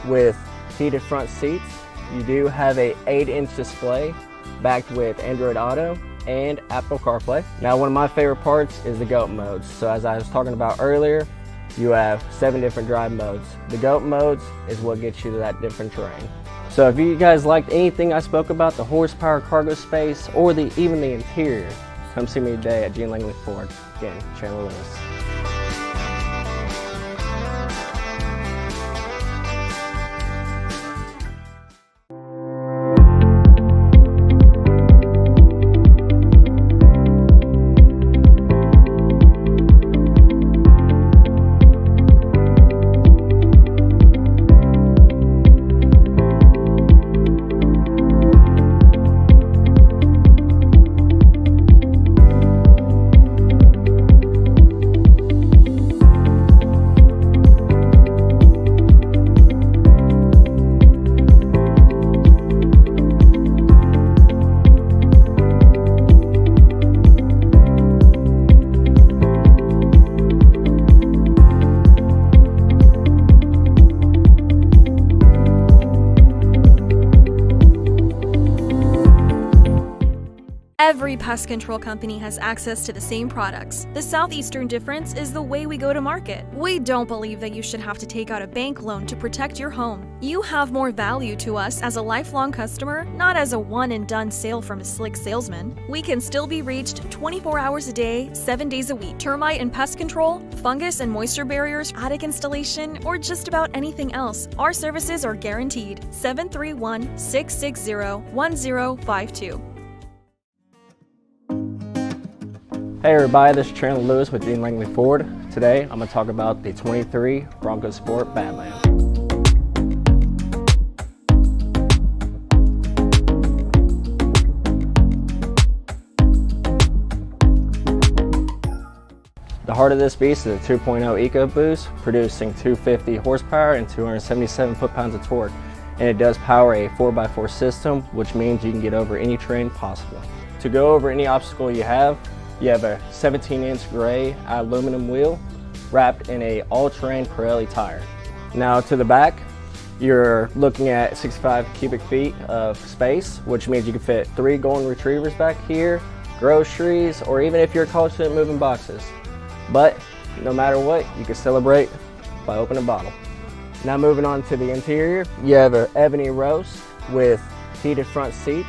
with heated front seats. You do have a 8-inch display backed with Android Auto and Apple CarPlay. Now, one of my favorite parts is the GOAT modes. So as I was talking about earlier, you have 7 different drive modes. The GOAT modes is what gets you to that different terrain. So if you guys liked anything I spoke about, the horsepower, cargo space, or even the interior, come see me today at Gene Langley Ford. Again, Chandler Lewis. Every pest control company has access to the same products. The southeastern difference is the way we go to market. We don't believe that you should have to take out a bank loan to protect your home. You have more value to us as a lifelong customer, not as a one-and-done sale from a slick salesman. We can still be reached 24 hours a day, 7 days a week. Termite and pest control, fungus and moisture barriers, attic installation, or just about anything else. Our services are guaranteed. 731-660-1052. Hey everybody, this is Chandler Lewis with Gene Langley Ford. Today I'm going to talk about the 23 Bronco Sport Badland. The heart of this beast is a 2.0 EcoBoost, producing 250 horsepower and 277 foot-pounds of torque. And it does power a 4x4 system, which means you can get over any terrain possible. To go over any obstacle you have a 17-inch gray aluminum wheel wrapped in a all-terrain Pirelli tire. Now to the back, you're looking at 65 cubic feet of space, which means you can fit 3 golden retrievers back here, groceries, or even if you're a college student, moving boxes. But no matter what, you can celebrate by opening a bottle. Now moving on to the interior, you have an ebony roast with heated front seats.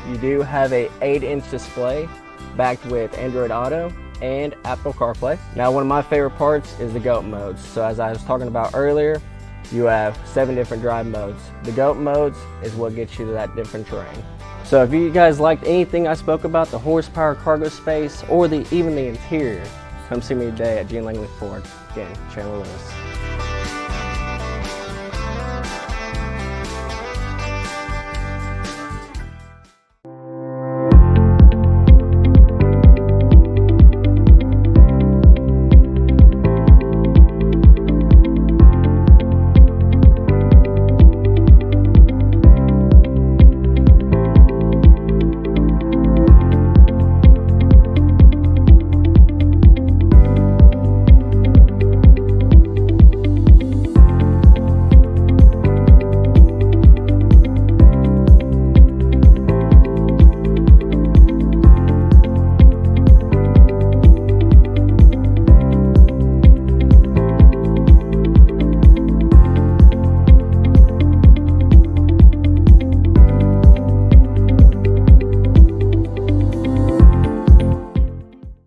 You do have a 8-inch display backed with Android Auto and Apple CarPlay. Now, one of my favorite parts is the GOAT modes. So as I was talking about earlier, you have 7 different drive modes. The GOAT modes is what gets you to that different terrain. So if you guys liked anything I spoke about, the horsepower, cargo space, or even the interior, come see me today at Gene Langley Ford. Again, Chandler Lewis.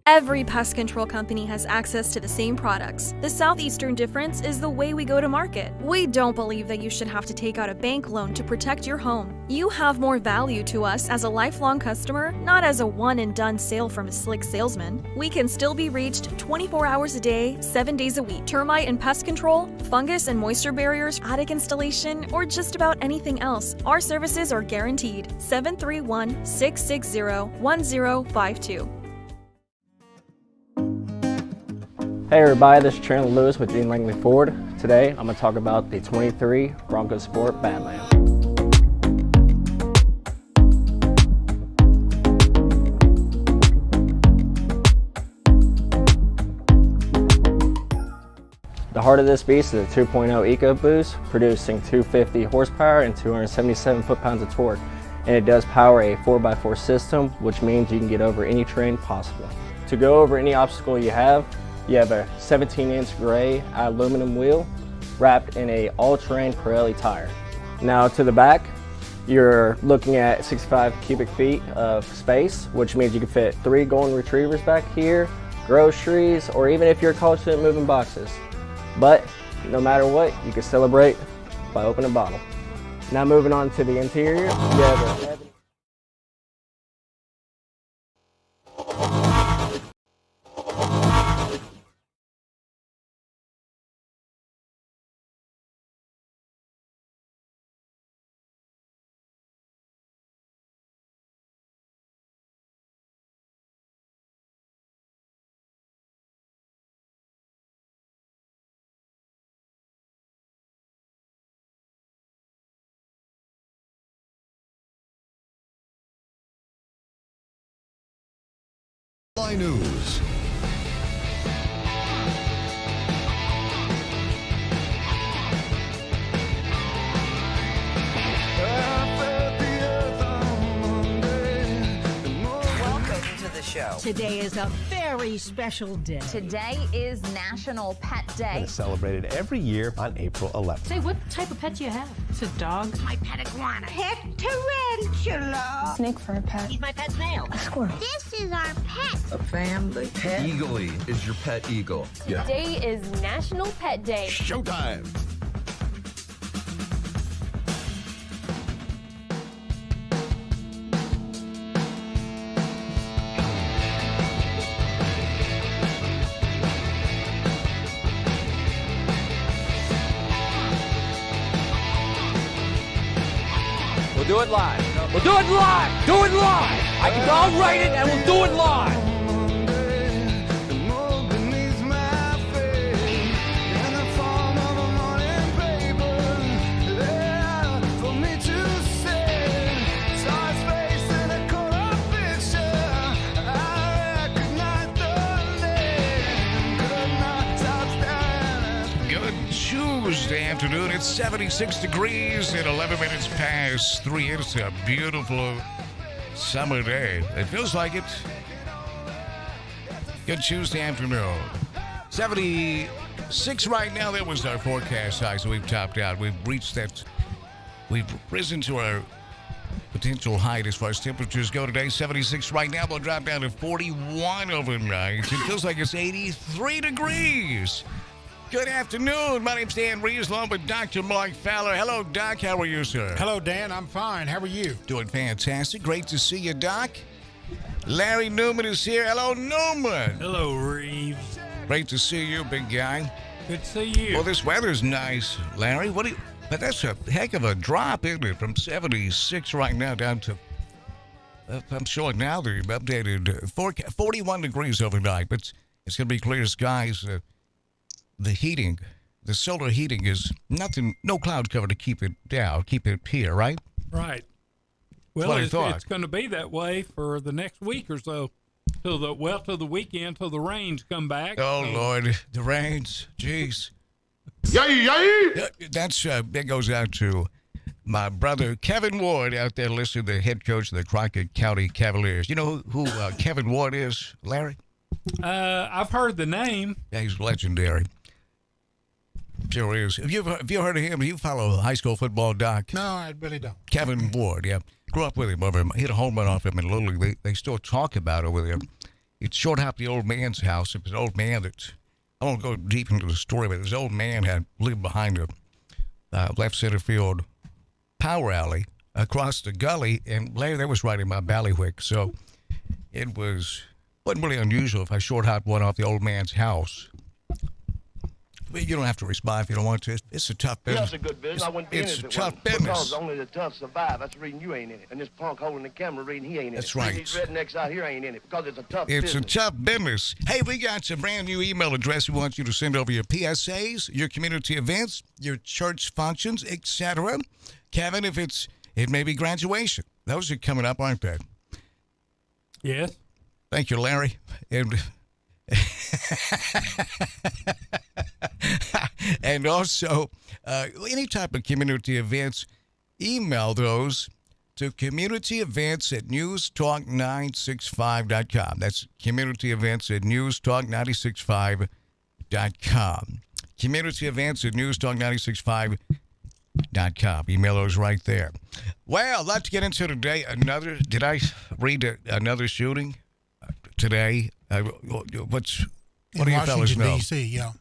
Every pest control company has access to the same products. The southeastern difference is the way we go to market. We don't believe that you should have to take out a bank loan to protect your home. You have more value to us as a lifelong customer, not as a one-and-done sale from a slick salesman. We can still be reached 24 hours a day, 7 days a week. Termite and pest control, fungus and moisture barriers, attic installation, or just about anything else. Our services are guaranteed. 731-660-1052. Hey everybody, this is Chandler Lewis with Gene Langley Ford. Today I'm going to talk about the 23 Bronco Sport Badland. The heart of this beast is a 2.0 EcoBoost, producing 250 horsepower and 277 foot-pounds of torque. And it does power a 4x4 system, which means you can get over any terrain possible. To go over any obstacle you have a 17-inch gray aluminum wheel wrapped in a all-terrain Pirelli tire. Now to the back, you're looking at 65 cubic feet of space, which means you can fit 3 golden retrievers back here, groceries, or even if you're a college student, moving boxes. But no matter what, you can celebrate by opening a bottle. Now moving on to the interior, you have a News. Welcome to the show. Today is a very special day. Today is National Pet Day. It's celebrated every year on April 11th. Say, what type of pet do you have? It's a dog. My pet iguana. Pet tarantula. Snake for a pet. He's my pet snail. A squirrel. This is our pet. A family pet. Eagle-y is your pet eagle. Today is National Pet Day. Showtime. We'll do it live. We'll do it live. Do it live. I'll write it and we'll do it live. Tuesday afternoon. It's 76 degrees and 11 minutes past 3. It's a beautiful summer day. It feels like it. Good Tuesday afternoon. 76 right now. That was our forecast high, so we've topped out. We've reached that. We've risen to our potential height as far as temperatures go today. 76 right now. We'll drop down to 41 overnight. It feels like it's 83 degrees. Good afternoon. My name's Dan Reeves, along with Dr. Mark Fowler. Hello, Doc. How are you, sir? Hello, Dan. I'm fine. How are you? Doing fantastic. Great to see you, Doc. Larry Newman is here. Hello, Newman. Hello, Reeves. Great to see you, big guy. Good to see you. Well, this weather's nice, Larry. But that's a heck of a drop, isn't it? From 76 right now down to, I'm showing now the updated 41 degrees overnight. But it's going to be clear skies. The solar heating is nothing, no cloud cover to keep it down, keep it here, right? Right. Well, it's going to be that way for the next week or so, till the weekend, till the rains come back. Oh, Lord, the rains, jeez. Yay! That goes out to my brother Kevin Ward out there listening to the head coach of the Crockett County Cavaliers. You know who Kevin Ward is, Larry? I've heard the name. Yeah, he's legendary. Sure is. Have you heard of him? Do you follow high school football, Doc? No, I really don't. Kevin Ward, yeah. Grew up with him over him. Hit a home run off him in Little League. They still talk about over there. It's short hop the old man's house. It was an old man that, I won't go deep into the story, but this old man had lived behind a left center field power alley across the gully, and Larry, that was right in my ballywick. So it wasn't really unusual if I short hopped one off the old man's house. You don't have to respond if you don't want to. It's a tough business. Yeah, it's a good business. I wouldn't be in it if it tough wasn't. business. Because only the tough survive. That's the reason you ain't in it. And this punk holding the camera reading he ain't in That's it. right. These rednecks out here ain't in it because it's a tough It's business. a tough business. Hey, we got a brand new email address. We want you to send over your PSAs, your community events, your church functions, etc. Kevin, it may be graduation. Those are coming up, aren't they? Yes. Thank you, Larry. And And also, any type of community events, email those to communityevents@newstalk965.com. That's communityevents@newstalk965.com. communityevents@newstalk965.com. Email those right there. Well, let's get into today. Did I read another shooting today? What do you fellas know? Washington, D.C., yeah.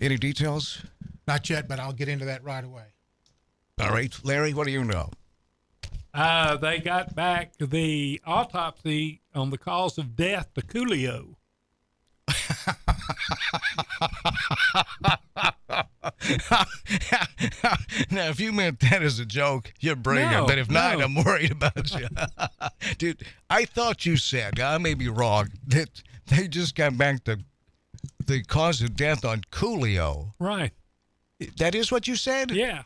Any details? Not yet, but I'll get into that right away. All right. Larry, what do you know? They got back the autopsy on the cause of death to Coolio. Now, if you meant that as a joke, you're brilliant. No, but if not, no. I'm worried about you. Dude, I thought you said, I may be wrong, that they just got back to the cause of death on Coolio. Right. That is what you said? Yeah.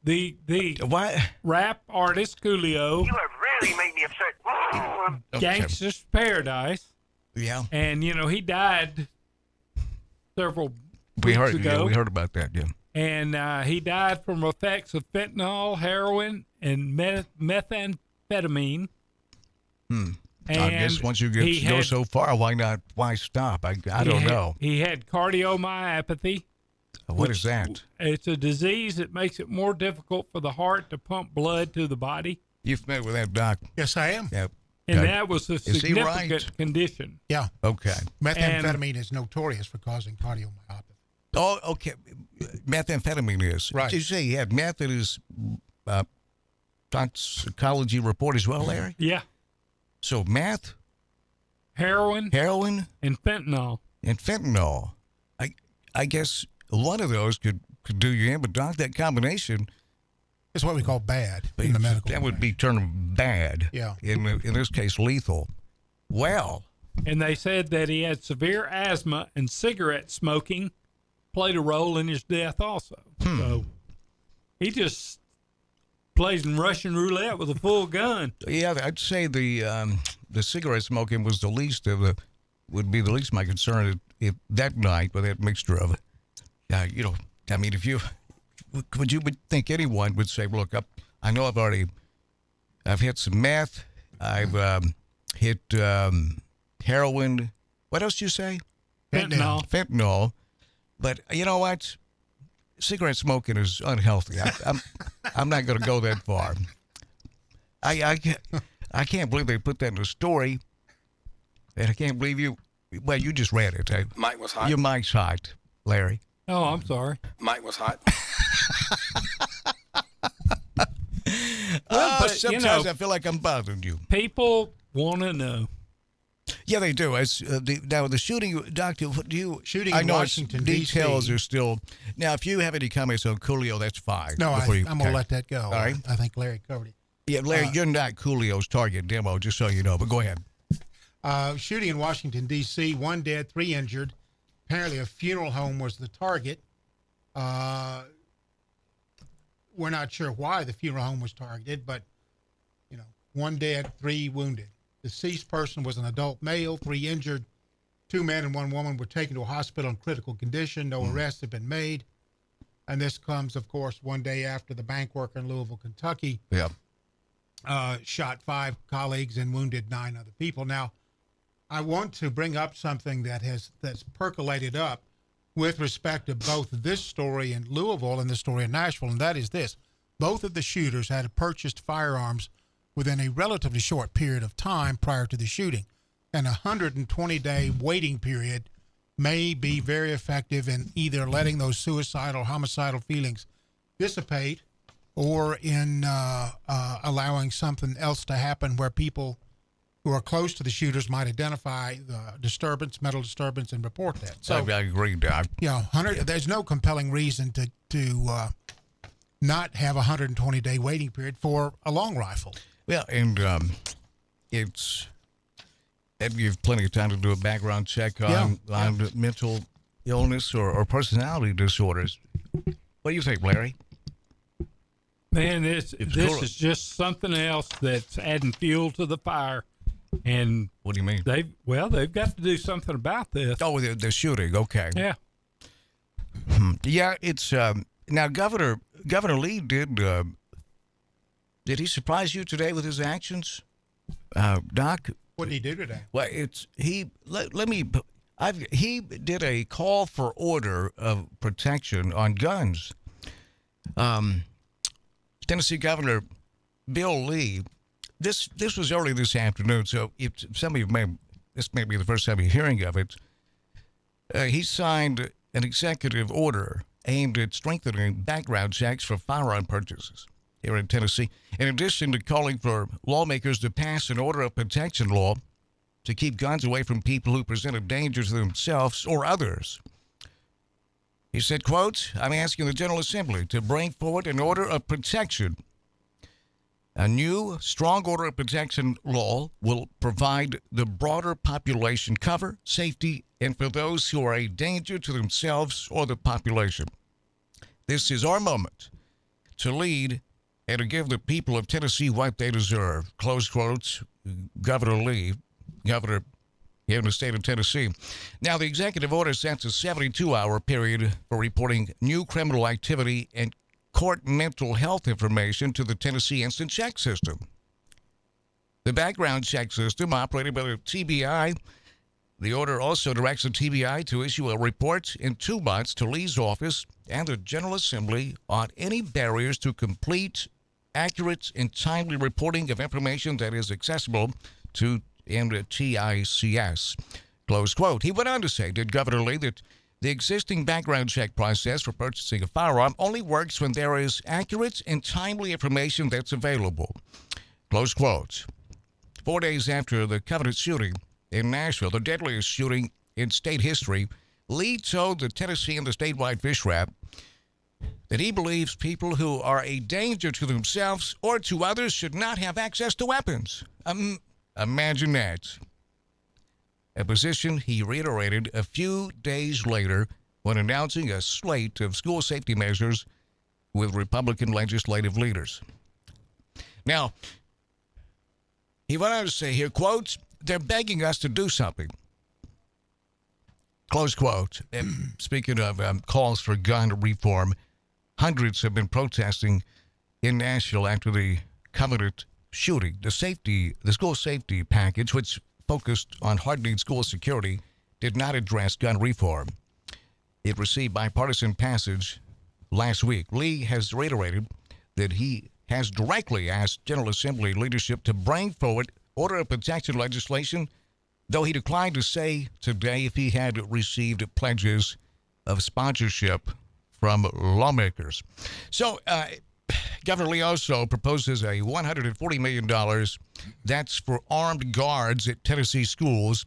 The what? Rap artist Coolio. You have really made me upset. Gangsta's Paradise. Yeah. And, he died several We weeks heard, ago. yeah, we heard about that, yeah. And he died from effects of fentanyl, heroin, and methamphetamine. I guess once you go so far, why stop? I don't know. He had cardiomyopathy. What is that? It's a disease that makes it more difficult for the heart to pump blood to the body. You familiar with that, Doc? Yes, I am. Yeah. And that was a Is he significant right? condition. Yeah. Okay. Methamphetamine is notorious for causing cardiomyopathy. Oh, okay. Methamphetamine is. Right. Did you say he had meth in his toxicology report as well, Larry? Yeah. So meth, heroin, and fentanyl. I guess one of those could do you in, but Doc, that combination is what we call bad in the medical. That would be termed bad. Yeah. In this case, lethal. Well. And they said that he had severe asthma and cigarette smoking played a role in his death also. So he just plays in Russian roulette with a full gun. Yeah, I'd say the cigarette smoking was would be the least of my concern if that night with that mixture of, I mean, would you think anyone would say, look, I know I've hit some meth, I've hit heroin. What else did you say? Fentanyl. But you know what? Cigarette smoking is unhealthy. I'm not going to go that far. I can't believe they put that in the story. And I can't believe you just read it. Mike was hot. Your mic's hot, Larry. Oh, I'm sorry. Mike was hot. Sometimes I feel like I'm bothering you. People want to know. Yeah, they do. As now the shooting, Doctor, shooting I in know Washington, details D.C. are still. Now, if you have any comments on Coolio, that's fine. No, I'm going to let that go. All right. I think Larry covered it. Yeah, Larry, you're not Coolio's target demo, just so you know. But go ahead. Shooting in Washington, D.C., 1 dead, 3 injured. Apparently a funeral home was the target. We're not sure why the funeral home was targeted, but, 1 dead, 3 wounded. Deceased person was an adult male, 3 injured. 2 men and 1 woman were taken to a hospital in critical condition. No arrests have been made. And this comes, of course, 1 day after the bank worker in Louisville, Kentucky shot 5 colleagues and wounded 9 other people. Now, I want to bring up something that's percolated up with respect to both this story in Louisville and the story in Nashville, and that is this. Both of the shooters had purchased firearms within a relatively short period of time prior to the shooting. An 120-day waiting period may be very effective in either letting those suicidal, homicidal feelings dissipate or in allowing something else to happen where people who are close to the shooters might identify the mental disturbance, and report that. So I agree, Doc. Yeah, there's no compelling reason to not have a 120-day waiting period for a long rifle. Well, and you have plenty of time to do a background check on mental illness or personality disorders. What do you think, Larry? Man, this is just something else that's adding fuel to the fire. And what do you mean? They've got to do something about this. Oh, the shooting. Okay. Yeah. Yeah, it's now Governor Lee did he surprise you today with his actions, Doc? What did he do today? Well, he did a call for order of protection on guns. Tennessee Governor Bill Lee. This was early this afternoon, so if some of you this may be the first time you're hearing of it. He signed an executive order aimed at strengthening background checks for firearm purchases here in Tennessee, in addition to calling for lawmakers to pass an order of protection law to keep guns away from people who present a danger to themselves or others. He said, quote, "I'm asking the General Assembly to bring forward an order of protection. A new, strong order of protection law will provide the broader population cover, safety, and for those who are a danger to themselves or the population. This is our moment to lead and to give the people of Tennessee what they deserve." Close quotes, Governor Lee, governor here in the state of Tennessee. Now, the executive order sets a 72-hour period for reporting new criminal activity and court mental health information to the Tennessee Instant Check System. The background check system operated by the TBI. The order also directs the TBI to issue a report in 2 months to Lee's office and the General Assembly on any barriers to complete, accurate, and timely reporting of information that is accessible to TICS. Close quote. He went on to say, did Governor Lee, that the existing background check process for purchasing a firearm only works when there is accurate and timely information that's available. Close quote. 4 days after the Covenant shooting in Nashville, the deadliest shooting in state history, Lee told the Tennessee and the statewide fish wrap that he believes people who are a danger to themselves or to others should not have access to weapons. Imagine that. A position he reiterated a few days later when announcing a slate of school safety measures with Republican legislative leaders. Now, he went on to say here, quote, "They're begging us to do something." Close quote. And speaking of calls for gun reform, hundreds have been protesting in Nashville after the Covenant shooting. The school safety package, which focused on hardening school security, did not address gun reform. It received bipartisan passage last week. Lee has reiterated that he has directly asked General Assembly leadership to bring forward order of protection legislation, though he declined to say today if he had received pledges of sponsorship from lawmakers. So, Governor Lee also proposes a $140 million. That's for armed guards at Tennessee schools.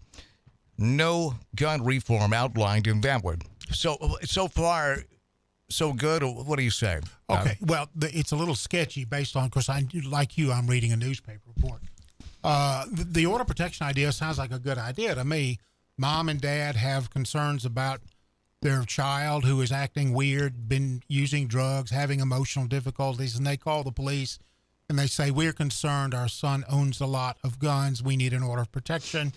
No gun reform outlined in that one. So far, so good. What do you say? Okay. Well, it's a little sketchy based on, of course, like you, I'm reading a newspaper report. The order protection idea sounds like a good idea to me. Mom and dad have concerns about their child who is acting weird, been using drugs, having emotional difficulties, and they call the police and they say, "We're concerned. Our son owns a lot of guns. We need an order of protection."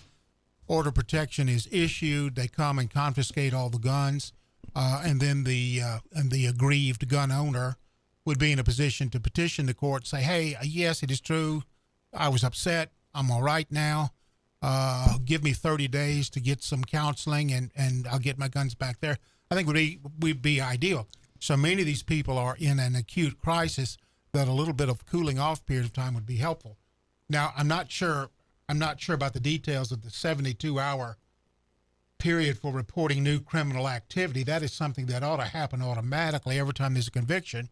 Order of protection is issued. They come and confiscate all the guns, and then the aggrieved gun owner would be in a position to petition the court, say, "Hey, yes, it is true. I was upset. I'm all right now. Give me 30 days to get some counseling, and I'll get my guns back there." I think would be ideal. So many of these people are in an acute crisis that a little bit of cooling off period of time would be helpful. Now, I'm not sure about the details of the 72-hour period for reporting new criminal activity. That is something that ought to happen automatically every time there's a conviction.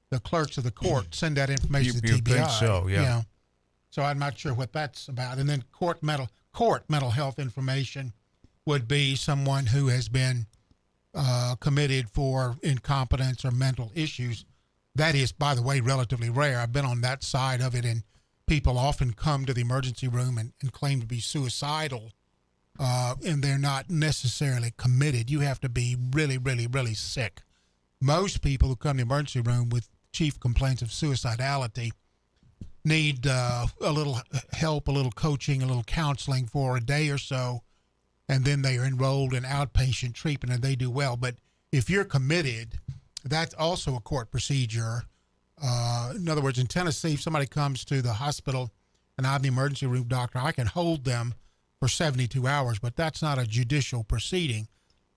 The clerks of the court send that information to the TBI. Think so, yeah. You know. So I'm not sure what that's about. And then court mental health information would be someone who has been committed for incompetence or mental issues. That is, by the way, relatively rare. I've been on that side of it, and people often come to the emergency room and claim to be suicidal, and they're not necessarily committed. You have to be really, really, really sick. Most people who come to the emergency room with chief complaints of suicidality need a little help, a little coaching, a little counseling for a day or so, and then they are enrolled in outpatient treatment and they do well. But if you're committed, that's also a court procedure. In other words, in Tennessee, if somebody comes to the hospital and I'm the emergency room doctor, I can hold them for 72 hours, but that's not a judicial proceeding.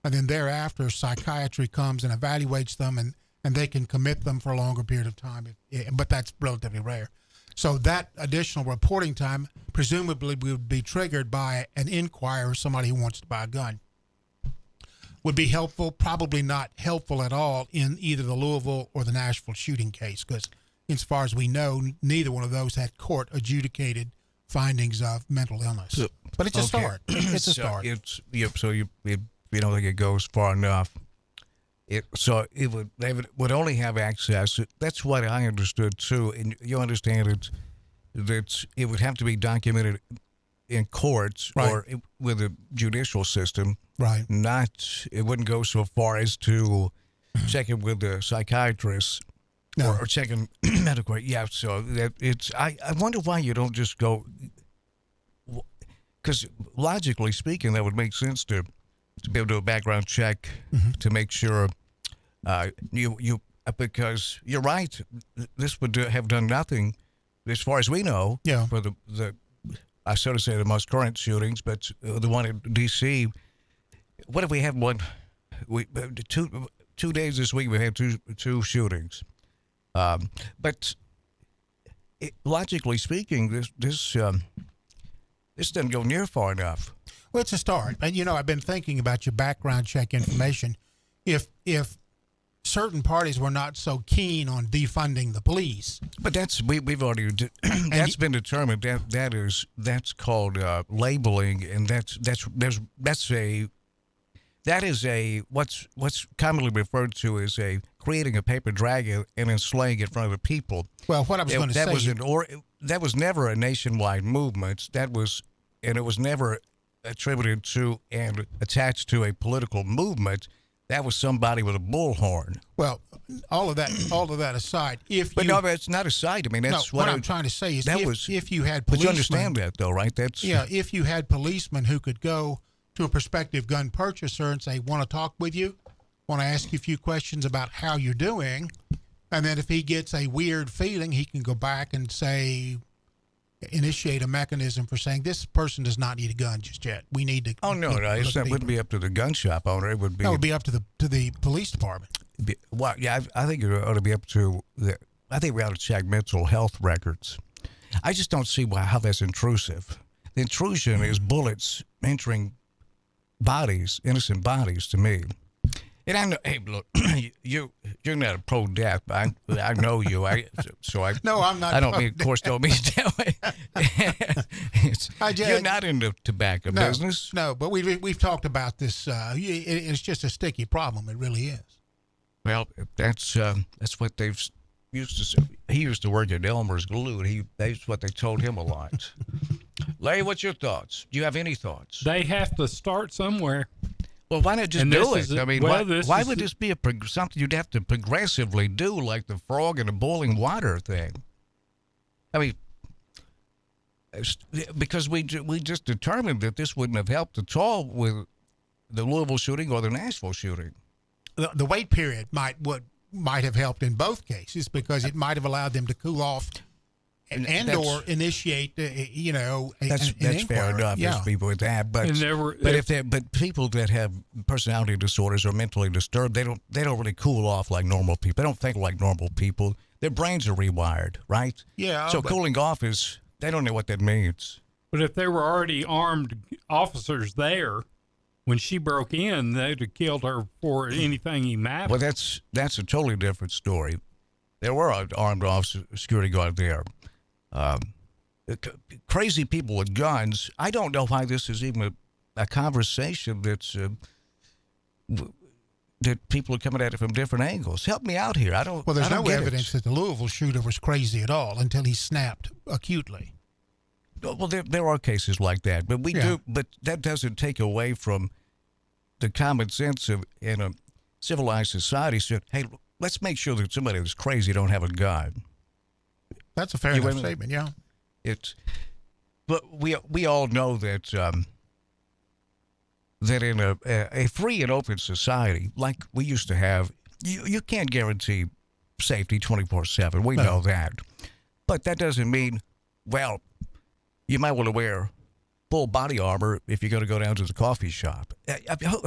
And then thereafter, psychiatry comes and evaluates them, and they can commit them for a longer period of time, but that's relatively rare. So that additional reporting time presumably would be triggered by an inquiry or somebody who wants to buy a gun. Would be helpful, probably not helpful at all in either the Louisville or the Nashville shooting case, because as far as we know, neither one of those had court adjudicated findings of mental illness. But it's a start. It's a start. So you don't think it goes far enough. They would only have access. That's what I understood too. And you understand it, that it would have to be documented in courts or with the judicial system. Right. It wouldn't go so far as to check it with the psychiatrist or checking medical. Yeah. So I wonder why you don't just go, because logically speaking, that would make sense to be able to do a background check to make sure because you're right, this would have done nothing as far as we know for the I sort of say the most current shootings, but the one in D.C. What if we had one? 2 days this week we had two shootings, but logically speaking, this doesn't go near far enough. Well, it's a start. And, I've been thinking about your background check information. If certain parties were not so keen on defunding the police. But we've already that's been determined. That's called labeling, and that is what's commonly referred to as creating a paper dragon and then slaying it in front of the people. Well, what I was going to say, that was never a nationwide movement. It was never attributed to and attached to a political movement. That was somebody with a bullhorn. Well, all of that aside, but it's not aside. I mean, that's what I'm trying to say is if you had policemen, but you understand that though, right? If you had policemen who could go to a prospective gun purchaser and say, "Want to talk with you? Want to ask you a few questions about how you're doing," and then if he gets a weird feeling, he can go back and initiate a mechanism for saying this person does not need a gun just yet. We need to. Oh no, it wouldn't be up to the gun shop owner. It would be. No, it would be up to the police department. Well, yeah, I think it ought to be up to I think we ought to check mental health records. I just don't see how that's intrusive. The intrusion is bullets entering innocent bodies to me. And I know, hey, look, you're not a pro-death, but I know you. No, I'm not. I don't mean, of course, don't mean it that way. You're not in the tobacco business. No, but we've talked about this. It's just a sticky problem. It really is. Well, that's what they've used to say. He used to work at Elmer's Glue, and that's what they told him a lot. Larry, what's your thoughts? Do you have any thoughts? They have to start somewhere. Well, why not just do it? I mean, why would this be something you'd have to progressively do, like the frog in the boiling water thing? I mean, because we just determined that this wouldn't have helped at all with the Louisville shooting or the Nashville shooting. The wait period might have helped in both cases because it might have allowed them to cool off and or initiate, that's an fair enough. Yeah. There's people with that, but people that have personality disorders or mentally disturbed, they don't really cool off like normal people. They don't think like normal people. Their brains are rewired, right? Yeah. So cooling off they don't know what that means. But if there were already armed officers there when she broke in, they'd have killed her for anything he mattered. Well, that's a totally different story. There were armed officers, security guard there. Crazy people with guns. I don't know why this is even a conversation that people are coming at it from different angles. Help me out here. Well, there's no evidence that the Louisville shooter was crazy at all until he snapped acutely. Well, there are cases like that, but but that doesn't take away from the common sense in a civilized society. So, hey, let's make sure that somebody that's crazy don't have a gun. That's a fair You enough with me? statement. Yeah. But we all know that that in a free and open society like we used to have, you can't guarantee safety 24/7. We know that, but that doesn't mean, well, you might want to wear full body armor if you're going to go down to the coffee shop.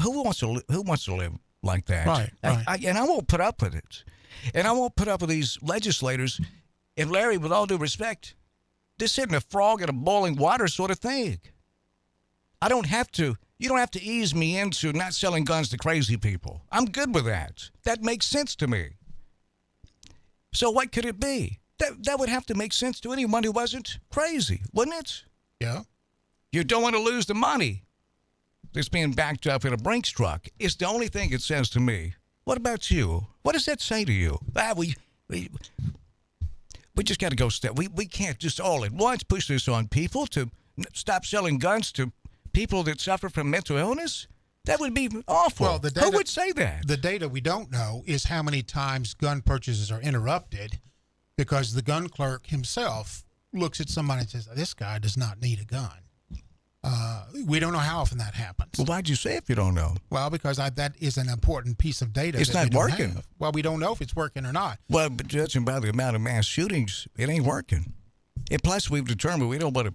Who wants to live like that? Right. And I won't put up with it, and I won't put up with these legislators. And Larry, with all due respect, this isn't a frog in a boiling water sort of thing. You don't have to ease me into not selling guns to crazy people. I'm good with that. That makes sense to me. So what could it be? That would have to make sense to anyone who wasn't crazy, wouldn't it? Yeah. You don't want to lose the money that's being backed up in a Brinks truck. It's the only thing it says to me. What about you? What does that say to you? We just got to go step. We can't just all at once push this on people to stop selling guns to people that suffer from mental illness. That would be awful. Well, who would say that? The data we don't know is how many times gun purchases are interrupted because the gun clerk himself looks at somebody and says, "This guy does not need a gun." We don't know how often that happens. Well, why'd you say if you don't know? Well, because that is an important piece of data. It's that not we don't working. have. Well, we don't know if it's working or not. Well, but judging by the amount of mass shootings, it ain't working. And plus, we've determined we don't want to.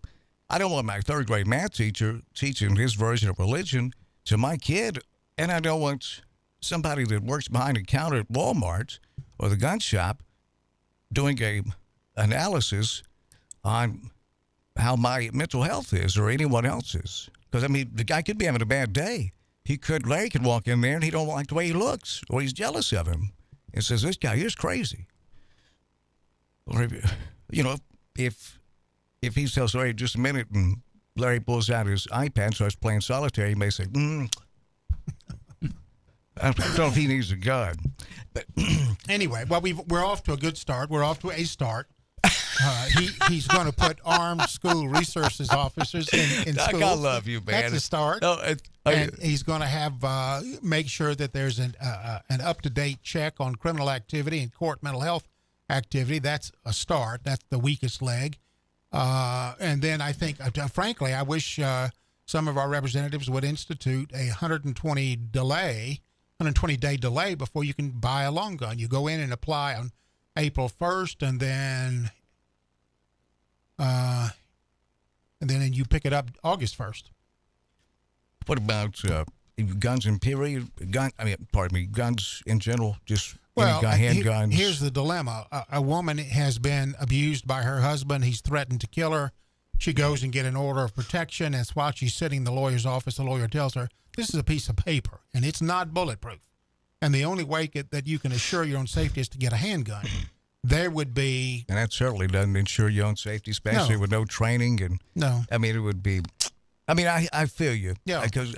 I don't want my third grade math teacher teaching his version of religion to my kid, and I don't want somebody that works behind a counter at Walmart or the gun shop doing a analysis on how my mental health is or anyone else's. Because, I mean, the guy could be having a bad day. Larry could walk in there and he don't like the way he looks, or he's jealous of him and says, "This guy is crazy." Or, if he tells Larry just a minute and Larry pulls out his iPad and starts playing solitaire, he may say, I don't know if he needs a gun. But anyway, well, we're off to a good start. We're off to a start. He's going to put armed school resources officers in schools. I love you, man. That's a start. And he's going to have make sure that there's an up-to-date check on criminal activity and court mental health activity. That's a start. That's the weakest leg. And then I think, frankly, I wish some of our representatives would institute a 120-day delay before you can buy a long gun. You go in and apply on April 1st, and then you pick it up August 1st. What about guns in period? Guns in general, just well, handguns. Here's the dilemma. A woman has been abused by her husband. He's threatened to kill her. She goes and get an order of protection. And while she's sitting in the lawyer's office, the lawyer tells her, this is a piece of paper, and it's not bulletproof. And the only way that you can assure your own safety is to get a handgun. There would be... And that certainly doesn't ensure your own safety, especially with no training. And no. I mean, it would be... I mean, I feel you. Yeah. Because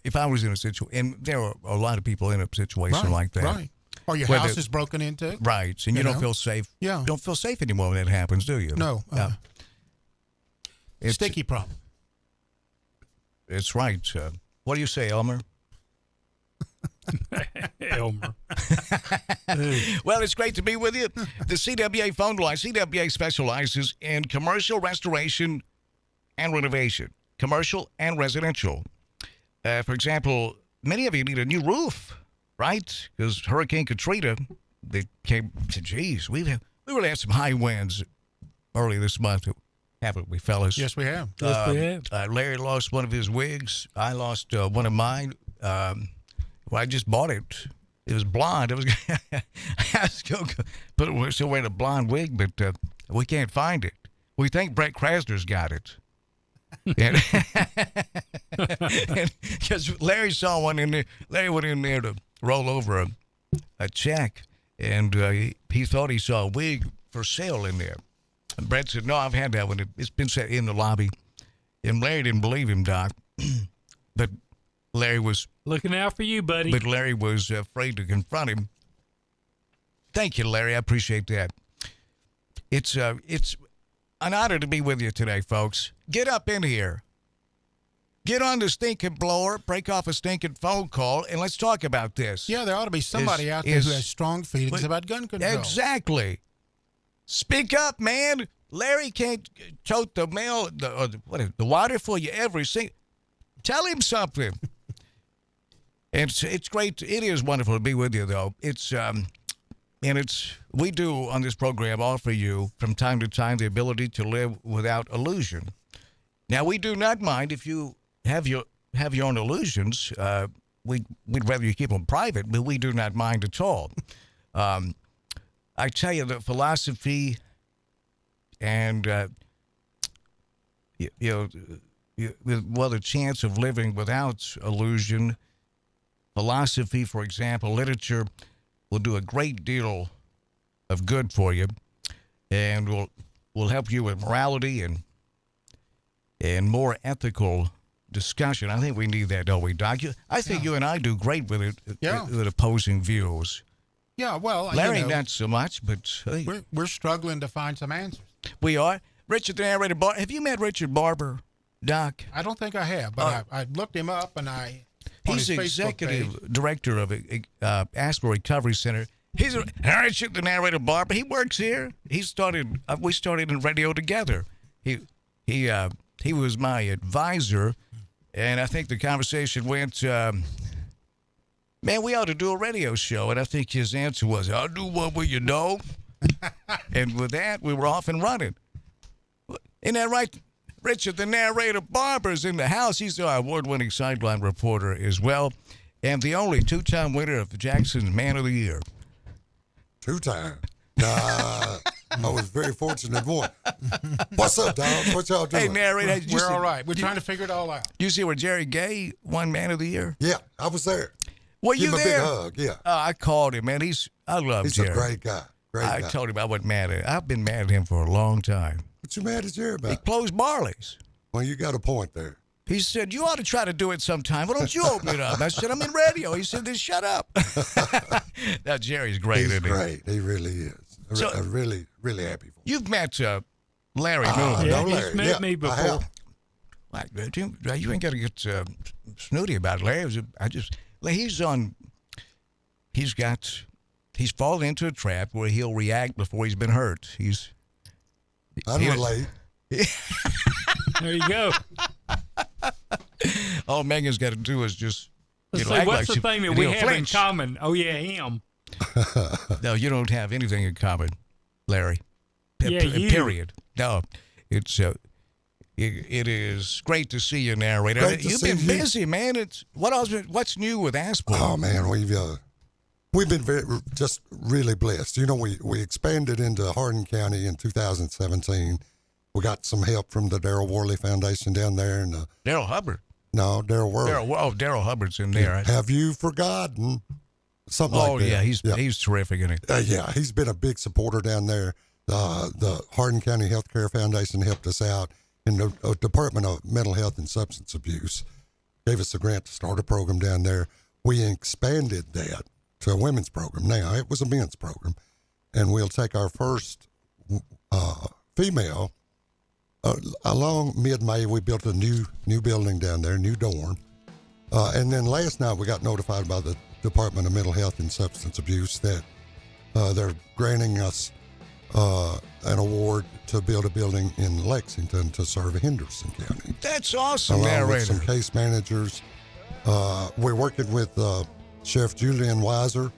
if I was in a situation... And there are a lot of people in a situation like that. Right. Or your house is broken into. Right. And you don't feel safe. Yeah. You don't feel safe anymore when that happens, do you? No. It's sticky problem. It's right. What do you say, Elmer? Elmer. Well, it's great to be with you. The CWA phone line. CWA specializes in commercial restoration and renovation, commercial and residential. For example, many of you need a new roof, right? Because Hurricane Katrina, they came to, geez, we really had some high winds early this month, haven't we, fellas? Yes, we have. Yes, we have. Larry lost one of his wigs. I lost one of mine. Well, I just bought it. It was blonde. It was. I was but we're still wearing a blonde wig, but we can't find it. We think Brett Krasner's got it. Because Larry saw one in there. Larry went in there to roll over a check, and he thought he saw a wig for sale in there. And Brett said, "No, I've had that one. It's been set in the lobby." And Larry didn't believe him, Doc. But Larry was looking out for you, buddy. But Larry was afraid to confront him. Thank you, Larry. I appreciate that. It's an honor to be with you today, folks. Get up in here. Get on the stinking blower, break off a stinking phone call, and let's talk about this. Yeah, there ought to be somebody out there who has strong feelings about gun control. Exactly. Speak up, man. Larry can't tote the mail, the water for you every single. Tell him something. It's great. It is wonderful to be with you, though. We do on this program offer you from time to time the ability to live without illusion. Now, we do not mind if you have your own illusions. We'd rather you keep them private, but we do not mind at all. I tell you, the philosophy and the chance of living without illusion, philosophy, for example, literature, will do a great deal of good for you, and will help you with morality and more ethical discussion. I think we need that, don't we, Doc? I think you and I do great with it, with opposing views. Yeah, well, Larry, not so much, but we're struggling to find some answers. We are. Richard the Narrator Barber. Have you met Richard Barber, Doc? I don't think I have, but I looked him up, and he's executive director of Aspen Recovery Center. He's Richard the Narrator Barber. He works here. We started in radio together. He was my advisor, and I think the conversation went, man, we ought to do a radio show. And I think his answer was, I'll do one with you, know. And with that, we were off and running. Isn't that right? Richard, the Narrator Barber's in the house. He's our award-winning sideline reporter as well, and the only two-time winner of Jackson's Man of the Year. Two-time? I was very fortunate one. What's up, dog? What y'all doing? Hey, Narrator. We're all right. We're trying to figure it all out. You see where Jerry Gay won Man of the Year? Yeah, I was there. Were you there? Give him a big hug, yeah. I called him, man. I love Jerry. He's a great guy. I told him I wasn't mad at him. I've been mad at him for a long time. What you mad at Jerry about? He closed Barley's. Well, you got a point there. He said, you ought to try to do it sometime. Why don't you open it up? I said, I'm in radio. He said, then shut up. Now, Jerry's great, isn't he? He's great. He really is. I'm really, really happy for him. You've met Larry Newman. Yeah, he's met me before. You ain't got to get snooty about it, Larry. He's fallen into a trap where he'll react before he's been hurt. I'm relate. There you go. All Megan's got to do is just. Let's see, what's the thing that we have in common? Oh, yeah, him. No, you don't have anything in common, Larry. Yeah, you. Period. No, it is great to see you, Narrator. You've been busy, man. What's new with Aspen? Oh man, we've been just really blessed. You know, we expanded into Hardin County in 2017. We got some help from the Darrell Worley Foundation down there, and Darrell Hubbard. No, Darrell Worley. Darrell Hubbard's in there. Have you forgotten? Something like that. Oh yeah, he's terrific, isn't he? Yeah, he's been a big supporter down there. The Hardin County Healthcare Foundation helped us out, and the Department of Mental Health and Substance Abuse gave us a grant to start a program down there. We expanded that to a women's program now. It was a men's program, and we'll take our first female. Along mid-May, we built a new building down there, new dorm, and then last night we got notified by the Department of Mental Health and Substance Abuse that they're granting us an award to build a building in Lexington to serve Henderson County. That's awesome, Along Narrator. with some case managers. We're working with Sheriff Julian Weiser.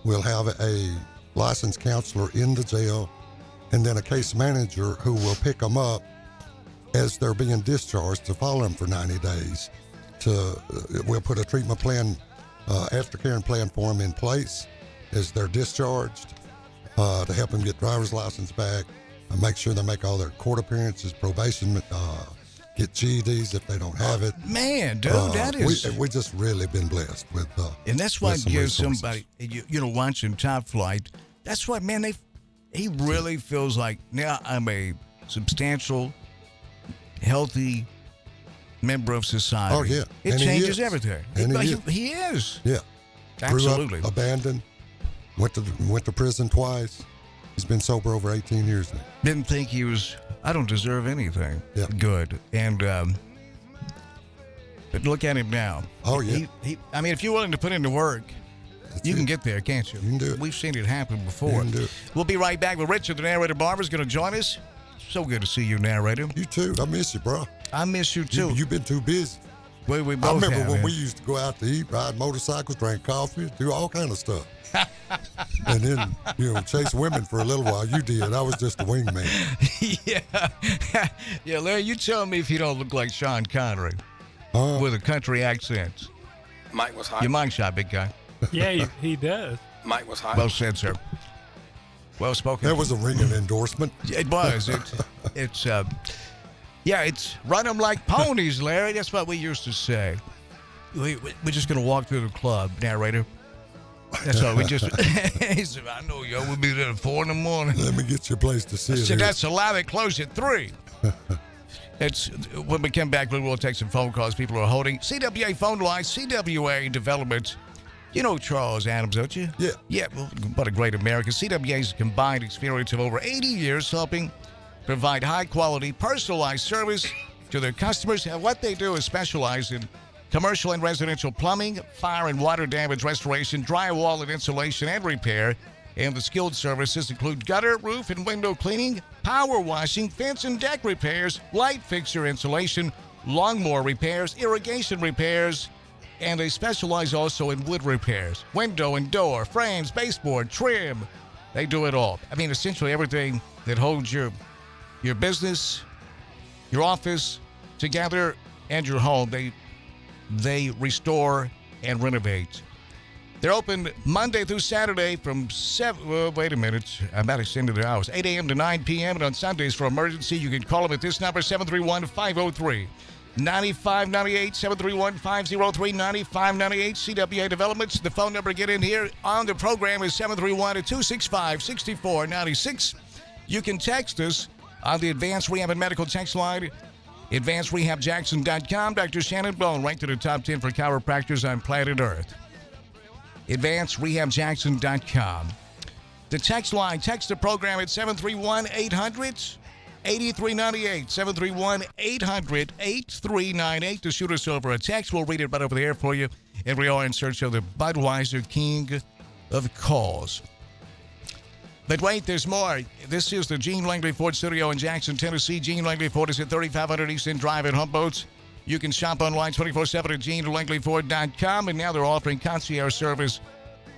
We'll have a licensed counselor in the jail, and then a case manager who will pick them up as they're being discharged to follow them for 90 days. We'll put a treatment plan, aftercare and plan for them in place as they're discharged to help them get driver's license back, make sure they make all their court appearances, probation, get GEDs if they don't have it. Man, dude, that is... We just really been blessed with and that's why it gives somebody, watching Top Flight, that's why, man, he really feels like, now I'm a substantial, healthy member of society. Oh, yeah. It And changes everything. And he is. Yeah. Absolutely. Grew up abandoned, went to prison twice. He's been sober over 18 years now. Didn't think he was, I don't deserve anything good. And, but look at him now. Oh, yeah. I mean, if you're willing to put in the work, You can get there, can't you? You can do it. We've seen it happen before. You can do it. We'll be right back with Richard, the narrator. Barbara's going to join us. So good to see you, narrator. You too. I miss you, bro. I miss you too. You've been too busy. We both I remember have, when man. we used to go out to eat, ride motorcycles, drink coffee, do all kind of stuff. And then, chase women for a little while. You did. I was just a wingman. Yeah, Larry, you tell me if you don't look like Sean Connery with a country accent. Mike was hot. Your mic shot, big guy. Yeah, he does. Mike was hot. Well said, sir. Well spoken. That was a ringing endorsement. It was. It's run them like ponies, Larry. That's what we used to say. We're just going to walk through the club, narrator. That's all. We just, he said, I know y'all will be there at 4 in the morning. Let me get you a place to sit. So that's allowed. They close at 3. When we come back, we'll take some phone calls people are holding. CWA phone lines, CWA Development. You know Charles Adams, don't you? Yeah. Yeah, well, what a great American. CWA's combined experience of over 80 years helping provide high-quality, personalized service to their customers. And what they do is specialize in commercial and residential plumbing, fire and water damage restoration, drywall and insulation and repair. And the skilled services include gutter, roof, and window cleaning, power washing, fence and deck repairs, light fixture installation, lawnmower repairs, irrigation repairs, and they specialize also in wood repairs, window and door, frames, baseboard, trim. They do it all. I mean, essentially everything that holds your business, your office together, and your home. They restore and renovate. They're open Monday through Saturday from 7, well, wait a minute, I'm about to extend their hours, 8 a.m. to 9 p.m. And on Sundays for emergency, you can call them at this number, 731-503-9598, 731-503-9598, CWA Developments. The phone number to get in here on the program is 731-265-6496. You can text us on the Advanced Rehab and Medical text line, AdvancedRehabJackson.com. Dr. Shannon Bone ranked in the top 10 for chiropractors on planet Earth. AdvancedRehabJackson.com. The text line, text the program at 731-800-8398, 731-800-8398 to shoot us over a text. We'll read it right over the air for you, and we are in search of the Budweiser King of Calls. But wait, there's more. This is the Gene Langley Ford Studio in Jackson, Tennessee. Gene Langley Ford is at 3500 East End Drive in Humboldt. You can shop online 24/7 at GeneLangleyFord.com, and now they're offering concierge service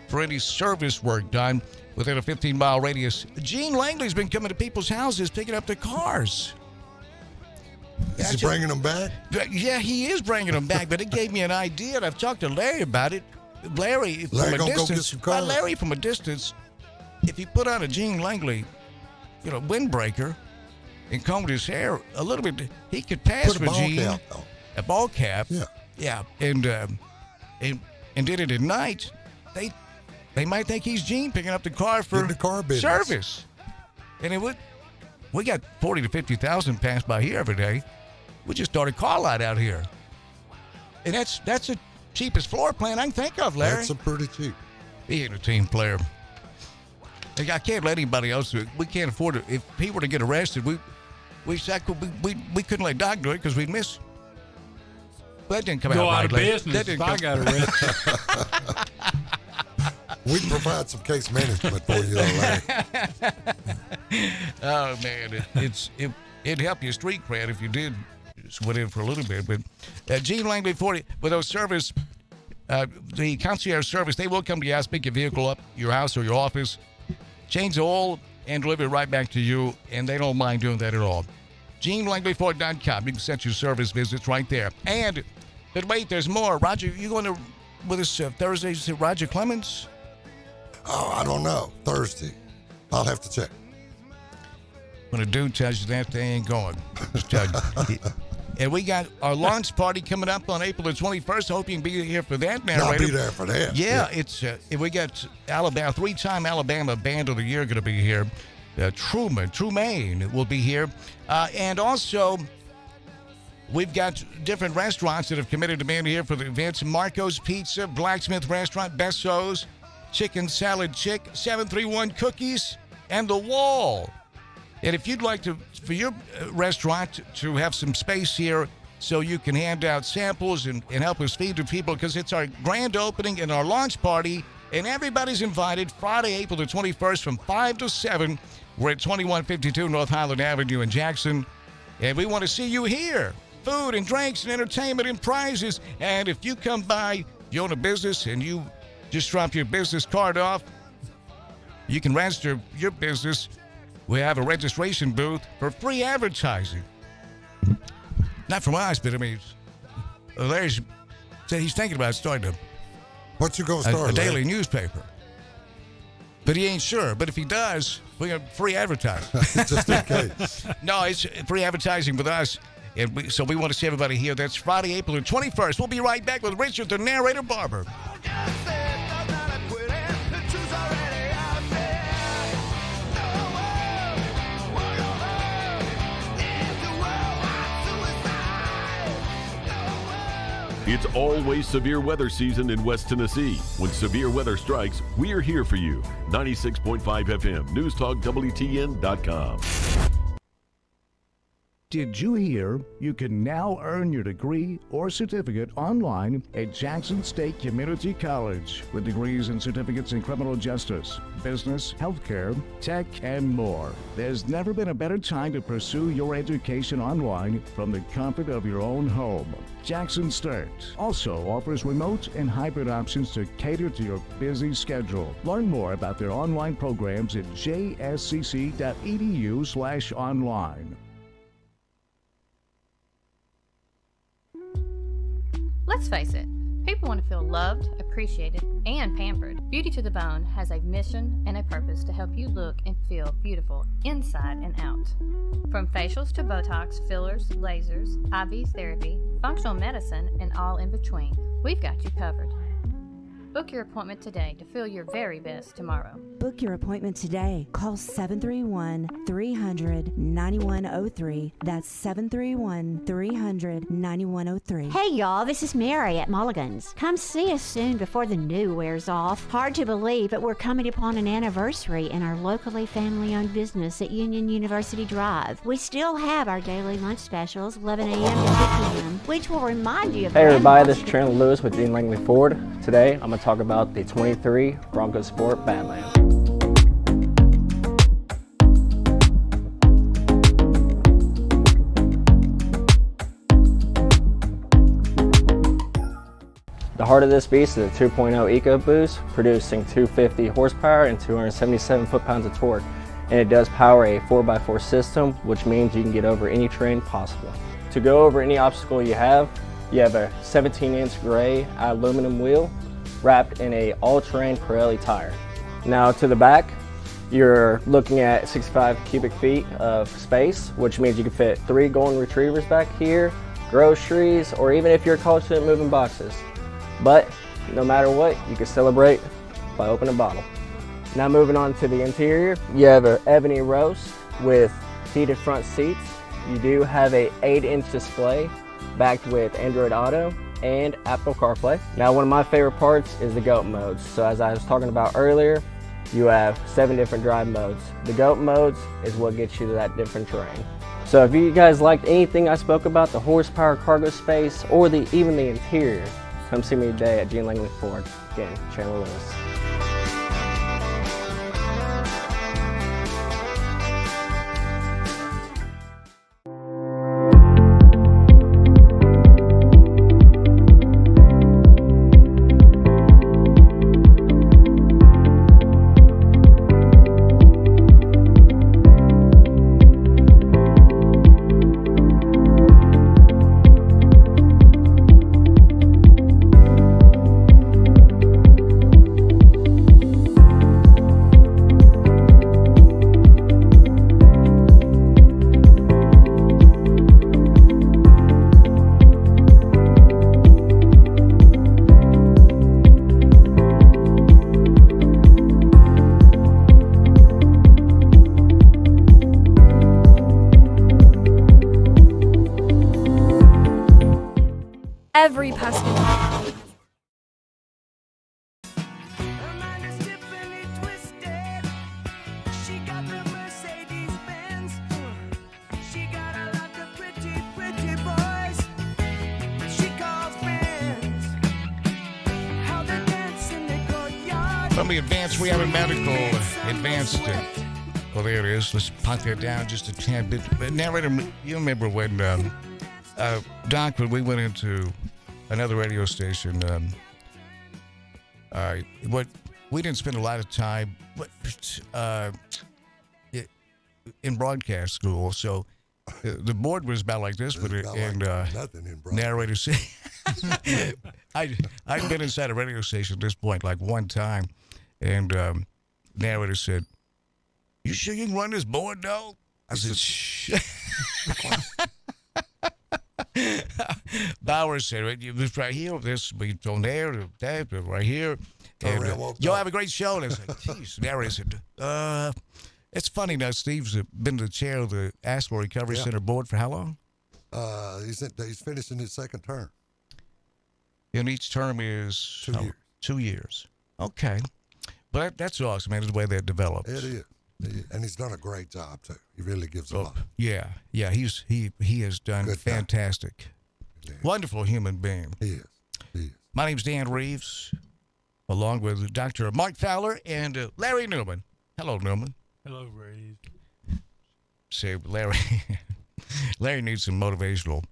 for any service work done within a 15-mile radius. Gene Langley's been coming to people's houses picking up their cars. Is he bringing them back? Yeah, he is bringing them back, but it gave me an idea, and I've talked to Larry about it. Larry from a gonna distance. go get some cars. Larry from a distance, if he put on a Gene Langley, windbreaker, and combed his hair a little bit, he could pass Put a for ball Gene. cap on. A ball cap. Yeah. Yeah, and did it at night. They might think he's Gene picking up the car for In the car business. service. And we got 40 to 50,000 pass by here every day. We just started car lot out here, and that's the cheapest floor plan I can think of, Larry. That's a pretty cheap. He ain't a team player. I can't let anybody else do it. We can't afford it. If he were to get arrested, we couldn't let Doc do it because we'd miss. But that didn't come Go out out right, of Larry. business That didn't if I got arrested. We can provide some case management for you, though, Larry. Oh man, it'd help your street cred if you did sweat in for a little bit. But Gene Langley 40 with those service, the concierge service, they will come to your house, pick your vehicle up, your house or your office, change the oil, and deliver it right back to you. And they don't mind doing that at all. GeneLangleyFord.com. You can set your service visits right there. But wait, there's more. Roger, you going to with us Thursday? Is it Roger Clemens? Oh, I don't know. Thursday. I'll have to check. When a dude tells you that, they ain't going. Just tell you. And we got our launch party coming up on April the 21st. Hope you can be here for that, narrator. I'll be there for that. Yeah, it's we got Alabama, 3-time Alabama Band of the Year going to be here. Trumaine will be here. And also, we've got different restaurants that have committed to being here for the events. Marco's Pizza, Blacksmith Restaurant, Besso's, Chicken Salad Chick, 731 Cookies, and The Wall. And if you'd like for your restaurant to have some space here so you can hand out samples and help us feed the people, because it's our grand opening and our launch party And everybody's invited Friday, April the 21st from 5 to 7. We're at 2152 North Highland Avenue in Jackson. And we want to see you here. Food and drinks and entertainment and prizes. And if you come by, you own a business and you just drop your business card off, you can register your business. We have a registration booth for free advertising. Not from us, but I mean, Larry said he's thinking about starting What's you gonna start? a daily newspaper. But he ain't sure. But if he does, we're going to free advertising. Just in case. No, it's free advertising with us. And so we want to see everybody here. That's Friday, April the 21st. We'll be right back with Richard, the narrator barber. It's always severe weather season in West Tennessee. When severe weather strikes, we are here for you. 96.5 FM, News Talk, WTN.com. Did you hear you can now earn your degree or certificate online at Jackson State Community College with degrees and certificates in criminal justice, business, healthcare, tech, and more? There's never been a better time to pursue your education online from the comfort of your own home. Jackson State also offers remote and hybrid options to cater to your busy schedule. Learn more about their online programs at jscc.edu/online. Let's face it, people want to feel loved, appreciated, and pampered. Beauty to the Bone has a mission and a purpose to help you look and feel beautiful inside and out. From facials to Botox, fillers, lasers, IV therapy, functional medicine, and all in between, we've got you covered. Book your appointment today to feel your very best tomorrow. Book your appointment today. Call 731-300-9103. That's 731-300-9103. Hey y'all, this is Mary at Mulligan's. Come see us soon before the new wears off. Hard to believe, but we're coming upon an anniversary in our locally family-owned business at Union University Drive. We still have our daily lunch specials, 11 a.m. to 6 p.m., which will remind you of Hey everybody, this is Chandler Lewis with Dean Langley Ford. Today, I'm going to talk about the 23 Bronco Sport Badland. The heart of this beast is a 2.0 EcoBoost, producing 250 horsepower and 277 foot-pounds of torque. And it does power a 4x4 system, which means you can get over any terrain possible. To go over any obstacle you have a 17-inch gray aluminum wheel wrapped in a all-terrain Pirelli tire. Now to the back, you're looking at 65 cubic feet of space, which means you can fit 3 golden retrievers back here, groceries, or even if you're confident moving boxes. But no matter what, you can celebrate by opening a bottle. Now moving on to the interior, you have an ebony roast with heated front seats. You do have a 8-inch display backed with Android Auto and Apple CarPlay. Now one of my favorite parts is the GOAT modes. So as I was talking about earlier, you have 7 different drive modes. The GOAT modes is what gets you to that different terrain. So if you guys liked anything I spoke about, the horsepower, cargo space, or even the interior, come see me today at Gene Langley Ford. Again, Chandler Lewis. Every passenger. From the Advanced Rehab and Medical Advanced. Well, there it is. Let's pop that down just a tad bit. But narrator, you remember when, Doc, when we went into another radio station, we didn't spend a lot of time in broadcast school, so the board was about like this, but nothing in broadcast. Narrator said, I'd been inside a radio station at this point like one time, and narrator said, "You sure you can run this board, though?" I said, "Shh." Bowers said, "You was right here. This be on there, that right here. And you'll have a great show." And I said, "Geez." Narrator said, it's funny now. Steve's been the chair of the Asthma Recovery Center board for how long? He's finishing his second term. And each term is 2 years. 2 years. Okay, but that's awesome, man. The way that develops. It is. And he's done a great job too. He really gives a lot. Yeah. He has done fantastic. Wonderful human being. He is. My name's Dan Reeves, along with Dr. Mark Fowler and Larry Newman. Hello, Newman. Hello, Reeves. Say, Larry needs some motivational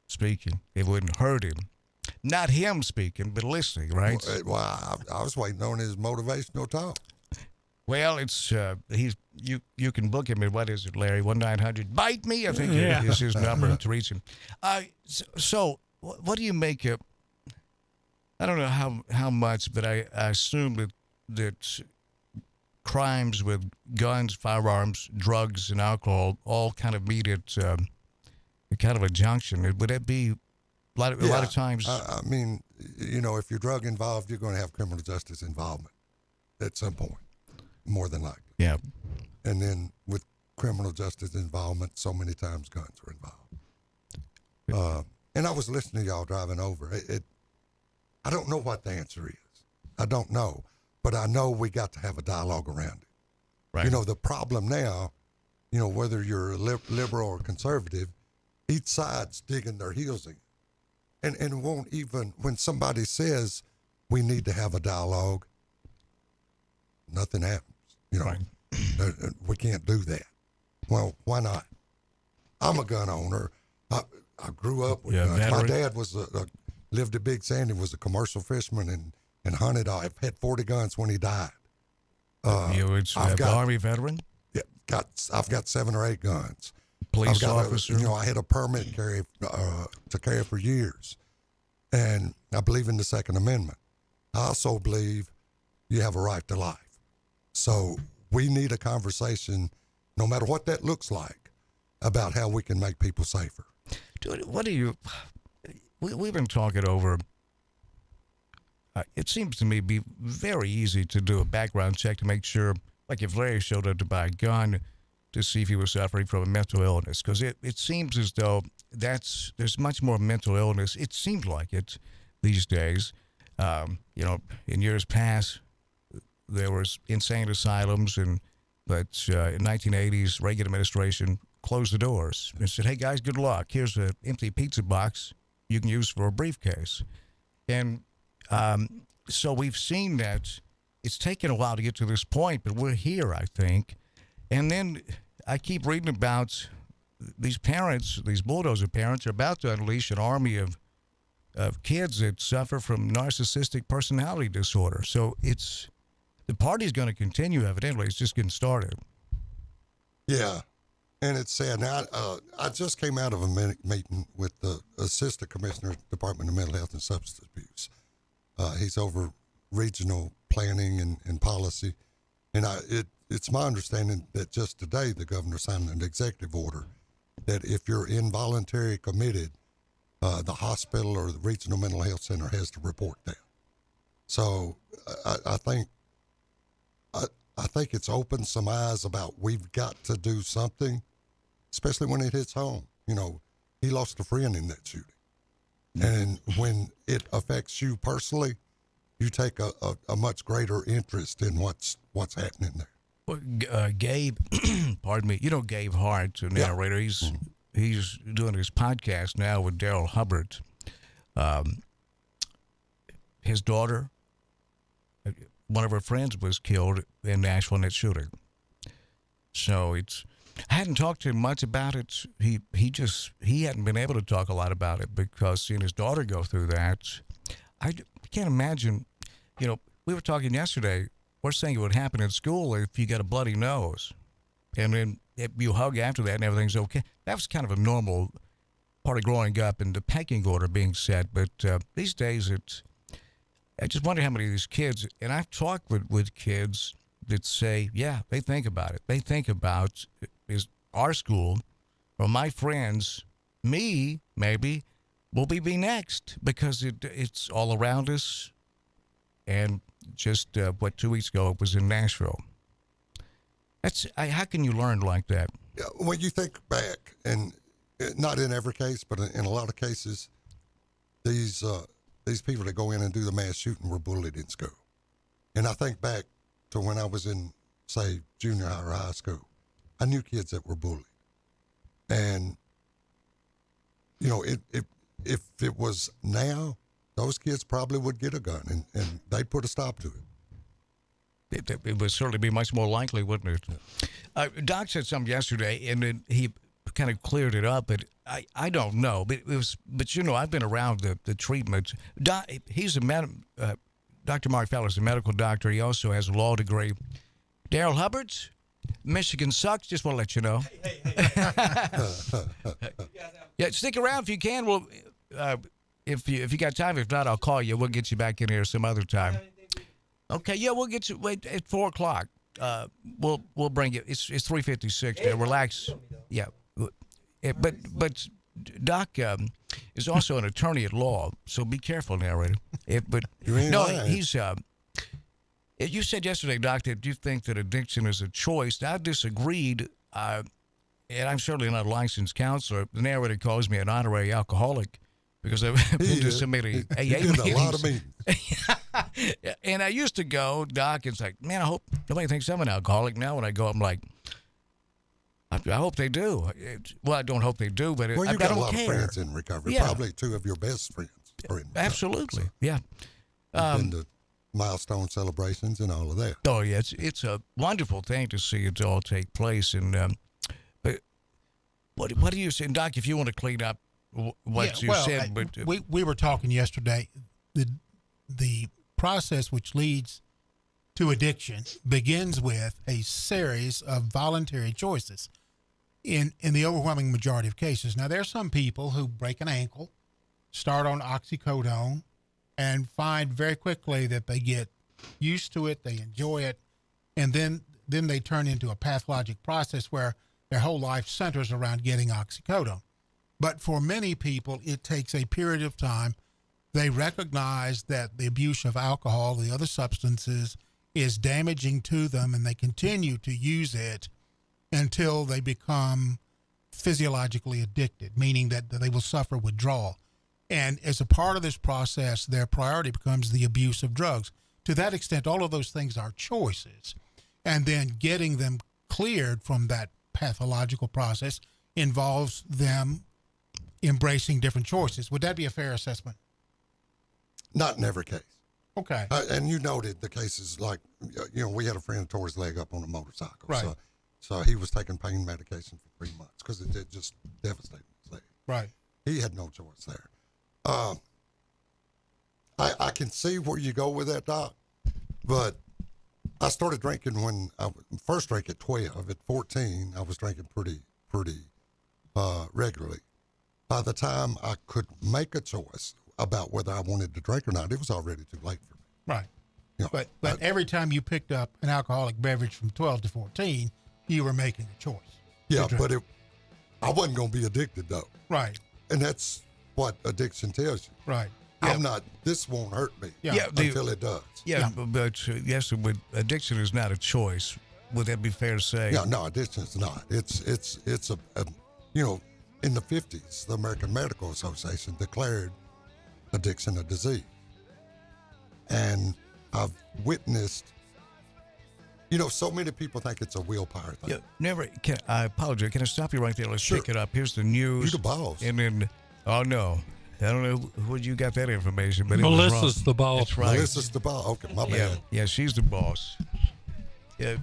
speaking. It wouldn't hurt him. Not him speaking, but listening, right? Well, I was waiting on his motivational talk. Well, it's you can book him at, what is it, Larry? 1-900 BITE-ME, I think is his number to reach him. So what do you make of? I don't know how much, but I assume that crimes with guns, firearms, drugs, and alcohol all kind of meet at kind of a junction. Would that be a lot of times? I mean, if you're drug involved, you're going to have criminal justice involvement at some point, more than likely. Yeah. And then with criminal justice involvement, so many times guns are involved. And I was listening to y'all driving over. I don't know what the answer is. I don't know. But I know we got to have a dialogue around it. Right. The problem now, whether you're a liberal or conservative, each side's digging their heels in. And won't even, when somebody says we need to have a dialogue, nothing happens. Right. We can't do that. Well, why not? I'm a gun owner. I grew up with guns. Veteran. My dad lived at Big Sandy, was a commercial fisherman and hunted. I've had 40 guns when he died. I've got Army veteran? Yeah, I've got 7 or 8 guns. Police officer? I had a permit to carry for years. And I believe in the Second Amendment. I also believe you have a right to life. So we need a conversation, no matter what that looks like, about how we can make people safer. Dude, we've been talking over. It seems to me be very easy to do a background check to make sure, like if Larry showed up to buy a gun, to see if he was suffering from a mental illness. Because it seems as though there's much more mental illness. It seems like it these days. In years past, there was insane asylums, but in 1980s, Reagan administration closed the doors and said, "Hey guys, good luck. Here's an empty pizza box you can use for a briefcase." And so we've seen that it's taken a while to get to this point, but we're here, I think. And then I keep reading about these parents, these bulldozer parents, are about to unleash an army of kids that suffer from narcissistic personality disorder. So the party's going to continue, evidently. It's just getting started. Yeah. And it's sad. Now, I just came out of a meeting with the Assistant Commissioner, Department of Mental Health and Substance Abuse. He's over regional planning and policy. And it's my understanding that just today the governor signed an executive order that if you're involuntary committed, the hospital or the regional mental health center has to report that. So I think it's opened some eyes about we've got to do something, especially when it hits home. He lost a friend in that shooting. And when it affects you personally, you take a much greater interest in what's happening there. Well, Gabe, pardon me, Gabe Hart, a narrator, he's doing his podcast now with Daryl Hubbard. His daughter, one of her friends was killed in Nashville in that shooting. So I hadn't talked to him much about it. He hadn't been able to talk a lot about it because seeing his daughter go through that, I can't imagine. You know, we were talking yesterday. Worst thing that would happen in school if you got a bloody nose, and then if you hug after that and everything's okay. That was kind of a normal part of growing up and the pecking order being set. But these days, I just wonder how many of these kids, and I've talked with kids that say, yeah, they think about it. They think about is our school or my friends, me maybe, will be next because it's all around us. And just 2 weeks ago, it was in Nashville. How can you learn like that? Yeah, when you think back, and not in every case, but in a lot of cases, these people that go in and do the mass shooting were bullied in school. And I think back to when I was in, say, junior high or high school. I knew kids that were bullied. And, you know, if it was now, those kids probably would get a gun, and they'd put a stop to it. It would certainly be much more likely, wouldn't it? Doc said something yesterday, and then he kind of cleared it up, but I don't know. But you know, I've been around the treatment. He's Dr. Mark Feller's a medical doctor. He also has a law degree. Daryl Hubbard's, Michigan sucks. Just want to let you know. Yeah, stick around if you can. Well, if you got time. If not, I'll call you. We'll get you back in here some other time. Okay, yeah, we'll get you at 4 o'clock. We'll bring you. It's 3:56 there. Relax. Yeah, but Doc is also an attorney at law, so be careful, narrator. He's. You said yesterday, Doc, that you think that addiction is a choice. I disagreed, and I'm certainly not a licensed counselor. The narrator calls me an honorary alcoholic because I've been to so many AA meetings. A lot of meetings. And I used to go, Doc, it's like, man, I hope nobody thinks I'm an alcoholic. Now when I go, I'm like, I hope they do. Well, I don't hope they do, but well, I you got don't a lot care. of friends in recovery. Yeah. Probably 2 of your best friends are in recovery. Absolutely, so yeah. Been to milestone celebrations and all of that. Oh yeah, it's a wonderful thing to see it all take place. And but what do you say, Doc? If you want to clean up what you said, but we were talking yesterday. The process which leads to addiction begins with a series of voluntary choices in the overwhelming majority of cases. Now, there are some people who break an ankle, start on oxycodone, and find very quickly that they get used to it, they enjoy it, and then they turn into a pathologic process where their whole life centers around getting oxycodone. But for many people, it takes a period of time. They recognize that the abuse of alcohol, the other substances, is damaging to them, and they continue to use it until they become physiologically addicted, meaning that they will suffer withdrawal. And as a part of this process, their priority becomes the abuse of drugs. To that extent, all of those things are choices. And then getting them cleared from that pathological process involves them embracing different choices. Would that be a fair assessment? Not in every case. Okay. And you noted the cases like, we had a friend who tore his leg up on a motorcycle. Right. So he was taking pain medication for 3 months because it did just devastate his leg. Right. He had no choice there. I can see where you go with that, Doc, but I started drinking when I first drank at 12. At 14, I was drinking pretty regularly. By the time I could make a choice about whether I wanted to drink or not, it was already too late for me. Right. But every time you picked up an alcoholic beverage from 12 to 14, you were making a choice. Yeah, but I wasn't going to be addicted, though. Right. And that's what addiction tells you. Right. I'm not, this won't hurt me until it does. Yeah, but yes, addiction is not a choice. Would that be fair to say? Yeah, no, addiction is not. It's in the 50s, the American Medical Association declared addiction a disease. And I've witnessed, so many people think it's a willpower thing. I apologize. Can I stop you right there? Let's pick it up. Here's the news. You the boss. And then, oh no. I don't know where you got that information, but it was Melissa's wrong. the boss. That's right. Melissa's the boss. Okay, my bad. Yeah, she's the boss. Yeah,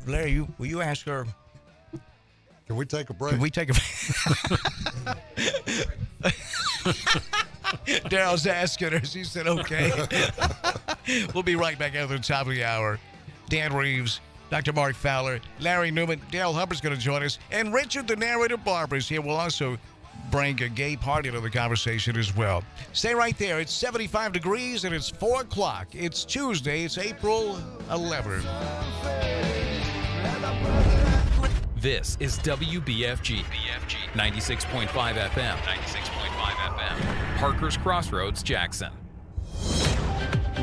Larry, will you ask her? Can we take a break? Can we take a Daryl's asking her. She said, okay. We'll be right back after the top of the hour. Dan Reeves, Dr. Mark Fowler, Larry Newman, Daryl Hubbard's going to join us, and Richard, the narrator Barber, is here. We'll also bring a gay party to the conversation as well. Stay right there. It's 75 degrees, and it's 4 o'clock. It's Tuesday. It's April 11th. This is WBFG 96.5 FM. Parker's Crossroads, Jackson.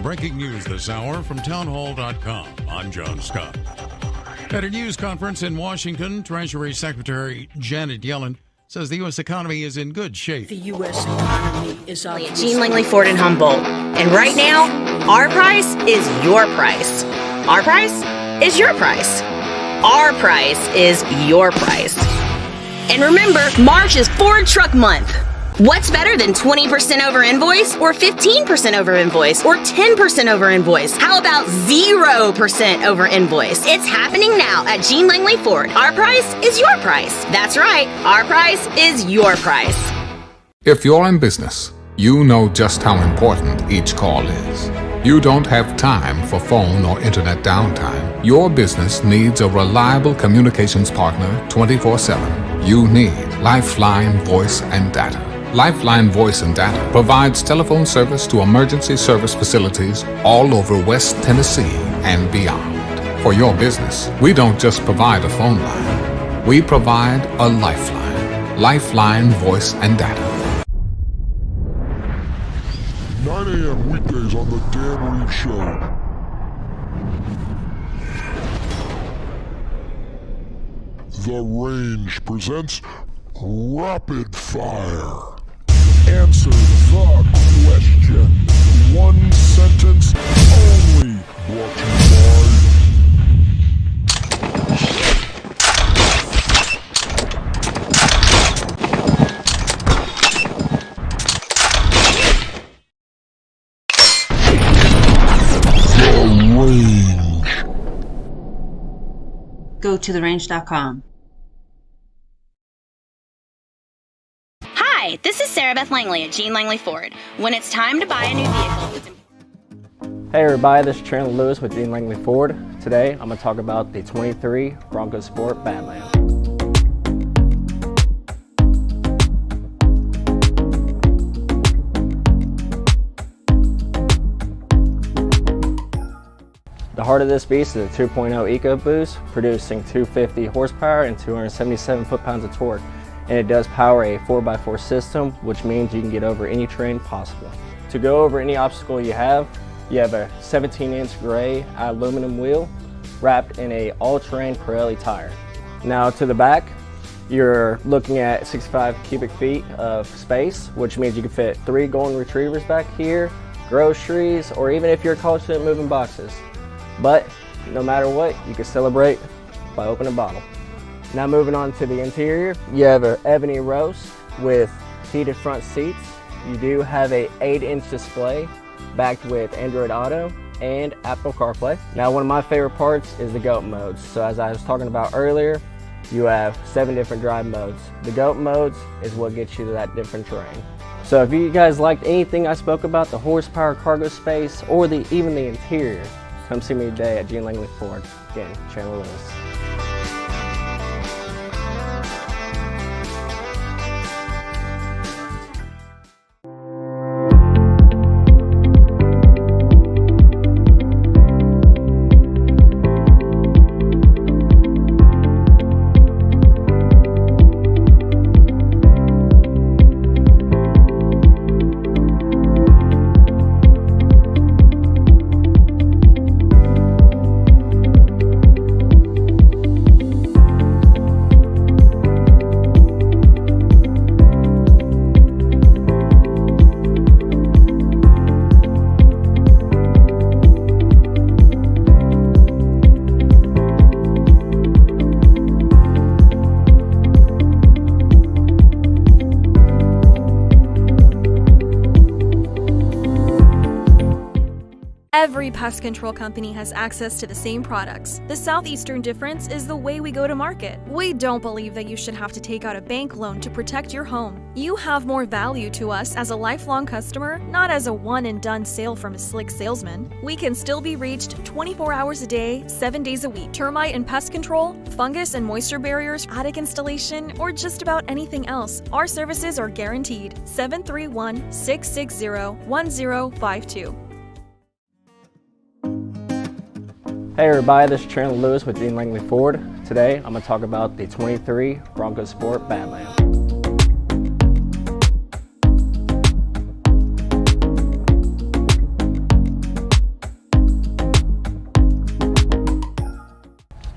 Breaking news this hour from townhall.com. I'm John Scott. At a news conference in Washington, Treasury Secretary Janet Yellen says the U.S. economy is in good shape. The U.S. economy is up. Jean Langley Ford in Humboldt. And right now, our price is your price. Our price is your price. Our price is your price. And remember, March is Ford Truck Month. What's better than 20% over invoice or 15% over invoice or 10% over invoice? How about 0% over invoice? It's happening now at Jean Langley Ford. Our price is your price. That's right. Our price is your price. If you're in business, you know just how important each call is. You don't have time for phone or internet downtime. Your business needs a reliable communications partner 24/7. You need Lifeline Voice and Data. Lifeline Voice and Data provides telephone service to emergency service facilities all over West Tennessee and beyond. For your business, we don't just provide a phone line. We provide a lifeline. Lifeline Voice and Data. 9 a.m. weekdays on The Dan Reeves Show. The Range presents Rapid Fire. Answer the question. One sentence only. Brought to you by The Range. Go to therange.com. Hi, this is Sarah Beth Langley at Jean Langley Ford. When it's time to buy a new vehicle, it's Hey everybody, this is Chandler Lewis with Jean Langley Ford. Today I'm going to talk about the 23 Bronco Sport Badland. The heart of this beast is a 2.0 EcoBoost, producing 250 horsepower and 277 foot-pounds of torque. And it does power a 4x4 system, which means you can get over any terrain possible. To go over any obstacle you have a 17-inch gray aluminum wheel wrapped in a all-terrain Pirelli tire. Now to the back, you're looking at 65 cubic feet of space, which means you can fit 3 golden retrievers back here, groceries, or even if you're a college student moving boxes. But no matter what, you can celebrate by opening a bottle. Now moving on to the interior, you have an ebony roast with heated front seats. You do have a 8-inch display backed with Android Auto and Apple CarPlay. Now one of my favorite parts is the GOAT modes. So as I was talking about earlier, you have 7 different drive modes. The GOAT modes is what gets you to that different terrain. So if you guys liked anything I spoke about, the horsepower, cargo space, or even the interior, come see me today at Jean Langley Ford. Again, Chandler Lewis. Every pest control company has access to the same products. The southeastern difference is the way we go to market. We don't believe that you should have to take out a bank loan to protect your home. You have more value to us as a lifelong customer, not as a one-and-done sale from a slick salesman. We can still be reached 24 hours a day, 7 days a week. Termite and pest control, fungus and moisture barriers, attic installation, or just about anything else. Our services are guaranteed. 731-660-1052. Hey everybody, this is Chandler Lewis with Dean Langley Ford. Today I'm going to talk about the 23 Bronco Sport Badland.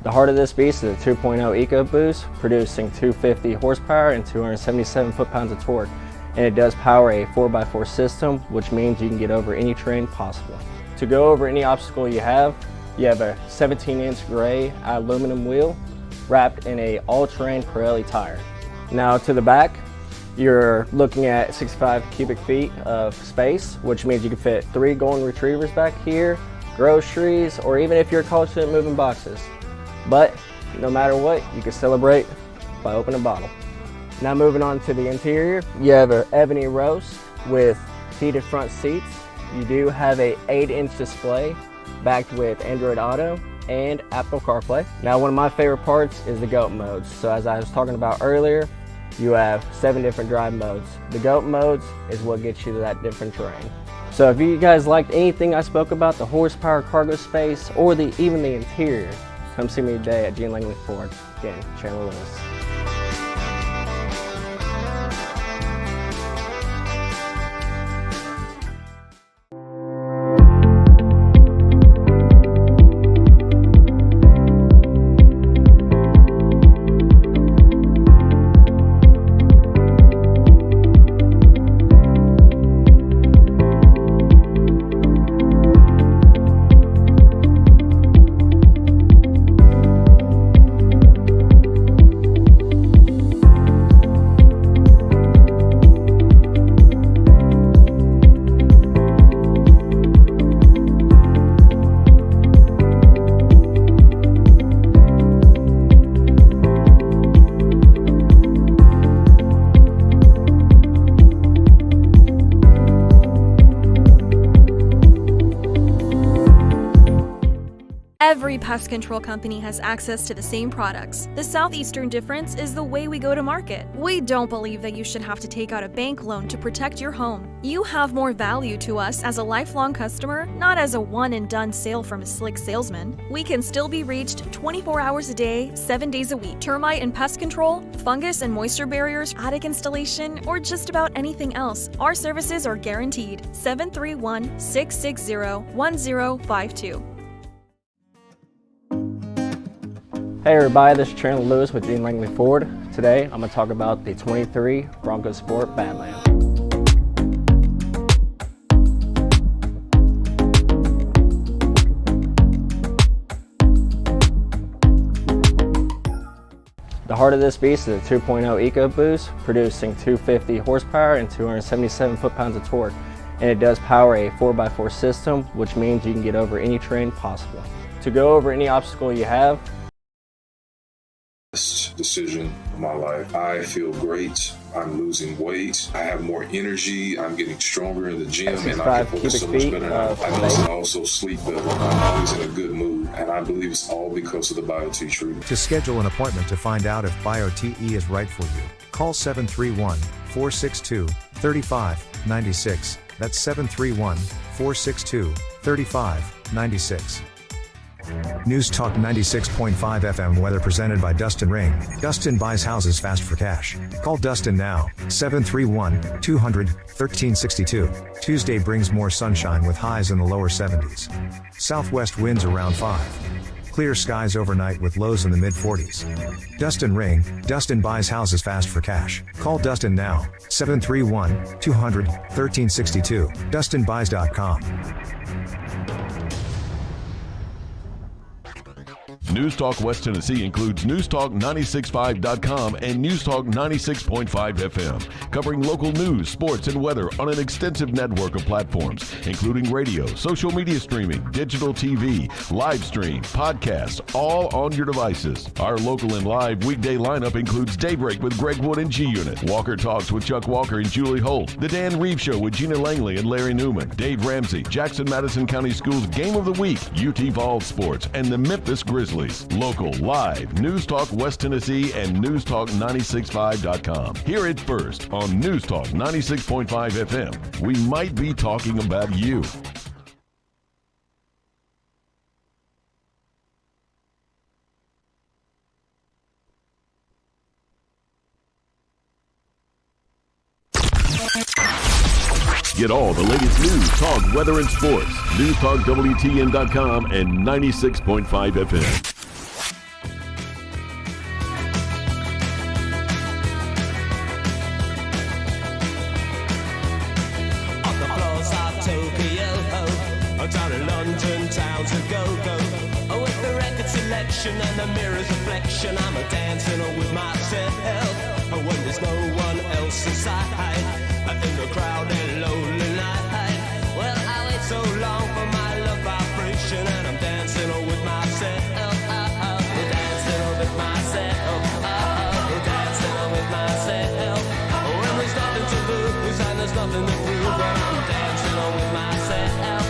The heart of this beast is a 2.0 EcoBoost, producing 250 horsepower and 277 foot-pounds of torque. And it does power a 4x4 system, which means you can get over any terrain possible. To go over any obstacle you have a 17-inch gray aluminum wheel wrapped in a all-terrain Pirelli tire. Now to the back, you're looking at 65 cubic feet of space, which means you can fit 3 golden retrievers back here, groceries, or even if you're a college student, moving boxes. But no matter what, you can celebrate by opening a bottle. Now moving on to the interior, you have an ebony roast with heated front seats. You do have a 8-inch display backed with Android Auto and Apple CarPlay. Now one of my favorite parts is the GOAT modes. So as I was talking about earlier, you have 7 different drive modes. The GOAT modes is what gets you to that different terrain. So if you guys liked anything I spoke about, the horsepower, cargo space, or even the interior, come see me today at Gene Langley Ford. Again, Chandler Lewis. Every pest control company has access to the same products. The southeastern difference is the way we go to market. We don't believe that you should have to take out a bank loan to protect your home. You have more value to us as a lifelong customer, not as a one-and-done sale from a slick salesman. We can still be reached 24 hours a day, 7 days a week. Termite and pest control, fungus and moisture barriers, attic installation, or just about anything else. Our services are guaranteed. 731-660-1052. Hey everybody, this is Chandler Lewis with Dean Langley Ford. Today I'm going to talk about the 23 Bronco Sport Badland. The heart of this beast is a 2.0 EcoBoost, producing 250 horsepower and 277 foot-pounds of torque. And it does power a 4x4 system, which means you can get over any terrain possible. To go over any obstacle you have, decision of my life. I feel great. I'm losing weight. I have more energy. I'm getting stronger in the gym, and I can focus so much better now. I also sleep better. I'm always in a good mood, and I believe it's all because of the BioTE treatment. To schedule an appointment to find out if BioTE is right for you, call 731-462-3596. That's 731-462-3596. News Talk 96.5 FM weather presented by Dustin Ring. Dustin buys houses fast for cash. Call Dustin now, 731-200-1362. Tuesday brings more sunshine with highs in the lower 70s. Southwest winds around 5. Clear skies overnight with lows in the mid-40s. Dustin Ring. Dustin buys houses fast for cash. Call Dustin now, 731-200-1362. DustinBuys.com. News Talk West Tennessee includes newstalk965.com and Newstalk 96.5 FM, covering local news, sports, and weather on an extensive network of platforms, including radio, social media streaming, digital TV, live stream, podcasts, all on your devices. Our local and live weekday lineup includes Daybreak with Greg Wood and G-Unit, Walker Talks with Chuck Walker and Julie Holt, The Dan Reeves Show with Gina Langley and Larry Newman, Dave Ramsey, Jackson-Madison County Schools Game of the Week, UT Vols Sports, and the Memphis Grizzlies. Local, live, News Talk West Tennessee and newstalk965.com. Hear it first on News Talk 96.5 FM. We might be talking about you. Get all the latest news, talk, weather, and sports. NewsTalkWTN.com and 96.5 FM. On the floors of Tokyo, down in London town to go. With the record selection and the mirror's reflection, I'm a dancing with myself. When there's no one else inside. In the crowd and lonely night. Well, I wait so long for my love vibration, and I'm dancing with myself. Dancing with myself. Dancing with myself. When there's nothing to lose and there's nothing to prove, but I'm dancing with myself.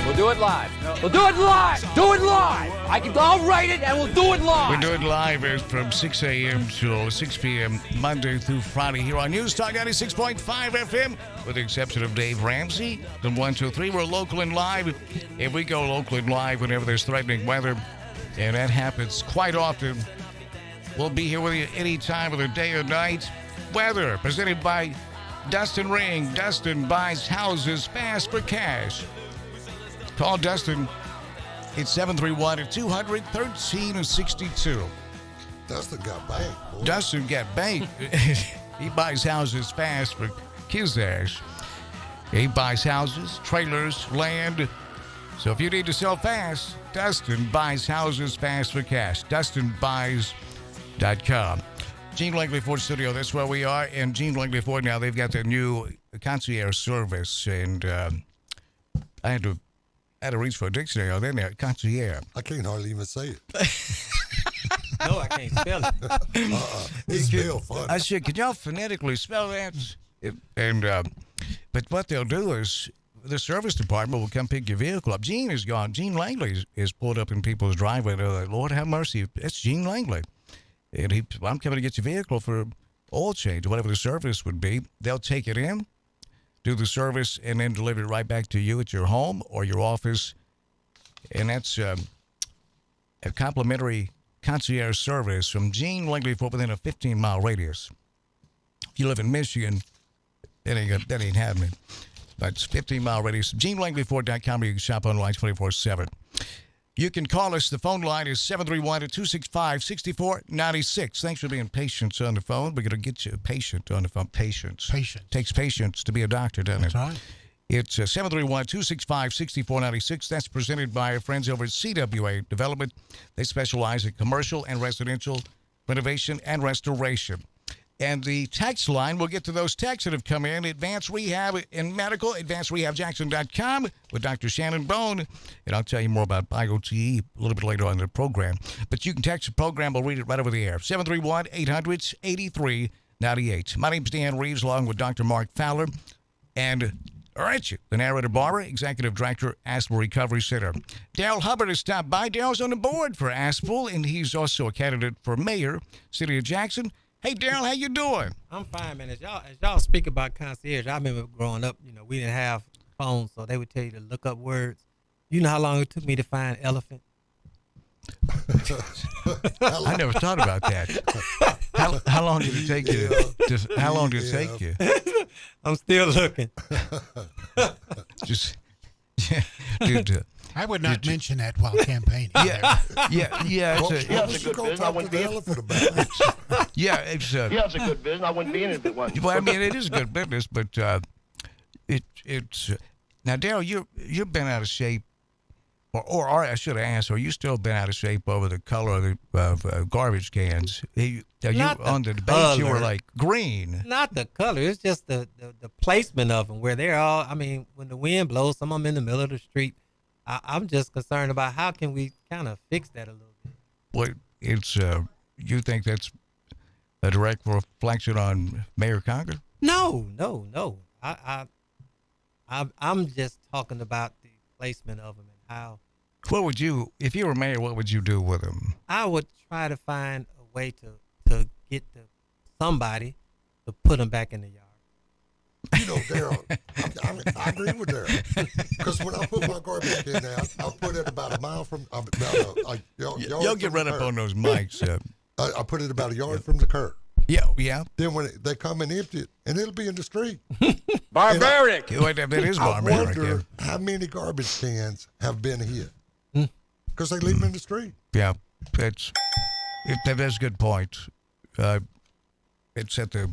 We'll do it live. We'll do it live. Do it live. I'll write it and we'll do it live. We do it live from 6 a.m. till 6 p.m. Monday through Friday here on News Talk 96.5 FM, with the exception of Dave Ramsey. Then 1, 2, 3, we're local and live. And we go local and live whenever there's threatening weather, and that happens quite often. We'll be here with you any time of the day or night. Weather presented by Dustin Ring. Dustin buys houses fast for cash. Call Dustin. It's 731-200-1362. Dustin got banked. Boy. Dustin got banked. He buys houses fast for his ass. He buys houses, trailers, land. So if you need to sell fast, Dustin buys houses fast for cash. DustinBuys.com. Gene Langley Ford Studio, that's where we are. And Gene Langley Ford, now they've got their new concierge service. And I had to reach for a dictionary on there. Concierge. I can't hardly even say it. No, I can't spell it. It's still funny. I said, could y'all phonetically spell that? But what they'll do is the service department will come pick your vehicle up. Gene is gone. Gene Langley is pulled up in people's driveway. They're like, Lord have mercy, that's Gene Langley. And I'm coming to get your vehicle for oil change, or whatever the service would be. They'll take it in, do the service, and then deliver it right back to you at your home or your office. And that's a complimentary concierge service from Gene Langley Ford within a 15-mile radius. If you live in Michigan, that ain't happening. But it's 15-mile radius. GeneLangleyFord.com, you can shop online 24/7. You can call us. The phone line is 731-265-6496. Thanks for being patient on the phone. We're going to get you a patient on the phone. Patience. Takes patience to be a doctor, doesn't it? That's right. It's 731-265-6496. That's presented by our friends over at CWA Development. They specialize in commercial and residential renovation and restoration. And the text line, we'll get to those texts that have come in. Advanced Rehab and Medical, AdvancedRehabJackson.com with Dr. Shannon Bone. And I'll tell you more about IoT a little bit later on in the program. But you can text the program. We'll read it right over the air. 731-800-8398. My name's Dan Reeves, along with Dr. Mark Fowler. And Richard, the narrator barber, Executive Director, Aspel Recovery Center. Dale Hubbard has stopped by. Dale's on the board for Aspel, and he's also a candidate for mayor, City of Jackson. Hey, Daryl, how you doing? I'm fine, man. As y'all speak about concierge, I remember growing up, we didn't have phones, so they would tell you to look up words. You know how long it took me to find elephant? I never thought about that. How long did it take you? How long did it take you? I'm still looking. Dude, I would not mention that while campaigning. Yeah. Well, he has a good business. I wouldn't be in it. He has a good business. I wouldn't be in it if it wasn't. Well, I mean, it is a good business, but it's now, Daryl, you've been out of shape or I should have asked, are you still been out of shape over the color of the garbage cans? On the debate, you were like green. Not the color. It's just the placement of them, where they're all, I mean, when the wind blows, some of them in the middle of the street. I'm just concerned about how can we kind of fix that a little bit. Well, it's, you think that's a direct reflection on Mayor Conger? No. I'm just talking about the placement of them and how. What would you, if you were mayor, what would you do with them? I would try to find a way to get somebody to put them back in the yard. You know, Daryl, I agree with Daryl. Because when I put my garbage can out, I put it about a mile from, You'll get right up on those mics. I put it about a yard from the curb. Yeah. Then when they come and empty it, and it'll be in the street. Barbaric. That is barbaric. I wonder how many garbage cans have been here. Because they leave them in the street. Yeah, that's a good point. It's at the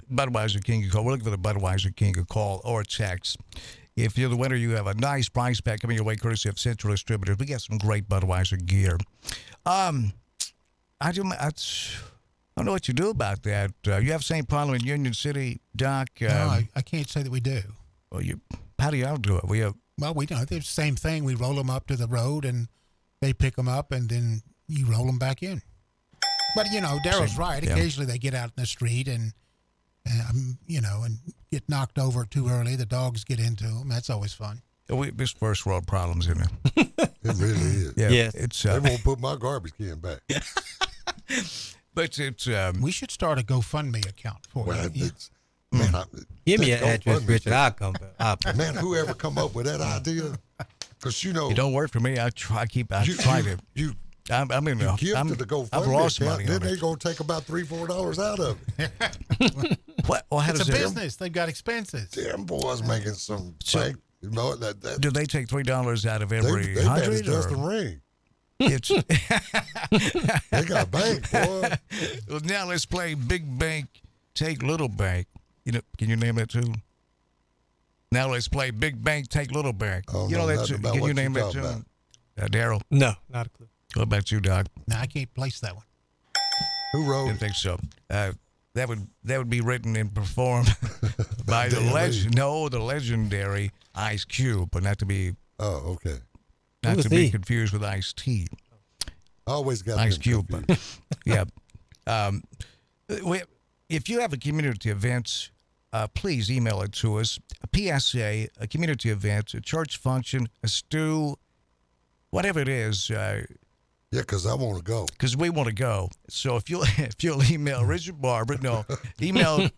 Budweiser King of Call. We're looking for the Budweiser King of Call or text. If you're the winner, you have a nice prize pack coming your way courtesy of Central Distributors. We got some great Budweiser gear. I don't know what you do about that. You have the same problem in Union City, Doc? No, I can't say that we do. Well, how do y'all do it? We don't. It's the same thing. We roll them up to the road, and they pick them up, and then you roll them back in. But, Daryl's right. Occasionally they get out in the street and get knocked over too early. The dogs get into them. That's always fun. This first world problems, isn't it? It really is. Yeah. Yes. It's, they won't put my garbage can back. But it's... we should start a GoFundMe account for it. Give me an address, Richard. I'll come back. Man, whoever come up with that idea, because it don't work for me. I try to. I'm in the. I've lost money. Then they're gonna take about $3-4 out of it. Well, how it's does a business. They've got expenses. Them boys making some. So, do they take $3 out of every they 100? Just a ring. It's they got a bank, boy. Well, now let's play Big Bank, Take Little Bank. Can you name that tune? Now let's play Big Bank, Take Little Bank. Oh, That tune. Can you name that tune? Daryl? No, not a clue. What about you, Doc? No, I can't place that one. Who wrote Didn't think so. That would be written and performed by the legendary Ice Cube, but not to be. Oh, okay. Not to be confused with Ice-T. Always got Ice Cube. Yeah. If you have a community event, please email it to us. A PSA, a community event, a church function, a stew, whatever it is. Yeah, because I want to go. Because we want to go. So if you'll email Richard Barber, email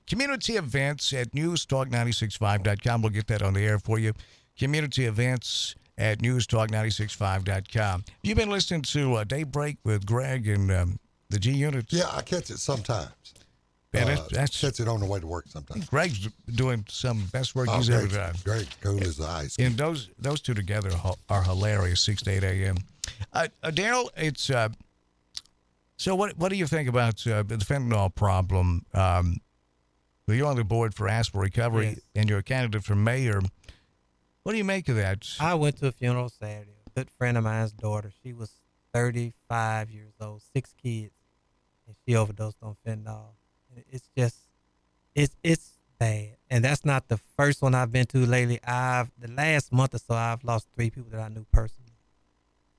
community events at newstalk965.com. We'll get that on the air for you. Community events at newstalk965.com. You've been listening to Daybreak with Greg and the G Unit. Yeah, I catch it sometimes. Yeah, catch it on the way to work sometimes. Greg's doing some best work he's ever done. Great, cool as the ice. And those two together are hilarious. 6 to 8 a.m. Daryl, it's so. What do you think about the fentanyl problem? You're on the board for Aspen Recovery, yes, and you're a candidate for mayor. What do you make of that? I went to a funeral Saturday. A good friend of mine's daughter. She was 35 years old, 6 kids, and she overdosed on fentanyl. It's just, it's bad. And that's not the first one I've been to lately. The last month or so, I've lost 3 people that I knew personally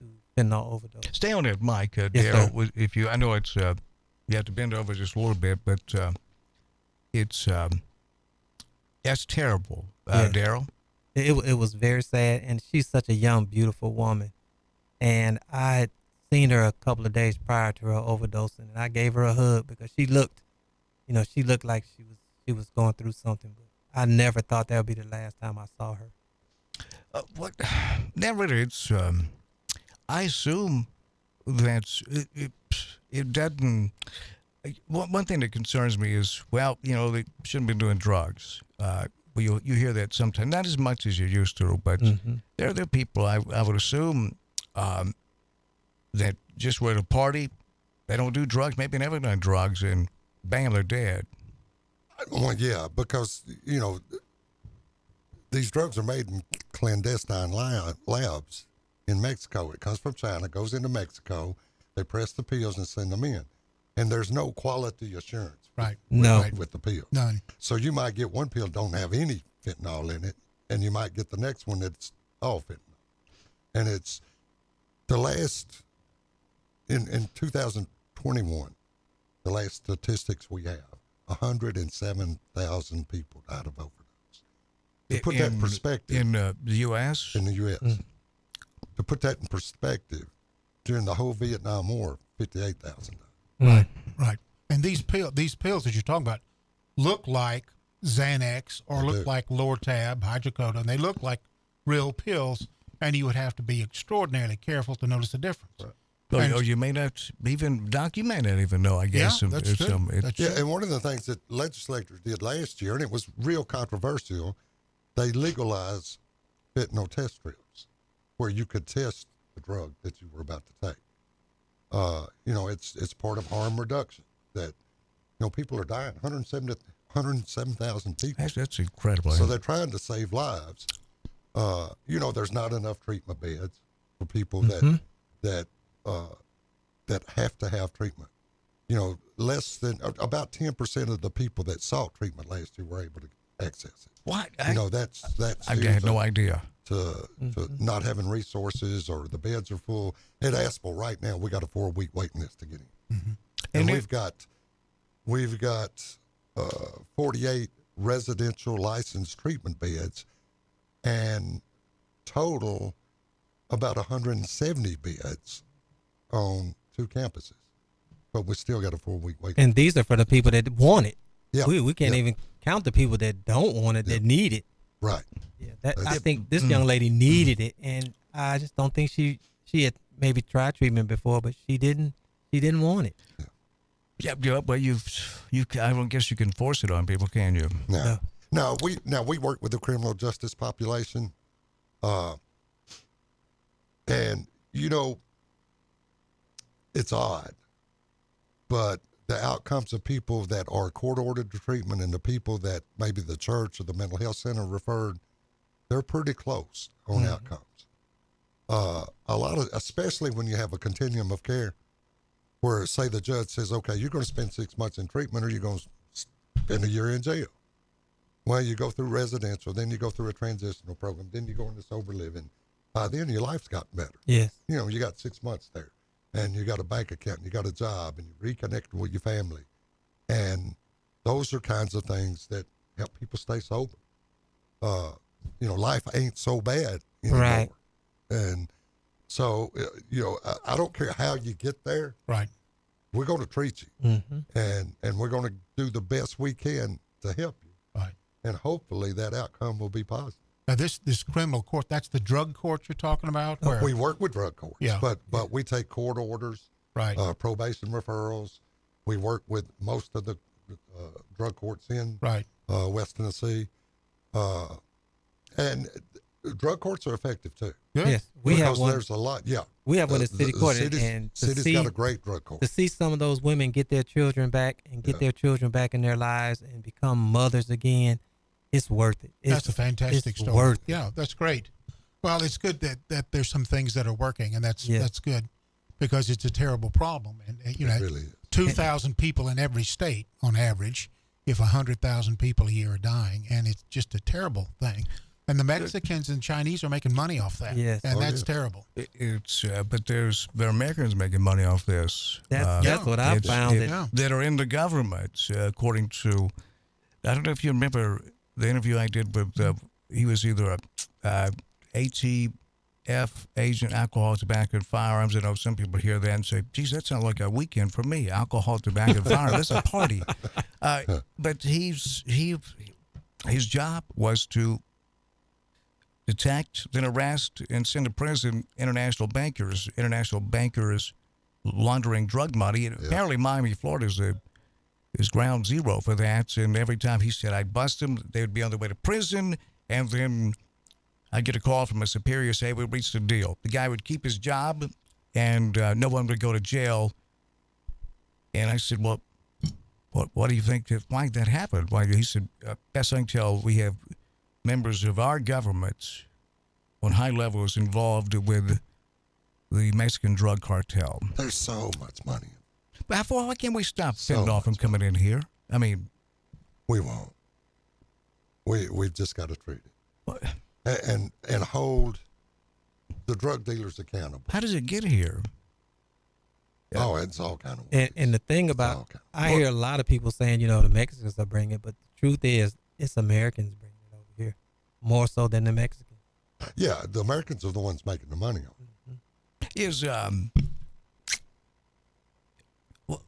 to fentanyl overdose. Stay on that mic, Yes, Daryl. If I know it's, you have to bend over just a little bit, but it's, that's terrible, Daryl. It was very sad, and she's such a young, beautiful woman. And I had seen her a couple of days prior to her overdosing, and I gave her a hug because she looked like she was going through something. But I never thought that would be the last time I saw her. Never. It's. I assume that it doesn't. One thing that concerns me is, they shouldn't be doing drugs. You hear that sometimes, not as much as you used to, but there are people I would assume that just were at a party, they don't do drugs, maybe never done drugs, and bam, they're dead. Well, yeah, because, these drugs are made in clandestine labs, in Mexico. It comes from China, goes into Mexico. They press the pills and send them in. And there's no quality assurance with the pill. None. So you might get one pill don't have any fentanyl in it, and you might get the next one that's all fentanyl. And it's the last, in 2021, the last statistics we have, 107,000 people died of overdose. To put that in perspective. In the U.S.? In the U.S. To put that in perspective, during the whole Vietnam War, 58,000 died. Right. And these pills that you're talking about look like Xanax or look like Lortab, hydrocodone. And they look like real pills, and you would have to be extraordinarily careful to notice the difference. Right. Oh, you may not even, Doc, you may not even know, I guess. Yeah, that's true. And one of the things that legislators did last year, and it was real controversial, they legalized fentanyl test strips where you could test the drug that you were about to take. It's part of harm reduction that, people are dying, 107,000 people. That's incredible. So they're trying to save lives. There's not enough treatment beds for people that have to have treatment. Less than about 10% of the people that sought treatment last year were able to access it. What? That's I had no idea. To not having resources or the beds are full. At Aspel right now, we got a 4-week waiting list to get in. Mm-hmm. And we've got 48 residential licensed treatment beds and total about 170 beds on 2 campuses. But we still got a 4-week wait. And these are for the people that want it. Yeah. We can't even count the people that don't want it, that need it. Right. Yeah. I think this young lady needed it, and I just don't think she had maybe tried treatment before, but she didn't want it. Yeah, but I don't guess you can force it on people, can you? No. We work with the criminal justice population, and it's odd, but the outcomes of people that are court-ordered to treatment and the people that maybe the church or the mental health center referred, they're pretty close on outcomes. A lot of, especially when you have a continuum of care, where say the judge says, okay, you're going to spend 6 months in treatment or you're going to spend a year in jail. Well, you go through residential, then you go through a transitional program, then you go into sober living. By then your life's gotten better. Yes. You got 6 months there. And you got a bank account, and you got a job, and you reconnect with your family. And those are kinds of things that help people stay sober. Life ain't so bad anymore. Right. And so, I don't care how you get there. Right. We're going to treat you. Mm-hmm. And we're going to do the best we can to help you. Right. And hopefully that outcome will be positive. Now, this criminal court, that's the drug court you're talking about? We work with drug courts, yeah. but we take court orders, right? Probation referrals. We work with most of the drug courts in West Tennessee. And drug courts are effective, too. Good. Yes, we have one. There's a lot, We have one at City Court. City's got a great drug court. To see some of those women get their children back and get their children back in their lives and become mothers again, it's worth it. That's a fantastic story. Worth it. Yeah, that's great. Well, it's good that there's some things that are working, and that's good, because it's a terrible problem. And it really is. 2,000 people in every state on average, if 100,000 people a year are dying, and it's just a terrible thing. And the Mexicans and Chinese are making money off that. Yes. And that's terrible. But there are Americans making money off this. That's what I found. That are in the government, according to, I don't know if you remember the interview I did with, he was either a ATF agent, alcohol, tobacco, and firearms. I know some people hear that and say, geez, that sounds like a weekend for me. Alcohol, tobacco, and firearms. That's a party. But his job was to detect, then arrest, and send to prison international bankers laundering drug money. And apparently Miami, Florida is ground zero for that. And every time he said I'd bust them, they would be on their way to prison. And then I'd get a call from a superior say, we reached a deal. The guy would keep his job and no one would go to jail. And I said, well, what do you think, why that happened? Why? He said, best I can tell, we have members of our government on high levels involved with the Mexican drug cartel. There's so much money. But why can't we stop fentanyl from coming in here? I mean, we won't. We've just got to treat it and hold the drug dealers accountable. How does it get here? Oh, it's all kind of ways. And the thing about, I hear a lot of people saying, the Mexicans are bringing it, but the truth is, it's Americans bringing it over here, more so than the Mexicans. Yeah, the Americans are the ones making the money on it.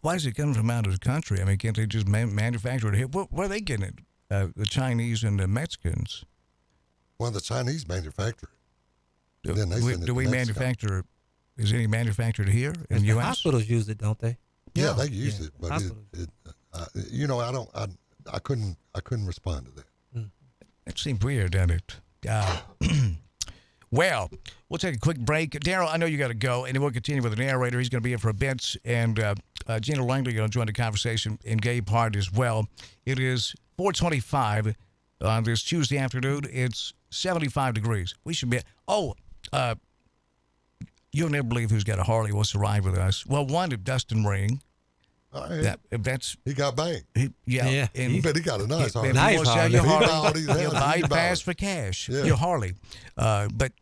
Why is it coming from out of the country? I mean, can't they just manufacture it here? Where are they getting it? The Chinese and the Mexicans. Well, the Chinese manufacture it. Then they send it do to we Mexico. manufacture? Is any manufactured here in the U.S.? Hospitals use it, don't they? Yeah, they use it, but I couldn't respond to that. It seemed weird, doesn't it? Well, we'll take a quick break. Daryl, I know you got to go, and then we'll continue with the narrator. He's going to be here for a bit, and Gina Langley going to join the conversation, and Gabe Hart as well. It is 4:25 on this Tuesday afternoon. It's 75 degrees. We should be. You'll never believe who's got a Harley wants to ride with us. Well, one, Dustin Ring. He got banked. Yeah. But he got a nice Harley. Nice Harley. He bought all these He'll houses, buy he it bought fast it. for cash. Yeah. Your Harley. But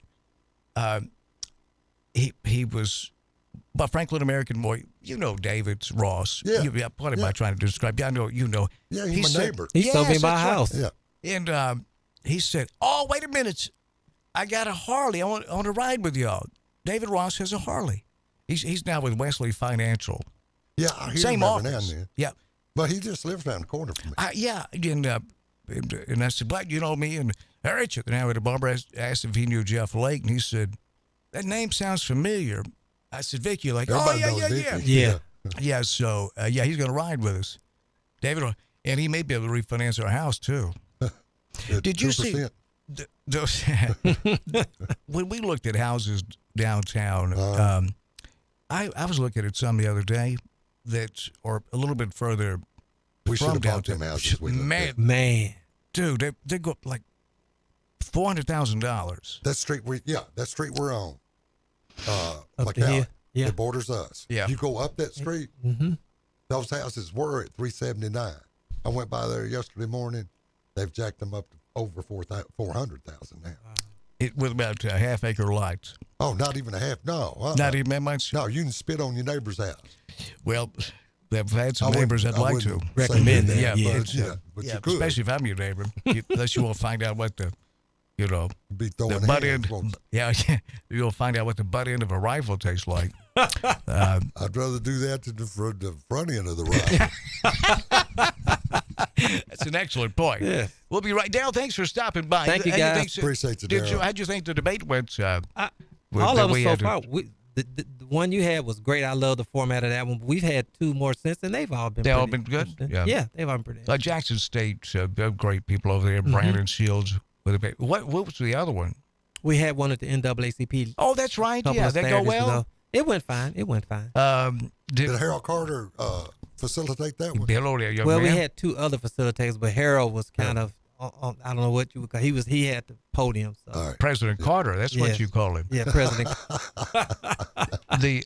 he was, but Franklin American boy. David Ross. Yeah. What am I trying to describe? I know you know. Yeah, he's my neighbor. He told me my house. Yeah. And he said, "Oh, wait a minute, I got a Harley. I want to ride with y'all." David Ross has a Harley. He's now with Wesley Financial. Yeah, I hear Same him every now office. and then. Yeah. But he just lives down the corner from me. Yeah, and I said, "But you know me and Richard." And I went to Barbara, asked if he knew Jeff Lake, and he said, "That name sounds familiar." I said, "Vicky, like, Everybody oh knows yeah." Vicky. Yeah. So he's gonna ride with us, David, and he may be able to refinance our house too. Did you see 2%. those when we looked at houses downtown? I was looking at some the other day that are a little bit further We should from have bought downtown. them houses we looked at. Man. Dude, they go like $400,000. That street we're on. Up to here. Yeah. It borders us. Yeah. You go up that street, those houses were at $379. I went by there yesterday morning. They've jacked them up to over $400,000 now. With about half-acre lots. Oh, not even a half. No. Not even that much? No, you can spit on your neighbor's house. Well, they've had some I wouldn't- neighbors I'd I like to wouldn't recommend say that. that, but you could. especially if I'm your neighbor. Unless you will find out what the, Be throwing the butt hands, end. won't You'll find out what the butt end of a rifle tastes like. I'd rather do that to the front end of the rifle. That's an excellent point. Yeah. We'll be right down. Thanks for stopping by. Thank you, How guys. think- Appreciate you, Daryl. How'd you think the debate went? All that of them we so had to- far. The one you had was great. I love the format of that one. But we've had two more since, and they've all been. They all pretty been good? interesting. Yeah. they've all been pretty. Jackson State, they're great people over there. Brandon Shields. What was the other one? We had one at the NAACP. Oh, that's right. couple Yeah, of they go Saturdays well. ago. It went fine. Did Harold Carter facilitate that one? Hello there, young Well, man. we had two other facilitators, but Harold was kind of on, I don't know what you would call. He had the podium. So. All right. President Carter. That's what Yes. you call him. Yeah, President. The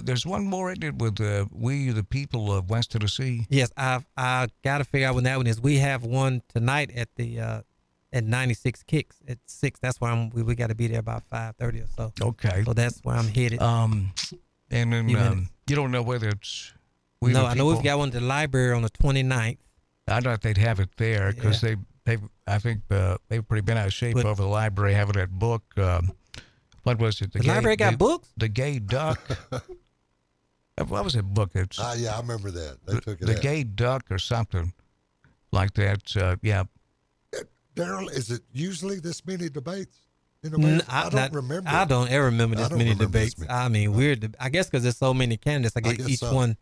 there's one more in it with we the people of West Tennessee. Yes, I got to figure out when that one is. We have one tonight at the at 96 Kicks at 6. That's where we got to be there about 5:30 or so. Okay. So that's where I'm headed. And then Few minutes. you don't know whether it's we No, the I know we've people- got one at the library on the 29th. I thought they'd have it there because I think they've pretty been out of shape But- over the library having that book. What was it? The library got books? The Gay Duck. What was that book? It's Yeah, I remember that. They took it the out. Gay Duck or something like that. Yeah. Daryl, is it usually this many debates in America? I don't remember. I don't ever remember I this don't many remember this debates. many. I mean, I guess because there's so many candidates. I guess guess each so. one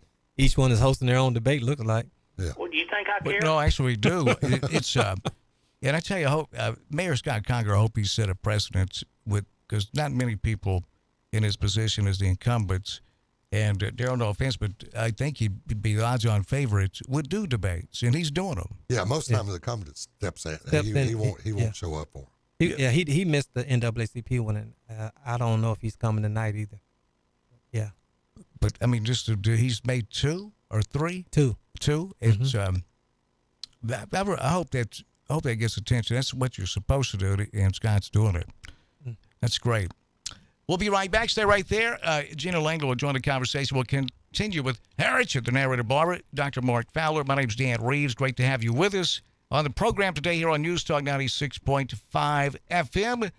is hosting their own debate. Looks like. Yeah. Well, do you think I care? But no, actually, we do. It's and I tell you, I hope Mayor Scott Conger. I hope he set a precedent because not many people in his position as the incumbents. And Daryl, no offense, but I think he'd be the odds-on favorite would do debates, and he's doing them. Yeah, most times the incumbent steps in. He won't show up for 'em. He missed the NAACP one, and I don't know if he's coming tonight either. Yeah. But I mean, he's made 2 or 3? 2. It's I hope that gets attention. That's what you're supposed to do, and Scott's doing it. That's great. We'll be right back. Stay right there. Gina Langlo will join the conversation. We'll continue with Heritage, the narrator barber, Dr. Mark Fowler. My name's Dan Reeves. Great to have you with us on the program today here on News Talk 96.5 FM.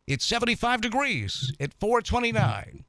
It's 75 degrees at 429.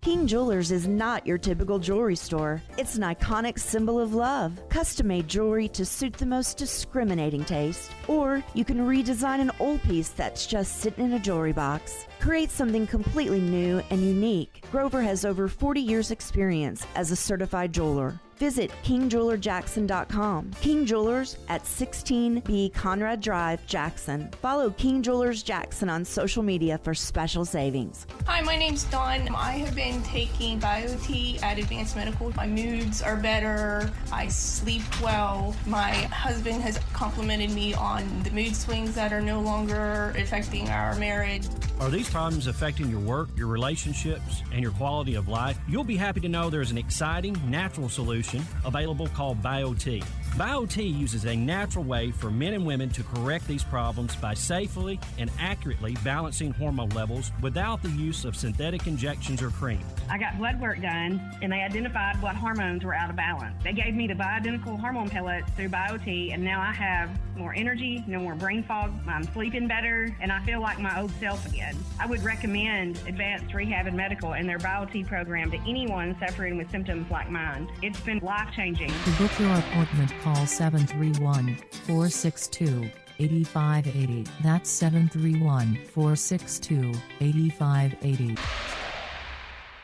King Jewelers is not your typical jewelry store. It's an iconic symbol of love. Custom-made jewelry to suit the most discriminating taste. Or you can redesign an old piece that's just sitting in a jewelry box. Create something completely new and unique. Grover has over 40 years experience as a certified jeweler. Visit KingJewelerJackson.com. King Jewelers at 16B Conrad Drive, Jackson. Follow King Jewelers Jackson on social media for special savings. Hi, my name's Dawn. I have been taking BioT at Advanced Medical. My moods are better. I sleep well. My husband has complimented me on the mood swings that are no longer affecting our marriage. Are these problems affecting your work, your relationships, and your quality of life? You'll be happy to know there's an exciting, natural solution available called BioT. BioT uses a natural way for men and women to correct these problems by safely and accurately balancing hormone levels without the use of synthetic injections or cream. I got blood work done, and they identified what hormones were out of balance. They gave me the bioidentical hormone pellets through BioT, and now I have more energy, no more brain fog, I'm sleeping better, and I feel like my old self again. I would recommend Advanced Rehab and Medical and their BioT program to anyone suffering with symptoms like mine. It's been life-changing. To book your appointment, call 731-462-8580. That's 731-462-8580.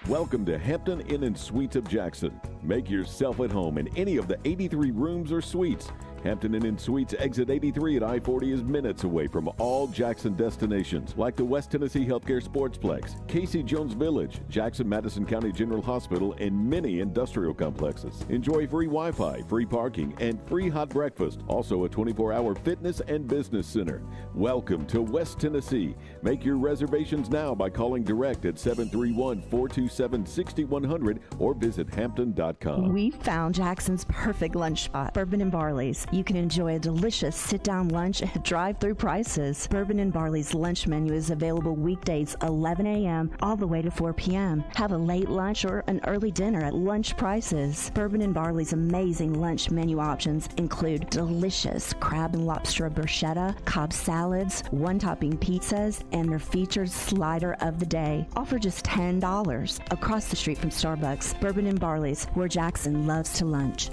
Welcome to Hampton Inn & Suites of Jackson. Make yourself at home in any of the 83 rooms or suites. Hampton Inn & Suites exit 83 at I-40 is minutes away from all Jackson destinations like the West Tennessee Healthcare Sportsplex, Casey Jones Village, Jackson Madison County General Hospital, and many industrial complexes. Enjoy free Wi-Fi, free parking, and free hot breakfast. Also a 24-hour fitness and business center. Welcome to West Tennessee. Make your reservations now by calling direct at 731-427-6100 or visit hampton.com. We found Jackson's perfect lunch spot, Bourbon and Barley's. You can enjoy a delicious sit-down lunch at drive-through prices. Bourbon and Barley's lunch menu is available weekdays 11 a.m. all the way to 4 p.m. Have a late lunch or an early dinner at lunch prices. Bourbon and Barley's amazing lunch menu options include delicious crab and lobster bruschetta, Cobb salads, one-topping pizzas, and their featured slider of the day. All for just $10. Across the street from Starbucks, Bourbon and Barley's, where Jackson loves to lunch.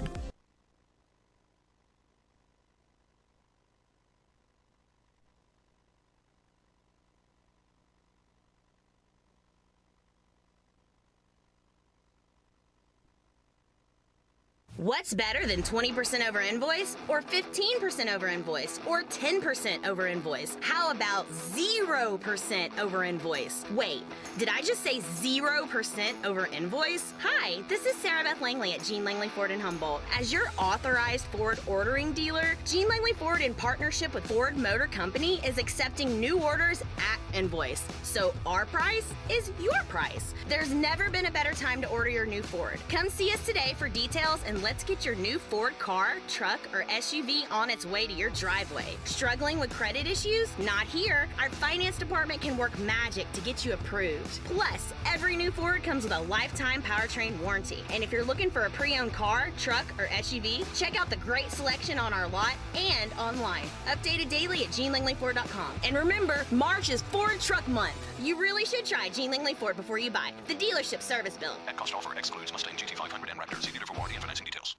What's better than 20% over invoice, or 15% over invoice, or 10% over invoice? How about 0% over invoice? Wait, did I just say 0% over invoice? Hi, this is Sarah Beth Langley at Gene Langley Ford in Humboldt. As your authorized Ford ordering dealer, Gene Langley Ford, in partnership with Ford Motor Company, is accepting new orders at invoice. So our price is your price. There's never been a better time to order your new Ford. Come see us today for details, and let's get your new Ford car, truck, or SUV on its way to your driveway. Struggling with credit issues? Not here. Our finance department can work magic to get you approved. Plus, every new Ford comes with a lifetime powertrain warranty. And if you're looking for a pre-owned car, truck, or SUV, check out the great selection on our lot and online. Updated daily at GeneLangleyFord.com. And remember, March is Ford Truck Month. You really should try Gene Langley Ford before you buy. The dealership service bill. At cost offer excludes Mustang GT500 and Raptor. See dealer for warranty and financing details.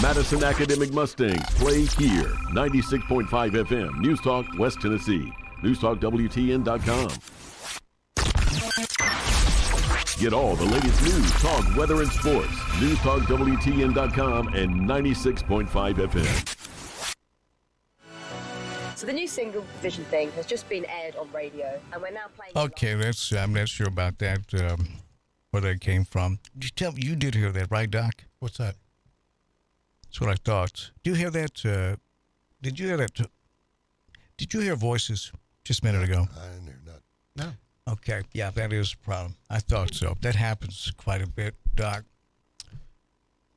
Madison Academic Mustangs play here. 96.5 FM, News Talk, West Tennessee. NewsTalkWTN.com. Get all the latest news, talk, weather, and sports. NewsTalkWTN.com and 96.5 FM. So the new single Vision Thing has just been aired on radio, and we're now playing. Okay, I'm not sure about that, where that came from. You did hear that, right, Doc? What's that? That's what I thought. Do you hear that? Did you hear that? Did you hear voices just a minute ago? I didn't hear nothing. No. Okay, yeah, that is a problem. I thought so. That happens quite a bit, Doc.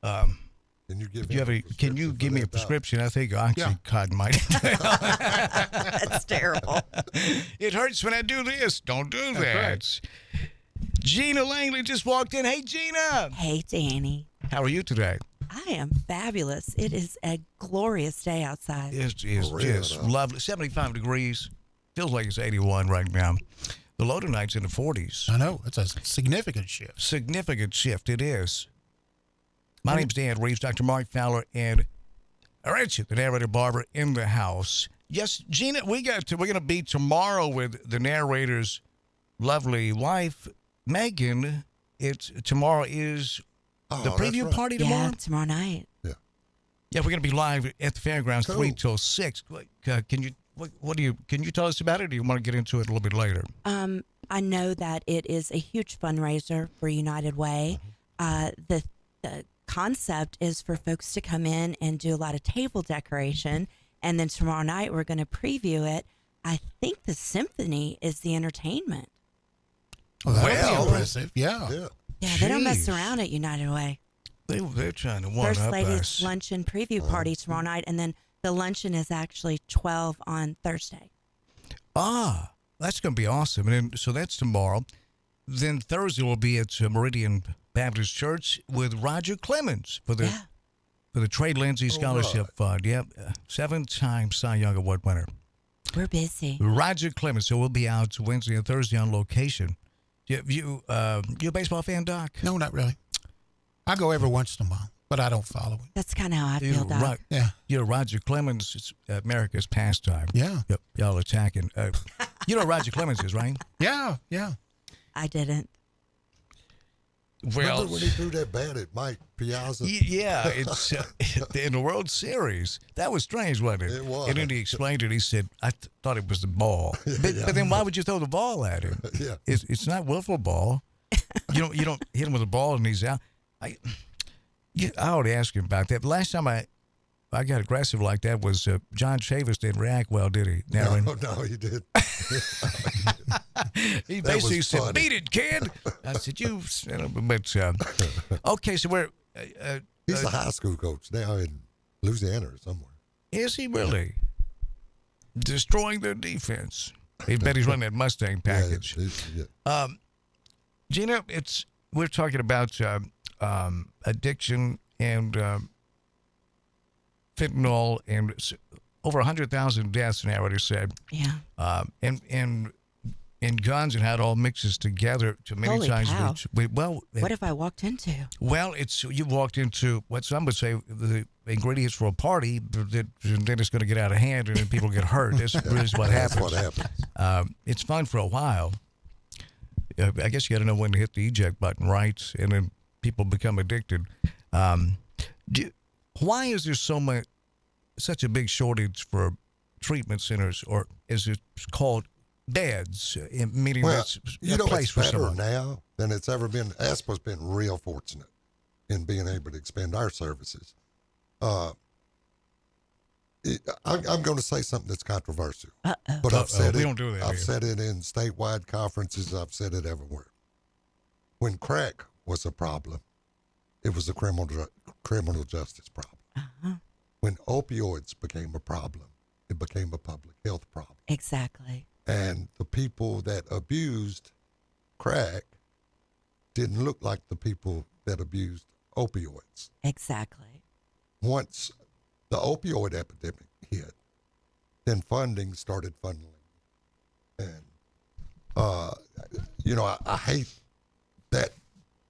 Can you give? Can you give me a prescription? I think Oxycontin might. That's terrible. It hurts when I do this. Don't do that. Right. Gina Langley just walked in. Hey, Gina. Hey, Danny. How are you today? I am fabulous. It is a glorious day outside. It is just lovely. 75 degrees. Feels like it's 81 right now. The low tonight's in the 40s. I know. It's a significant shift. Significant shift. It is. My name's Dan Reeves, Dr. Mark Fowler, and Richard, the narrator Barbara, in the house. Yes, Gina, we're going to be tomorrow with the narrator's lovely wife, Megan. Tomorrow is the preview party tomorrow? Yeah, tomorrow night. Yeah. Yeah, we're going to be live at the fairgrounds 3 till 6. Can you tell us about it, or do you want to get into it a little bit later? I know that it is a huge fundraiser for United Way. The concept is for folks to come in and do a lot of table decoration, and then tomorrow night we're going to preview it. I think the symphony is the entertainment. Oh, that'll be impressive. Yeah. Yeah, they don't mess around at United Way. They're trying to one First up Lady's us. luncheon preview party tomorrow night, and then the luncheon is actually 12 on Thursday. Ah, that's going to be awesome. And then, so that's tomorrow. Then Thursday will be at Meridian Baptist Church with Roger Clemens for the Trey Lindsay Scholarship Fund. Yep, 7-time Cy Young Award winner. We're busy. Roger Clemens. So we'll be out Wednesday and Thursday on location. You a baseball fan, Doc? No, not really. I go every once in a while, but I don't follow it. That's kind of how I feel, Doc. Yeah. Roger Clemens is America's pastime. Yeah. Yep. Y'all attacking. You know who Roger Clemens is, right? Yeah. I didn't. Well, remember when he threw that bat at Mike Piazza? Yeah, it's in the World Series. That was strange, wasn't it? It was. And then he explained it. He said, "I thought it was the ball." But then why would you throw the ball at him? Yeah. It's not wiffle ball. You don't hit him with a ball and he's out. I ought to ask him about that. Last time I got aggressive like that was John Chavis didn't react well, did he? No, he did. He basically said, "Beat it, kid." I said, but okay, so we're he's a high school coach now in Louisiana or somewhere. Is he really destroying their defense? He bet he's running that Mustang package. Yeah. Gina, we're talking about addiction and fentanyl, and over 100,000 deaths, narrator said. Yeah. And guns and how it all mixes together to many Holy times. cow. What have I walked into? Well, you walked into what some would say the ingredients for a party, and then it's going to get out of hand, and then people get hurt. That's really what happens. That's what happens. It's fun for a while. I guess you got to know when to hit the eject button, right? And then people become addicted. Why is there such a big shortage for treatment centers, or as it's called, beds? Meaning that's a place for it's better someone. now than it's ever been. ASPA's been real fortunate in being able to expand our services. I'm going to say something that's controversial, but I've said we don't do that I've here. said it in statewide conferences. I've said it everywhere. When crack was a problem, it was a criminal justice problem. Uh-huh. When opioids became a problem, it became a public health problem. Exactly. And the people that abused crack didn't look like the people that abused opioids. Exactly. Once the opioid epidemic hit, then funding started funneling. And, I hate that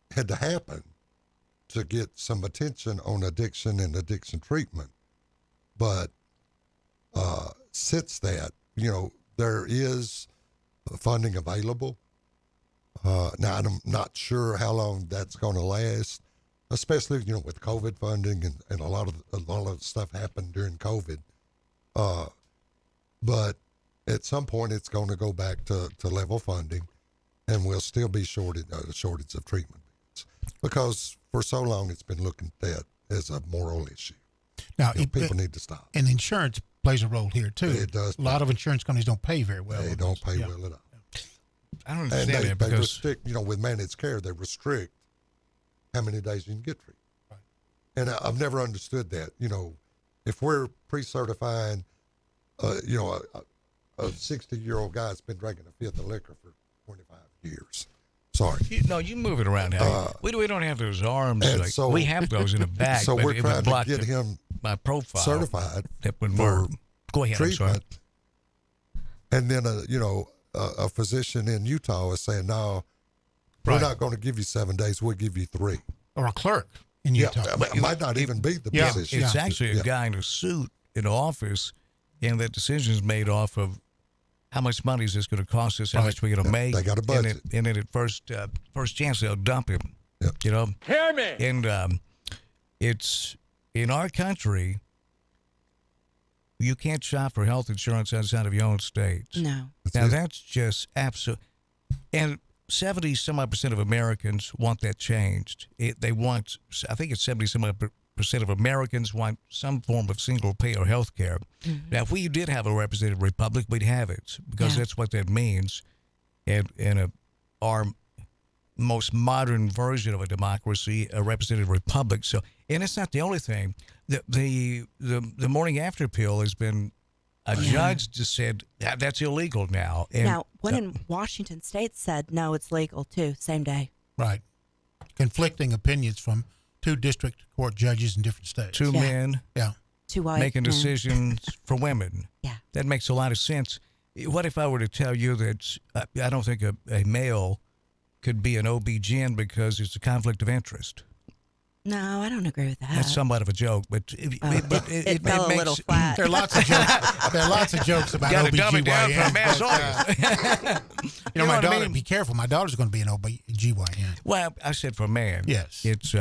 had to happen to get some attention on addiction and addiction treatment. But since that, there is funding available. Now, I'm not sure how long that's going to last, especially, with COVID funding and a lot of stuff happened during COVID. But at some point, it's going to go back to level funding, and we'll still be shortage of treatment beds, because for so long it's been looked at as a moral issue. Now, people need to stop. And insurance plays a role here too. It does. A lot of insurance companies don't pay very well. They don't pay well at all. I don't And understand that they because restrict, with managed care, they restrict how many days you can get treatment. Right. And I've never understood that. If we're pre-certifying, a 60-year-old guy that's been drinking a fifth of liquor for 25 years. Sorry. you move it around. Harry. We don't have those arms. and Like, so- we have those in the back. So but we're it would trying to block get him my profile certified that would for work. Go ahead. I'm sorry. treatment. And then, a physician in Utah is saying, no, we're Right. not going to give you 7 days. We'll give you 3. Or a clerk in Utah. It might not even be the Yeah, position. It's actually a Yeah. guy in a suit in the office, and that decision is made off of how much money is this going to cost us, how much we're going to make. They got a budget. And then at first chance, they'll dump him. Yep. Hear me. And it's in our country, you can't shop for health insurance outside of your own state. No. That's just absolute. And 70-some-odd% of Americans want that changed. They want, I think it's 70-some-odd% of Americans want some form of single-payer health care. Mm-hmm. Now, if we did have a representative republic, we'd have it because that's what that means. And our most modern version of a democracy, a representative republic. So, and it's not the only thing. The morning after pill has been a judge just said that's illegal now. And Now, one in Washington State said, no, it's legal too, same day. Right. Conflicting opinions from 2 district court judges in different states. Two men Yeah. 2 white making men. decisions for women. Yeah. That makes a lot of sense. What if I were to tell you that I don't think a male could be an OB-GYN because it's a conflict of interest? No, I don't agree with that. That's somewhat of a joke, but it fell a little flat. There are lots of jokes. There are lots of jokes about Gotta dumb it down for a mass OBGYN. audience. My what I daughter, mean? be careful. My daughter's going to be an OBGYN. Well, I said for a man. Yes. It's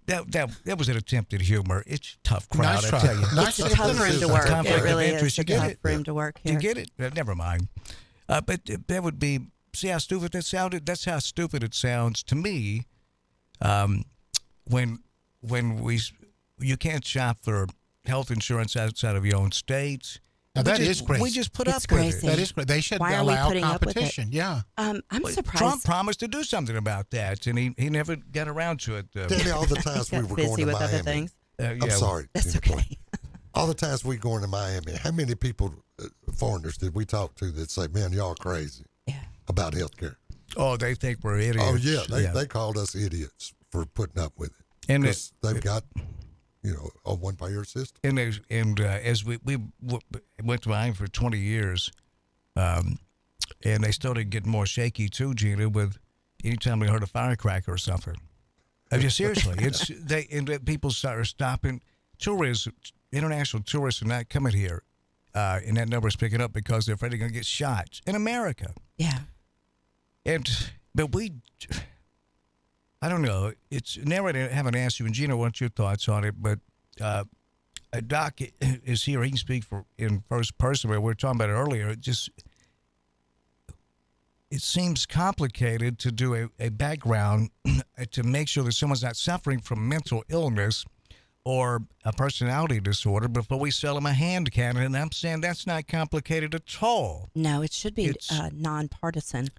that was an attempt at humor. It's a tough crowd, Nice I try. tell you. Nice It's tough for him to work. Conflict It of really interest. is You a get tough it? for him to work here. You get it? Never mind. But that would be. See how stupid that sounded? That's how stupid it sounds to me. When you can't shop for health insurance outside of your own state. Now, that is crazy. We just put It's up with crazy. it. That is great. They should Why are we allow putting up with it? competition. Yeah. I'm surprised. Trump promised to do something about that, and he never got around to it. Tell me all the times we Got were busy going to with Miami. other things. I'm sorry. That's Tina, okay. all the times we going to Miami, how many people, foreigners, did we talk to that say, man, y'all crazy about health care? Oh, they think we're idiots. Oh, yeah. They called us idiots for putting up with it. And because they've got, a one-payer system. And as we went to Miami for 20 years, and they started getting more shaky too, Gina, with anytime we heard a firecracker or something. I mean, seriously, people are stopping. Tourists, international tourists are not coming here, and that number is picking up because they're afraid they're going to get shot in America. Yeah. But I don't know. It's never. I haven't asked you, and Gina, what's your thoughts on it? But Doc is here. He can speak in first person. But we were talking about it earlier. It seems complicated to do a background to make sure that someone's not suffering from mental illness or a personality disorder before we sell them a hand cannon. And I'm saying that's not complicated at all. No, it should be nonpartisan.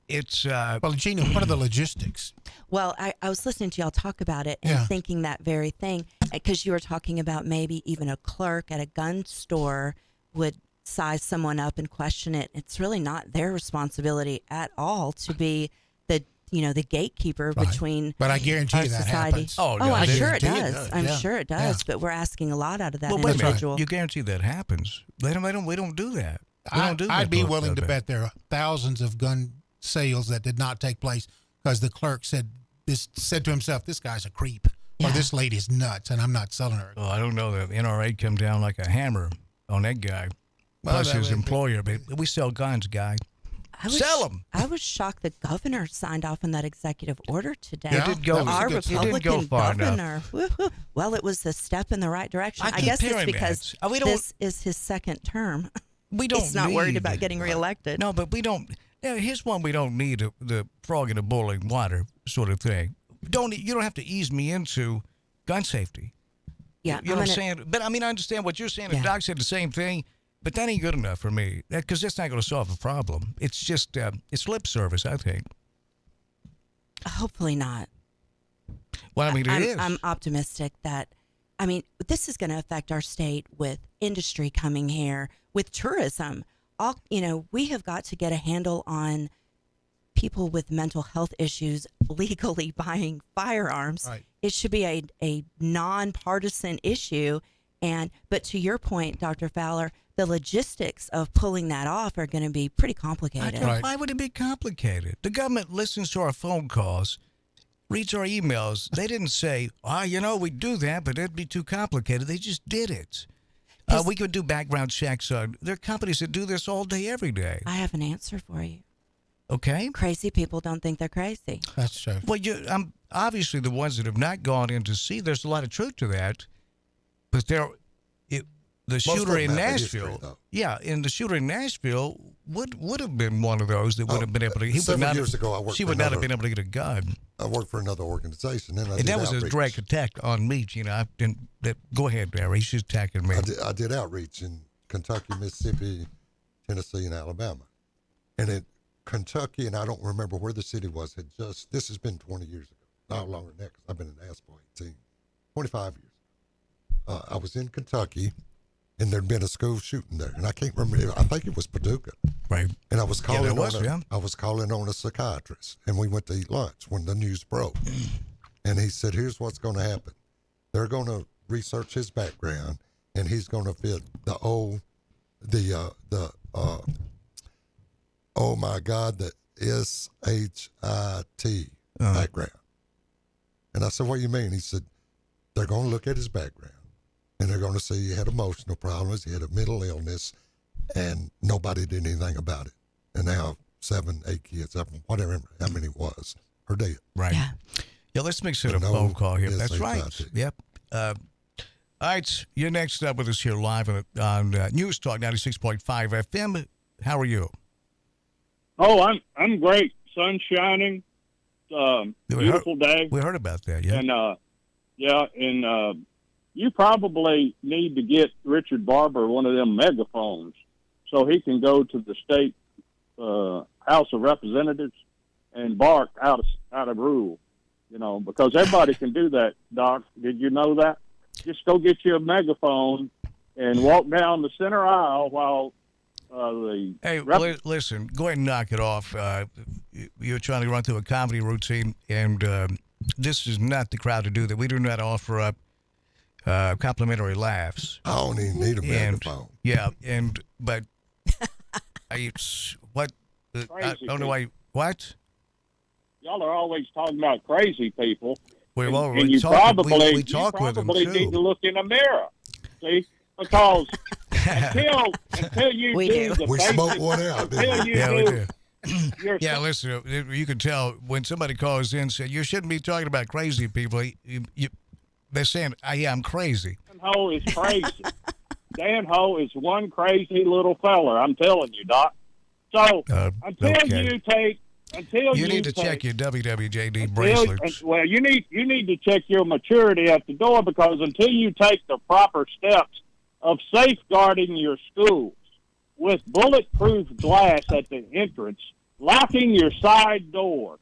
Well, Gina, what are the logistics? Well, I was listening to y'all talk about it and thinking that very thing, because you were talking about maybe even a clerk at a gun store would size someone up and question it. It's really not their responsibility at all to be the gatekeeper between But I guarantee our you that society. happens. Oh, no, I'm I sure it guarantee it does. does. I'm Yeah. sure it does. But we're asking a lot out of that Well, wait a minute. individual. You guarantee that happens. We don't do that. We don't do that. I'd be willing to bet there are thousands of gun sales that did not take place because the clerk said to himself, "This guy's a creep," or "This lady's nuts," and I'm not selling her. Oh, I don't know. The NRA come down like a hammer on that guy, plus his employer. But we sell guns, guy. Sell them. I was shocked the governor signed off on that executive order today. Yeah, it did go- Our it didn't go Republican far enough. governor. Woo-hoo. Well, it was a step in the right direction. I I keep guess it's hearing because that. We don't- this is his second term. We don't. He's not worried need- about getting reelected. No, but we don't. Here's one we don't need: the frog in the boiling water sort of thing. You don't have to ease me into gun safety. Yeah, You know what I'm saying? But I mean, I understand what you're saying. The doc said the same thing, but that ain't good enough for me because that's not going to solve the problem. It's just it's lip service, I think. Hopefully not. Well, I mean, it is. I'm optimistic that, I mean, this is going to affect our state with industry coming here, with tourism. All, you know, we have got to get a handle on people with mental health issues legally buying firearms. Right. It should be a nonpartisan issue. But to your point, Dr. Fowler, the logistics of pulling that off are going to be pretty complicated. Why would it be complicated? The government listens to our phone calls, reads our emails. They didn't say, we'd do that, but it'd be too complicated. They just did it. We could do background checks. There are companies that do this all day, every day. I have an answer for you. Okay. Crazy people don't think they're crazy. That's true. Well, obviously the ones that have not gone in to see, there's a lot of truth to that. But the shooter in Nashville, and the shooter in Nashville would have been one of those that would have been able to. Several years ago, I worked. She would not have been able to get a gun. I worked for another organization, and that was a direct attack on me. You know, go ahead, Barry. She's attacking me. I did outreach in Kentucky, Mississippi, Tennessee, and Alabama, and in Kentucky, and I don't remember where the city was. This has been 20 years ago, not longer than that, because I've been in ASPO 25 years. I was in Kentucky, and there'd been a school shooting there, and I can't remember. I think it was Paducah, right? And I was calling I was calling on a psychiatrist, and we went to eat lunch when the news broke. And he said, "Here's what's going to happen. They're going to research his background, and he's going to fit the SHIT background." And I said, "What do you mean?" He said, "They're going to look at his background, and they're going to see he had emotional problems, he had a mental illness, and nobody did anything about it. And now 7, 8 kids, whatever, how many it was, are dead." Right. Yeah, let's make sure a phone call here. That's right. Yep. All right, you're next up with us here live on News Talk 96.5 FM. How are you? Oh, I'm great. Sun shining. Beautiful day. We heard about that, yeah. And you probably need to get Richard Barber one of them megaphones so he can go to the state House of Representatives and bark out of rule, because everybody can do that, Doc. Did you know that? Just go get you a megaphone and walk down the center aisle while listen, go ahead and knock it off. You're trying to run through a comedy routine, and this is not the crowd to do that. We do not offer up complimentary laughs. I don't even need a megaphone. But I don't know why. What? Y'all are always talking about crazy people. We probably need to look in the mirror. See, because until you do the we basic, smoke one out. Until you do. Yeah, listen, you can tell when somebody calls in and says, "You shouldn't be talking about crazy people." They're saying, I'm crazy. Dan Ho is crazy. Dan Ho is one crazy little feller, I'm telling you, Doc. So until you need to check your WWJD bracelets. Well, you need to check your maturity at the door, because until you take the proper steps of safeguarding your schools with bulletproof glass at the entrance, locking your side doors,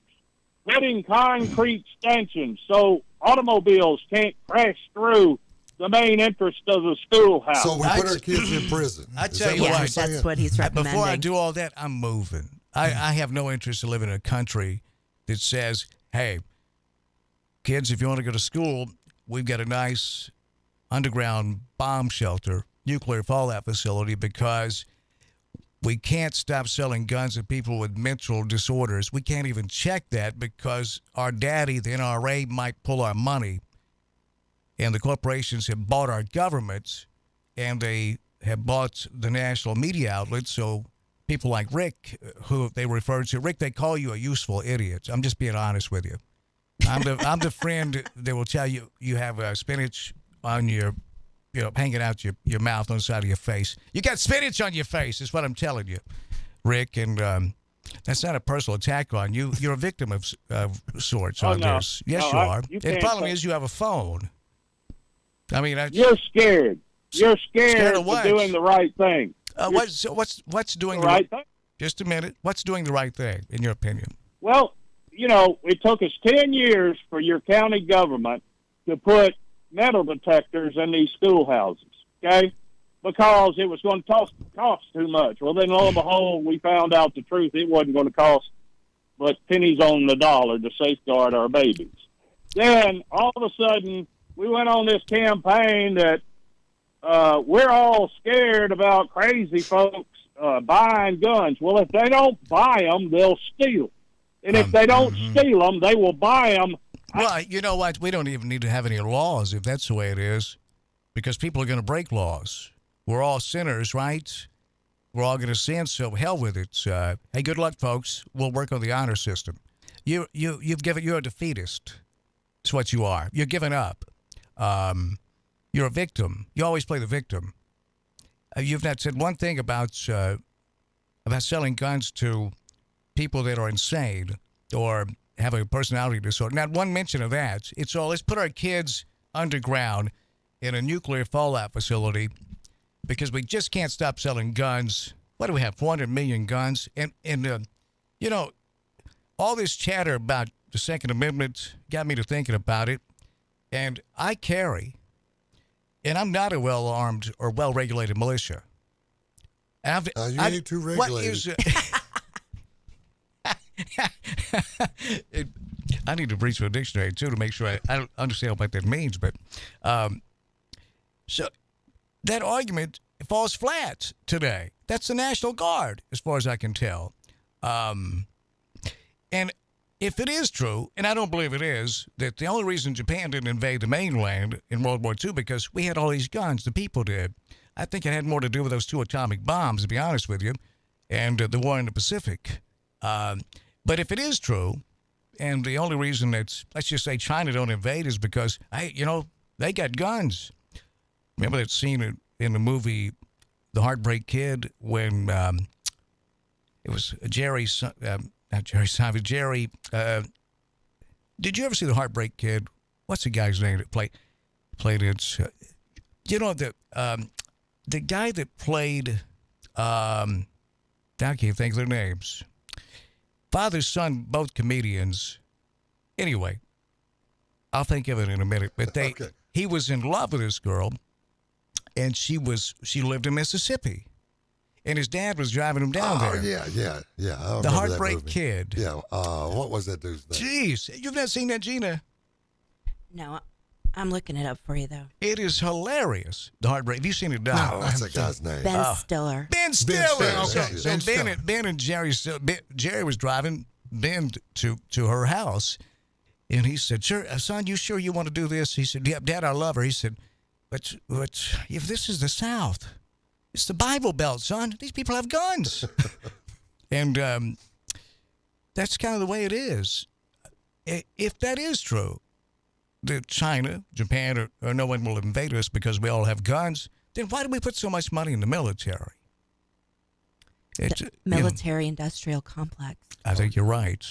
putting concrete stanchions so automobiles can't crash through the main entrance of the schoolhouse. So we put our kids in prison. I tell you what, that's what he's recommending. Before I do all that, I'm moving. I have no interest in living in a country that says, "Hey, kids, if you want to go to school, we've got a nice underground bomb shelter, nuclear fallout facility, because we can't stop selling guns to people with mental disorders. We can't even check that because our daddy, the NRA, might pull our money. And the corporations have bought our government, and they have bought the national media outlets. So people like Rick, who they refer to, Rick, they call you a useful idiot. I'm just being honest with you. I'm the friend that will tell you have spinach on your, hanging out your mouth on the side of your face. You got spinach on your face, is what I'm telling you, Rick. And that's not a personal attack on you. You're a victim of sorts on this. Yes, you are. The problem is you have a phone. I mean, you're scared. You're scared of what? doing the right thing. What's doing the right thing? Just a minute. What's doing the right thing, in your opinion? Well, it took us 10 years for your county government to put metal detectors in these schoolhouses, okay? Because it was going to cost too much. Well, then, lo and behold, we found out the truth. It wasn't going to cost but pennies on the dollar to safeguard our babies. Then, all of a sudden, we went on this campaign that we're all scared about crazy folks buying guns. Well, if they don't buy them, they'll steal. And if they don't steal them, they will buy them. Well, you know what? We don't even need to have any laws if that's the way it is, because people are going to break laws. We're all sinners, right? We're all going to sin, so hell with it. Hey, good luck, folks. We'll work on the honor system. You're a defeatist. That's what you are. You're giving up. You're a victim. You always play the victim. You've not said one thing about selling guns to people that are insane or have a personality disorder. Not one mention of that. It's all, let's put our kids underground in a nuclear fallout facility because we just can't stop selling guns. What do we have, 400 million guns? And all this chatter about the Second Amendment got me to thinking about it. And I carry, and I'm not a well-armed or well-regulated militia. You ain't too regulated. I need to reach for a dictionary, too, to make sure I understand what that means. But so that argument falls flat today. That's the National Guard, as far as I can tell. And if it is true, and I don't believe it is, that the only reason Japan didn't invade the mainland in World War II because we had all these guns, the people did. I think it had more to do with those 2 atomic bombs, to be honest with you, and the war in the Pacific. But if it is true, and the only reason let's just say China don't invade is because, they got guns. Remember that scene in the movie The Heartbreak Kid when it was Jerry, not Jerry Simon, Jerry, did you ever see The Heartbreak Kid? What's the guy's name that played it? The guy that played, I can't think of their names. Father, son, both comedians. Anyway, I'll think of it in a minute. But he was in love with this girl, and she lived in Mississippi, and his dad was driving him down there. Yeah. The Heartbreak Kid. Yeah. What was that dude's name? Jeez, you've not seen that, Gina? No, I'm looking it up for you, though. It is hilarious. The Heartbreak. Have you seen it? No, what's that guy's name? Ben Stiller. Ben Stiller. Okay. Ben and Jerry was driving Ben to her house, and he said, "Sure, son, you sure you want to do this?" He said, "Yeah, Dad, I love her." He said, "But if this is the South, it's the Bible Belt, son. These people have guns," and that's kind of the way it is. If that is true, that China, Japan, or no one will invade us because we all have guns, then why do we put so much money in the military? The military-industrial complex. I think you're right.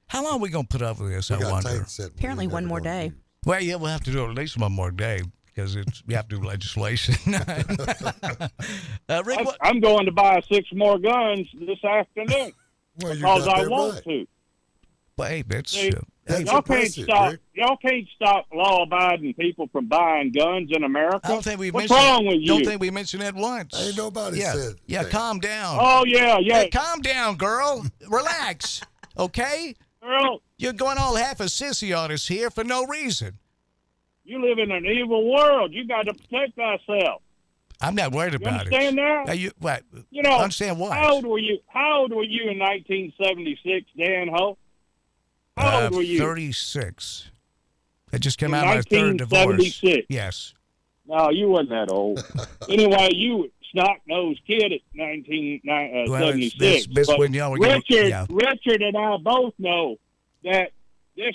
How long are we going to put up with this, I wonder? Apparently one more day. Well, yeah, we'll have to do it at least one more day because we have to do legislation. Rick, I'm going to buy 6 more guns this afternoon because I want to. Well, hey, that's... y'all can't stop law-abiding people from buying guns in America. I don't think we What's wrong with you? Don't think we mentioned that once. Ain't nobody said. Yeah, calm down. Oh yeah. Hey, calm down, girl. Relax, okay? Girl, you're going all half a sissy on us here for no reason. You live in an evil world. You got to protect thyself. I'm not worried about it. Understand that? What? Understand what? How old were you in 1976, Dan Ho? How old were you? 36. I just came out of my third divorce. Yes. No, you wasn't that old. Anyway, you snot-nosed kid at 1976. Richard and I both know that this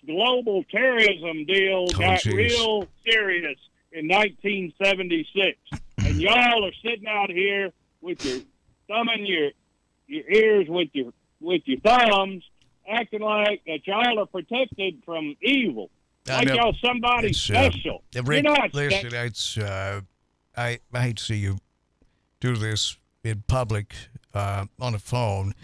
global terrorism deal got real serious in 1976. And y'all are sitting out here with your thumb in your ears with your thumbs, acting like that y'all are protected from evil. Like know. y'all somebody It's, special. Rick, You're not listen, special. it's I hate to see you do this in public on the phone.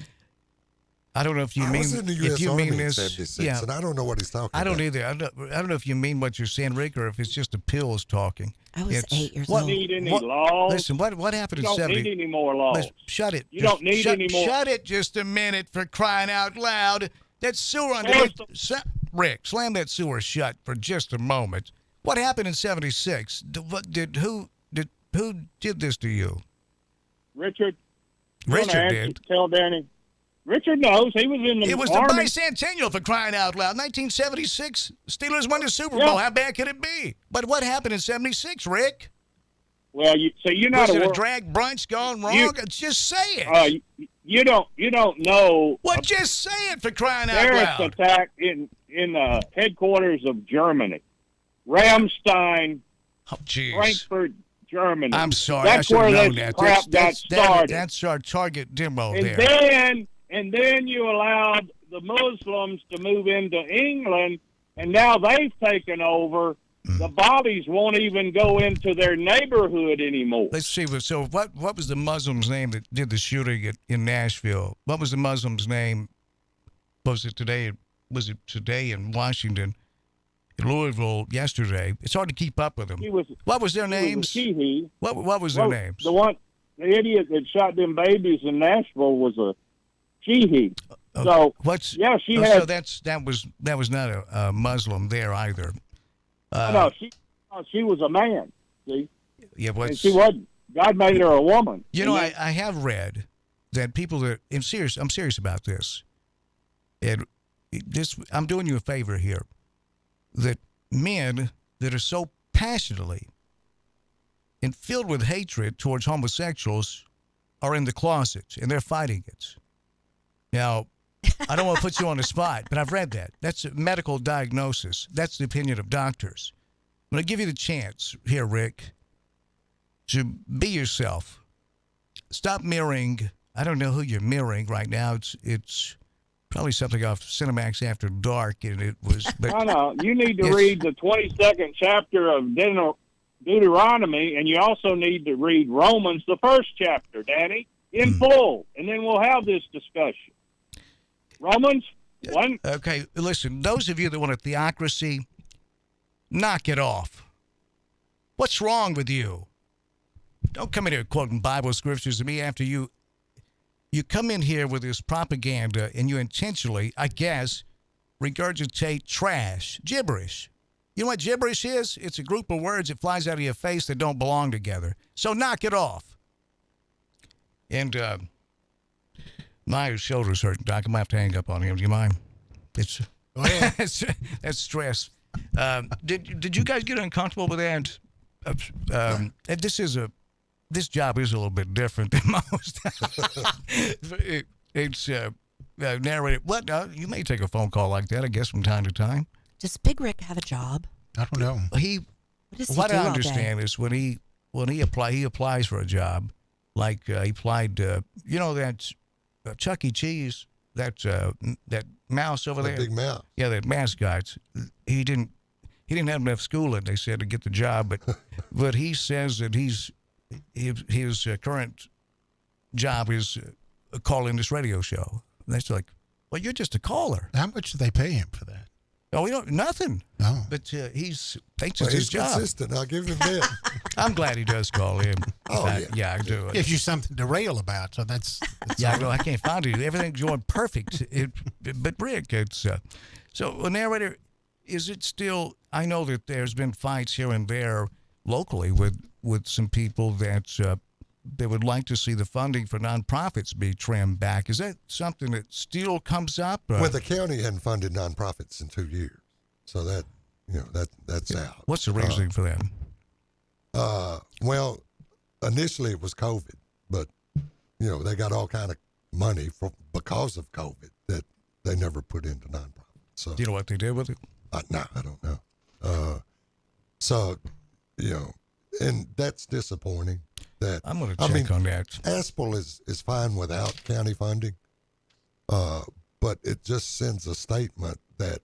I don't know if you I mean was in the if U.S. you Army mean in this. 76, Yeah, and I don't know what he's talking I don't about. either. I don't know if you mean what you're saying, Rick, or if it's just the pills talking. I was 8 years what, old. You don't need any what- laws. Listen, what happened You in don't 70? need any more laws. Listen, shut it. You don't need shut, any more. Shut it just a minute, for crying out loud. That sewer under Rick, slam that sewer shut for just a moment. What happened in 76? Who did this to you? Richard. You wanna Richard answer- did. Tell Danny. Richard knows. He was in the It was Army. the bicentennial, for crying out loud. 1976, Steelers won the Super Yeah. Bowl. How bad could it be? But what happened in 76, Rick? Well, you're not Was it a aware- drag brunch gone wrong? You- Just say it. You don't know. Well, just say it, for crying out Terrorist loud. attack in the headquarters of Germany, Ramstein, Frankfurt, Germany. I'm sorry. I That's should where have known this that. crap got started. That's our target demo And there. then you allowed the Muslims to move into England, and now they've taken over. The bodies won't even go into their neighborhood anymore. Let's see. So what was the Muslim's name that did the shooting in Nashville? What was the Muslim's name? Was it today in Washington, in Louisville yesterday? It's hard to keep up with them. What was their names? What was their names? The idiot that shot them babies in Nashville was a Sheehy. So she had. So that was not a Muslim there either. No, she was a man. See, Yeah, and she wasn't. God made her a woman. You know, I have read that people that I'm serious about this, and I'm doing you a favor here, that men that are so passionately and filled with hatred towards homosexuals are in the closet and they're fighting it. Now, I don't want to put you on the spot, but I've read that. That's a medical diagnosis. That's the opinion of doctors. I'm going to give you the chance here, Rick, to be yourself. Stop mirroring. I don't know who you're mirroring right now. It's probably something off Cinemax After Dark, and it was. But No. You need to read the 22nd chapter of Deuteronomy, and you also need to read Romans, the first chapter, Danny, in full, and then we'll have this discussion. Romans 1. Okay, listen, those of you that want a theocracy, knock it off. What's wrong with you? Don't come in here quoting Bible scriptures to me after you come in here with this propaganda and you intentionally, I guess, regurgitate trash, gibberish. You know what gibberish is? It's a group of words that flies out of your face that don't belong together. So knock it off. And my shoulder's hurting, Doc. I'm going to have to hang up on him. Do you mind? It's that's stress. Did you guys get uncomfortable with that? This job is a little bit different than most. It's narrated. What? You may take a phone call like that, I guess, from time to time. Does Big Rick have a job? I don't know. What I understand is when he applies for a job, like he applied. That Chuck E. Cheese, that mouse over there, big mouse. Yeah, that mascot. He didn't have enough schooling, they said, to get the job, but he says that his current job is calling this radio show. And that's like, well, you're just a caller. How much do they pay him for that? Oh, we don't nothing. No, but he's thinks Well, it's his he's job. consistent. I'll give him that. I'm glad he does call in. Yeah, I do. Gives you something to rail about. So that's Yeah, I can't find it. Everything's going perfect. But Rick, it's so narrator. Is it still? I know that there's been fights here and there locally with some people that they would like to see the funding for nonprofits be trimmed back. Is that something that still comes up? Well, the county hadn't funded nonprofits in 2 years, so that's out. What's the reasoning for that? Well, initially it was COVID, but they got all kind of money because of COVID that they never put into nonprofits. So do you know what they did with it? No, I don't know. And that's disappointing. That I'm going to check on that. Aspel is fine without county funding, but it just sends a statement that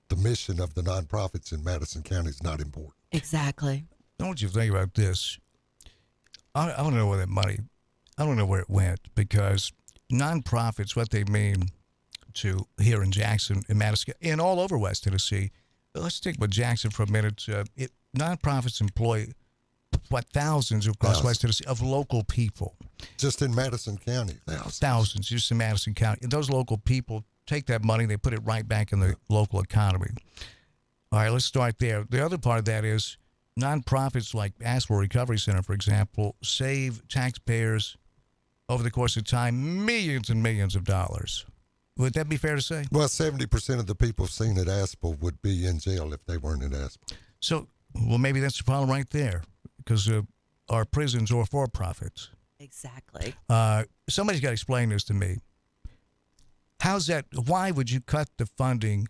the mission of the nonprofits in Madison County is not important. Exactly. Don't you think about this? I don't know where that money, I don't know where it went, because nonprofits, what they mean to here in Jackson, in Madison, and all over West Tennessee. Let's stick with Jackson for a minute. Nonprofits employ thousands across West Tennessee of local people. Just in Madison County, thousands just in Madison County. And those local people take that money, they put it right back in the local economy. All right, let's start there. The other part of that is nonprofits like Asheville Recovery Center, for example, save taxpayers over the course of time millions and millions of dollars. Would that be fair to say? Well, 70% of the people seen at Aspel would be in jail if they weren't in Aspel. So, well, maybe that's the problem right there, because our prisons are for profits. Exactly. Somebody's got to explain this to me. How's that? Why would you cut the funding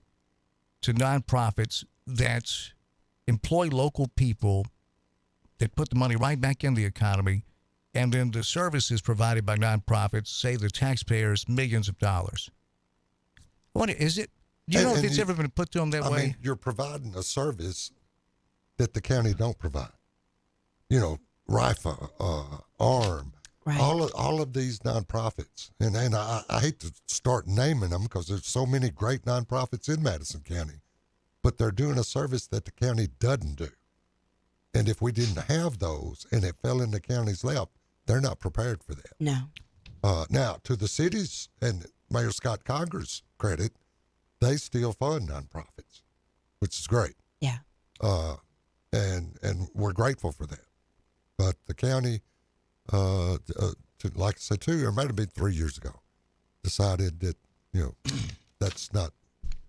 to nonprofits that employ local people, that put the money right back in the economy, and then the services provided by nonprofits save the taxpayers millions of dollars? What is it? Do you know if it's ever been put to them that way? I mean, you're providing a service that the county don't provide. You know, RIFA, ARM, right. all of these nonprofits. And I hate to start naming them because there's so many great nonprofits in Madison County, but they're doing a service that the county doesn't do. And if we didn't have those and it fell in the county's lap, they're not prepared for that. No. Now, to the cities and Mayor Scott Conger's credit, they still fund nonprofits, which is great. Yeah. And we're grateful for that. But the county, like I said, 2 or might have been 3 years ago, decided that, that's not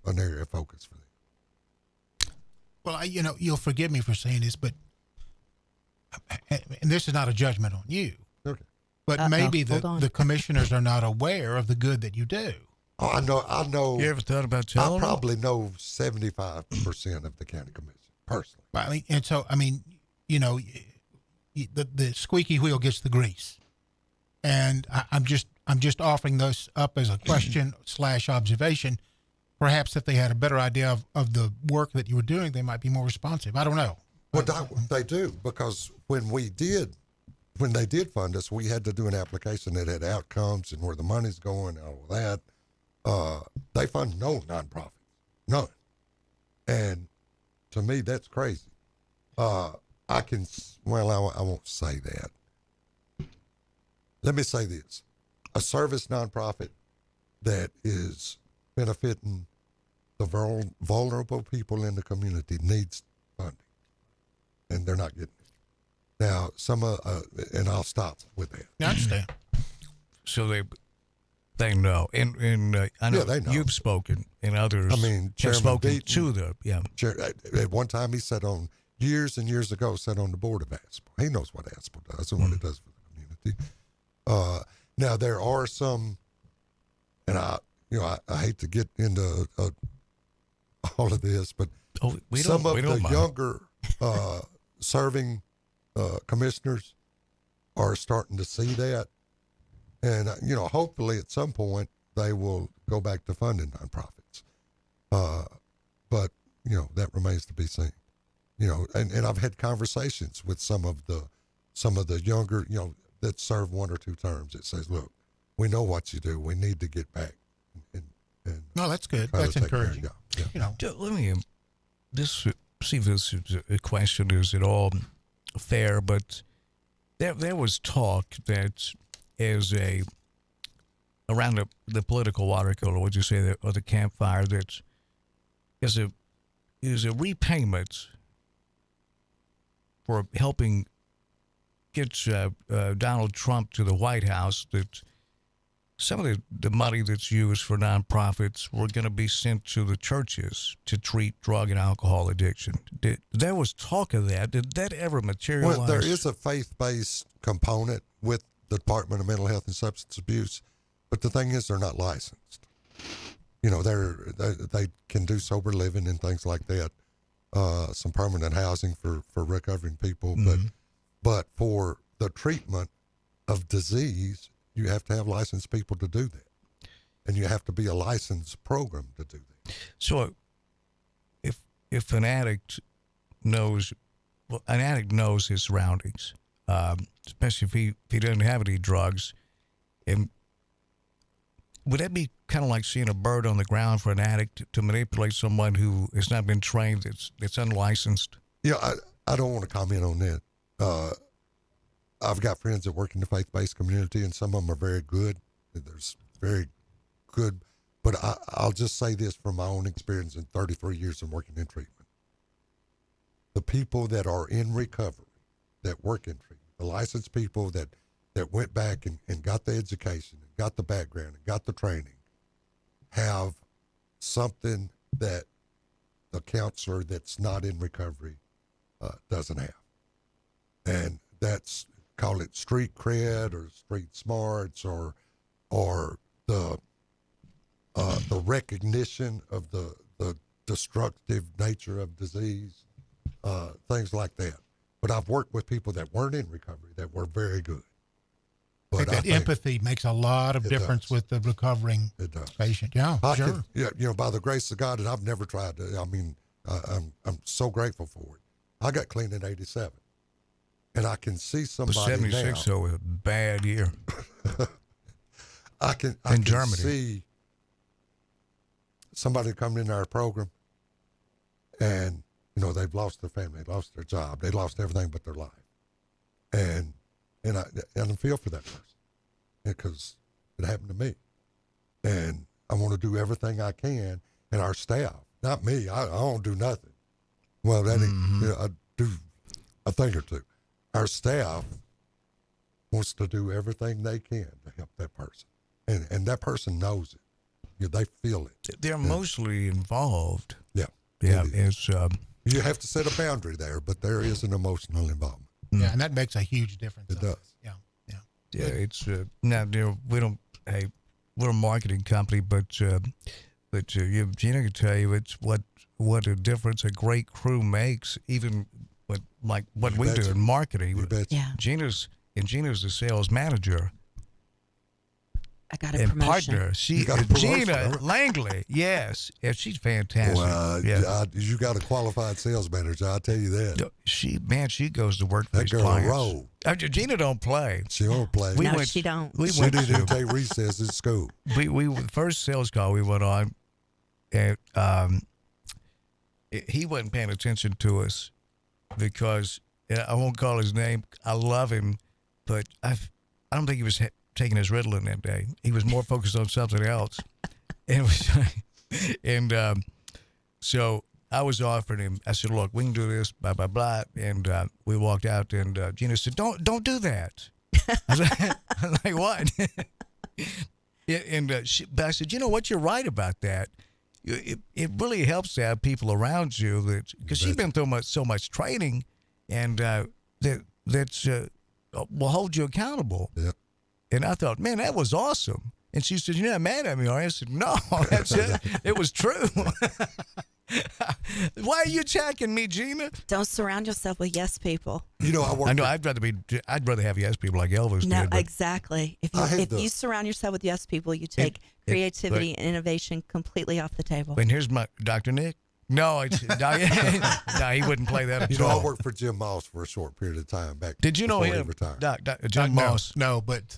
an area of focus for them. Well, you'll forgive me for saying this, but and this is not a judgment on you. Okay. But maybe the commissioners are not aware of the good that you do. Oh, I know. You ever thought about telling I probably know 75% of the county commission personally. Right. And so, the squeaky wheel gets the grease. And I'm just offering this up as a question / observation. Perhaps if they had a better idea of the work that you were doing, they might be more responsive. I don't know. Well, they do, because when they did fund us, we had to do an application that had outcomes and where the money's going and all of that. They fund no nonprofits, none. And to me, that's crazy. I won't say that. Let me say this. A service nonprofit that is benefiting the vulnerable people in the community needs funding, and they're not getting it. Now, and I'll stop with that. I understand. So they know, and I know, they know. You've spoken, and others have Chairman spoken Beaton, to the at one time he sat on years and years ago on the board of Aspel. He knows what Aspel does and what it does for the community. Now there are some, and I hate to get into all of this, but some of the younger serving commissioners are starting to see that. And, hopefully at some point they will go back to funding nonprofits. But, that remains to be seen. And I've had conversations with some of the younger, that serve 1 or 2 terms that says, look, we know what you do. We need to get back. No, that's good. That's encouraging. Yeah. Let me see if this is a question is at all fair, but there was talk that around the political water cooler, would you say, or the campfire, that is a repayment for helping get Donald Trump to the White House, that some of the money that's used for nonprofits were going to be sent to the churches to treat drug and alcohol addiction. There was talk of that. Did that ever materialize? Well, there is a faith-based component with the Department of Mental Health and Substance Abuse, but the thing is, they're not licensed. They can do sober living and things like that, some permanent housing for recovering people, but for the treatment of disease, you have to have licensed people to do that, and you have to be a licensed program to do that. So, if an addict knows, well, an addict knows his surroundings, especially if he doesn't have any drugs. And would that be kind of like seeing a bird on the ground for an addict to manipulate someone who has not been trained, that's unlicensed? Yeah, I don't want to comment on that. I've got friends that work in the faith-based community, and some of them are very good. There's very good, but I'll just say this from my own experience in 33 years of working in treatment. The people that are in recovery, that work in treatment, the licensed people that went back and got the education, and got the background, and got the training, have something that the counselor that's not in recovery doesn't have. And that's, call it street cred or street smarts or the recognition of the destructive nature of disease, things like that. But I've worked with people that weren't in recovery that were very good. But I think empathy makes a lot of difference with the recovering patient. Yeah, sure. By the grace of God, and I've never tried to. I mean, I'm so grateful for it. I got clean in '87, and I can see somebody 76, now. so a bad year. I can Germany. see somebody coming in our program, and they've lost their family, they lost their job, they lost everything but their life, and I feel for that person because it happened to me, and I want to do everything I can, and our staff, not me, I don't do nothing. Well, that I do a thing or two. Our staff wants to do everything they can to help that person, and that person knows it. They feel it. They're emotionally involved. Yeah. It's you have to set a boundary there, but there is an emotional involvement. Yeah, and that makes a huge difference. It does. Yeah. Yeah, it's now we don't. Hey, we're a marketing company, but Gina can tell you it's what a difference a great crew makes. Even what we do in marketing. Yeah. Gina's the sales manager. I got a and promotion. Partner. Gina Langley. Yes, yeah, she's fantastic. Well, yeah. You got a qualified sales manager. I'll tell you that. She goes to work for that these girl clients. roll. Gina don't play. She don't play. She don't. She didn't take recess in school. We the first sales call we went on, and he wasn't paying attention to us because I won't call his name. I love him, but I don't think he was taking his Ritalin that day. He was more focused on something else. So I was offering him, I said, look, we can do this, blah, blah, blah. And we walked out, and Gina said, don't do that. I was like, what? But I said, you know what, you're right about that. It really helps to have people around you because she's been through so much training, and that will hold you accountable. Yep. And I thought, man, that was awesome. And she said, you're not mad at me, are you? I said, no, that's it. It was true. Why are you attacking me, Gina? Don't surround yourself with yes people. I know. I'd rather have yes people like Elvis No, did. But exactly. If you surround yourself with yes people, you take creativity and innovation completely off the table. And here's my Dr. Nick. No, no, he wouldn't play that at all. I worked for Jim Moss for a short period of time back. Did you know him? Jim Moss. No, but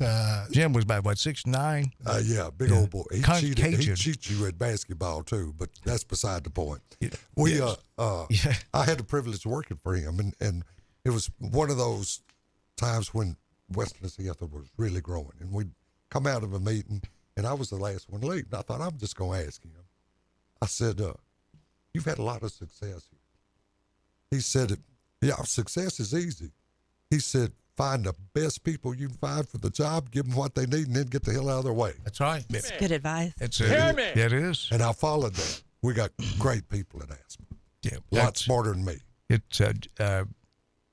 Jim was about 6'9". Yeah, big old boy. He cheats you at basketball too, but that's beside the point. I had the privilege of working for him, and it was one of those times when Western Seattle was really growing, and we'd come out of a meeting, and I was the last one to leave. And I thought, I'm just going to ask him. I said, you've had a lot of success here. He said, yeah, success is easy. He said, find the best people you can find for the job, give them what they need, and then get the hell out of their way. That's right. That's good advice. It is. And I followed that. We got great people at Aspen. Yeah, a lot smarter than me. It's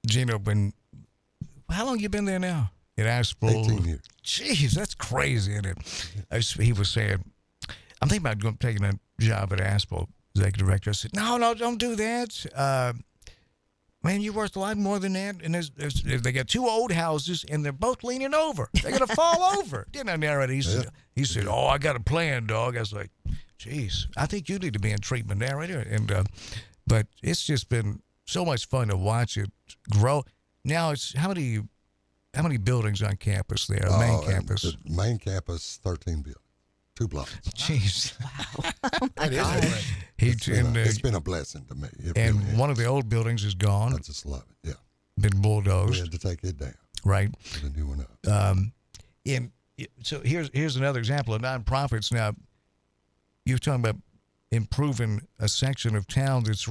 Gino. How long you been there now? At Aspen? 18 years. Jeez, that's crazy, isn't it? He was saying, I'm thinking about taking a job at Aspen. Executive director. I said, no, don't do that. Man, you're worth a lot more than that. And they got two old houses, and they're both leaning over. They're going to fall over. Didn't I narrate it? He said, I got a plan, dog. I was like, geez, I think you need to be in treatment narrator. And But it's just been so much fun to watch it grow. Now it's how many buildings on campus there? Main campus. The main campus, 13 buildings, 2 blocks. Jeez. Wow. Oh my That is God. great. It's been a blessing to me. It And really is. one of the old buildings is gone. I just love it. Yeah. Been bulldozed. We had to take it down. Right. Put a new one up. So here's another example of nonprofits. Now, you're talking about improving a section of town that's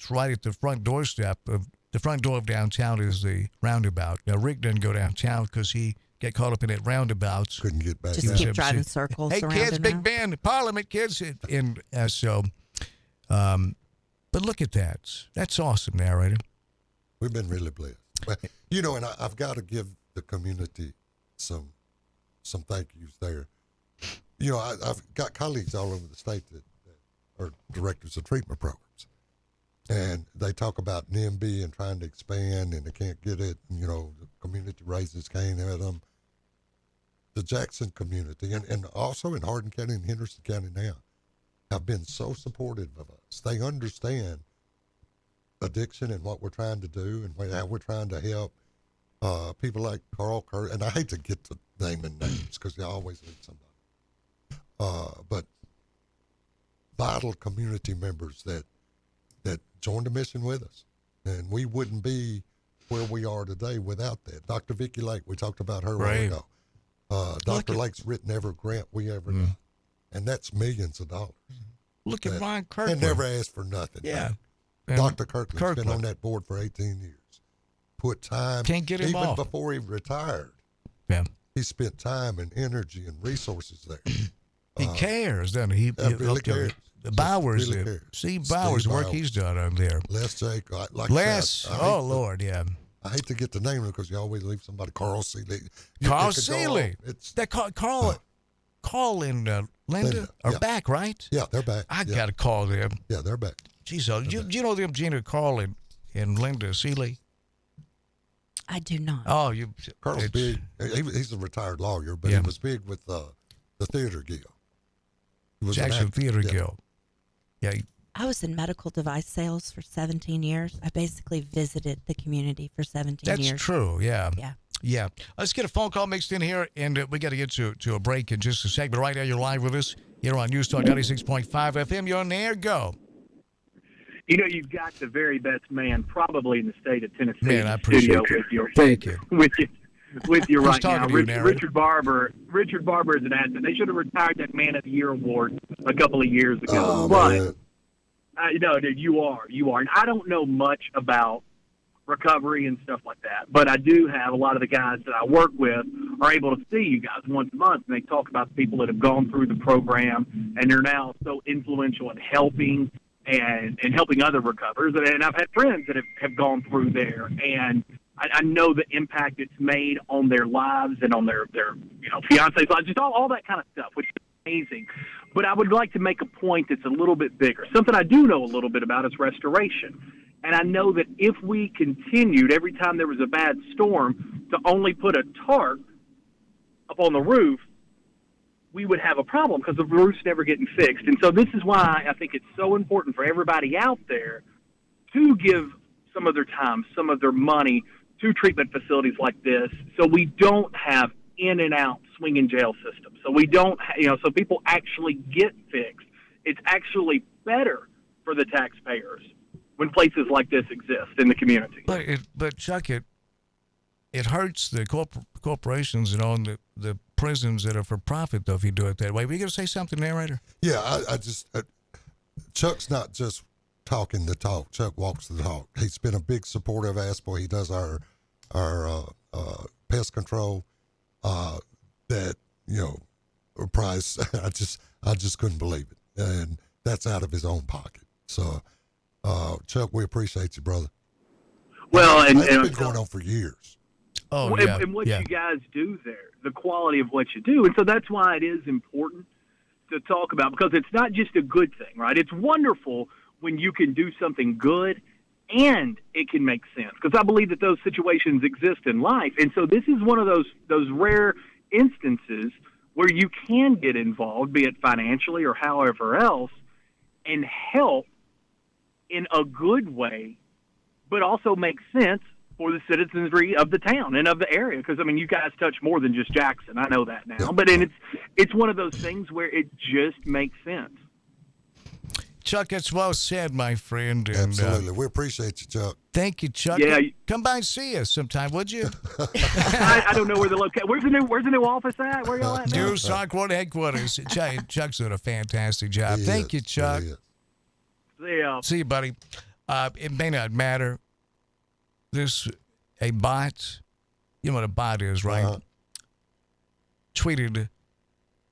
right at the front doorstep of the front door of downtown is the roundabout. Now, Rick didn't go downtown because he got caught up in that roundabout. Couldn't get back. Just keep driving circles Hey, around kids, and Big around. Ben, Parliament, kids, but look at that. That's awesome, narrator. We've been really blessed. But, you know, and I've got to give the community some thank yous there. You know, I've got colleagues all over the state that are directors of treatment programs, and they talk about NIMBY and trying to expand, and they can't get it. And, you know, the community raises Cain at them. The Jackson community, and also in Hardin County and Henderson County now, have been so supportive of us. They understand addiction and what we're trying to do and how we're trying to help people like Carl Kerr. And I hate to get to naming names because you always leave somebody. But vital community members that joined the mission with us. And we wouldn't be where we are today without that. Dr. Vicki Lake, we talked about her a while ago. Dr. Lake's written every grant we ever got. And that's millions of dollars. Look at Ron Kirkland. And never asked for nothing. Yeah. Dr. Kirkland's been on that board for 18 years. Put time. Can't get him even off. before he retired. Yeah. He spent time and energy and resources there. He cares, doesn't he? Really cares. Bowers, really cares. Steve Bowers, the work he's done on there. Les Jake, like Les, Lord, yeah. I hate to get the name because you always leave somebody. Carl Seeley. Carl Seeley. Carl and Linda are back, right? Yeah, they're back. I got to call them. Yeah, they're back. Geez, you know them, Gina, Carl and Linda Seeley? I do not. Oh, Carl's big. He's a retired lawyer, but he was big with the Theater Guild. He was Jackson Theater Guild. Yeah. I was in medical device sales for 17 years. I basically visited the community for 17 years. That's true, yeah. Yeah. Yeah. Let's get a phone call mixed in here, and we got to get to a break in just a second. But right now, you're live with us here on News Talk 96.5 FM. You're on the air. Go. You know, you've got the very best man probably in the state of Tennessee. Man, I in the studio appreciate with you. Thank you. With you right now. talking to you, Richard Barber is an asset. They should have retired that Man of the Year award a couple of years ago. But no, dude, you are. And I don't know much about recovery and stuff like that, but I do have a lot of the guys that I work with are able to see you guys once a month, and they talk about the people that have gone through the program, and they're now so influential in helping and helping other recovers. And I've had friends that have gone through there, and I know the impact it's made on their lives and on their fiancés' lives, just all that kind of stuff, which is amazing. But I would like to make a point that's a little bit bigger. Something I do know a little bit about is restoration. And I know that if we continued every time there was a bad storm to only put a tarp up on the roof, we would have a problem because the roof's never getting fixed. And so this is why I think it's so important for everybody out there to give some of their time, some of their money to treatment facilities like this, so we don't have in and out swinging jail systems. So we don't, so people actually get fixed. It's actually better for the taxpayers when places like this exist in the community. But Chuck, it hurts the corporations and the prisons that are for profit, though, if you do it that way. Were you going to say something, narrator? Yeah, I just Chuck's not just talking the talk. Chuck walks the talk. He's been a big supporter of ASPO. He does our pest control. That price. I just couldn't believe it, and that's out of his own pocket. So, Chuck, we appreciate you, brother. Well, and it's been going on for years. Oh, and what you guys do there, the quality of what you do. And so that's why it is important to talk about, because it's not just a good thing, right? It's wonderful when you can do something good and it can make sense, because I believe that those situations exist in life. And so this is one of those rare instances where you can get involved, be it financially or however else, and help in a good way, but also makes sense for the citizenry of the town and of the area. Because, I mean, you guys touch more than just Jackson. I know that now. But it's one of those things where it just makes sense. Chuck, that's well said, my friend. And, Absolutely. We appreciate you, Chuck. Thank you, Chuck. Yeah. Come by and see us sometime, would you? I don't know where the location. Where's the new office at? Where y'all at now? New Sarquart headquarters. Chuck's doing a fantastic job. Thank you, Chuck. Yeah. See you, buddy. It may not matter. A bot, you know what a bot is, right? Tweeted,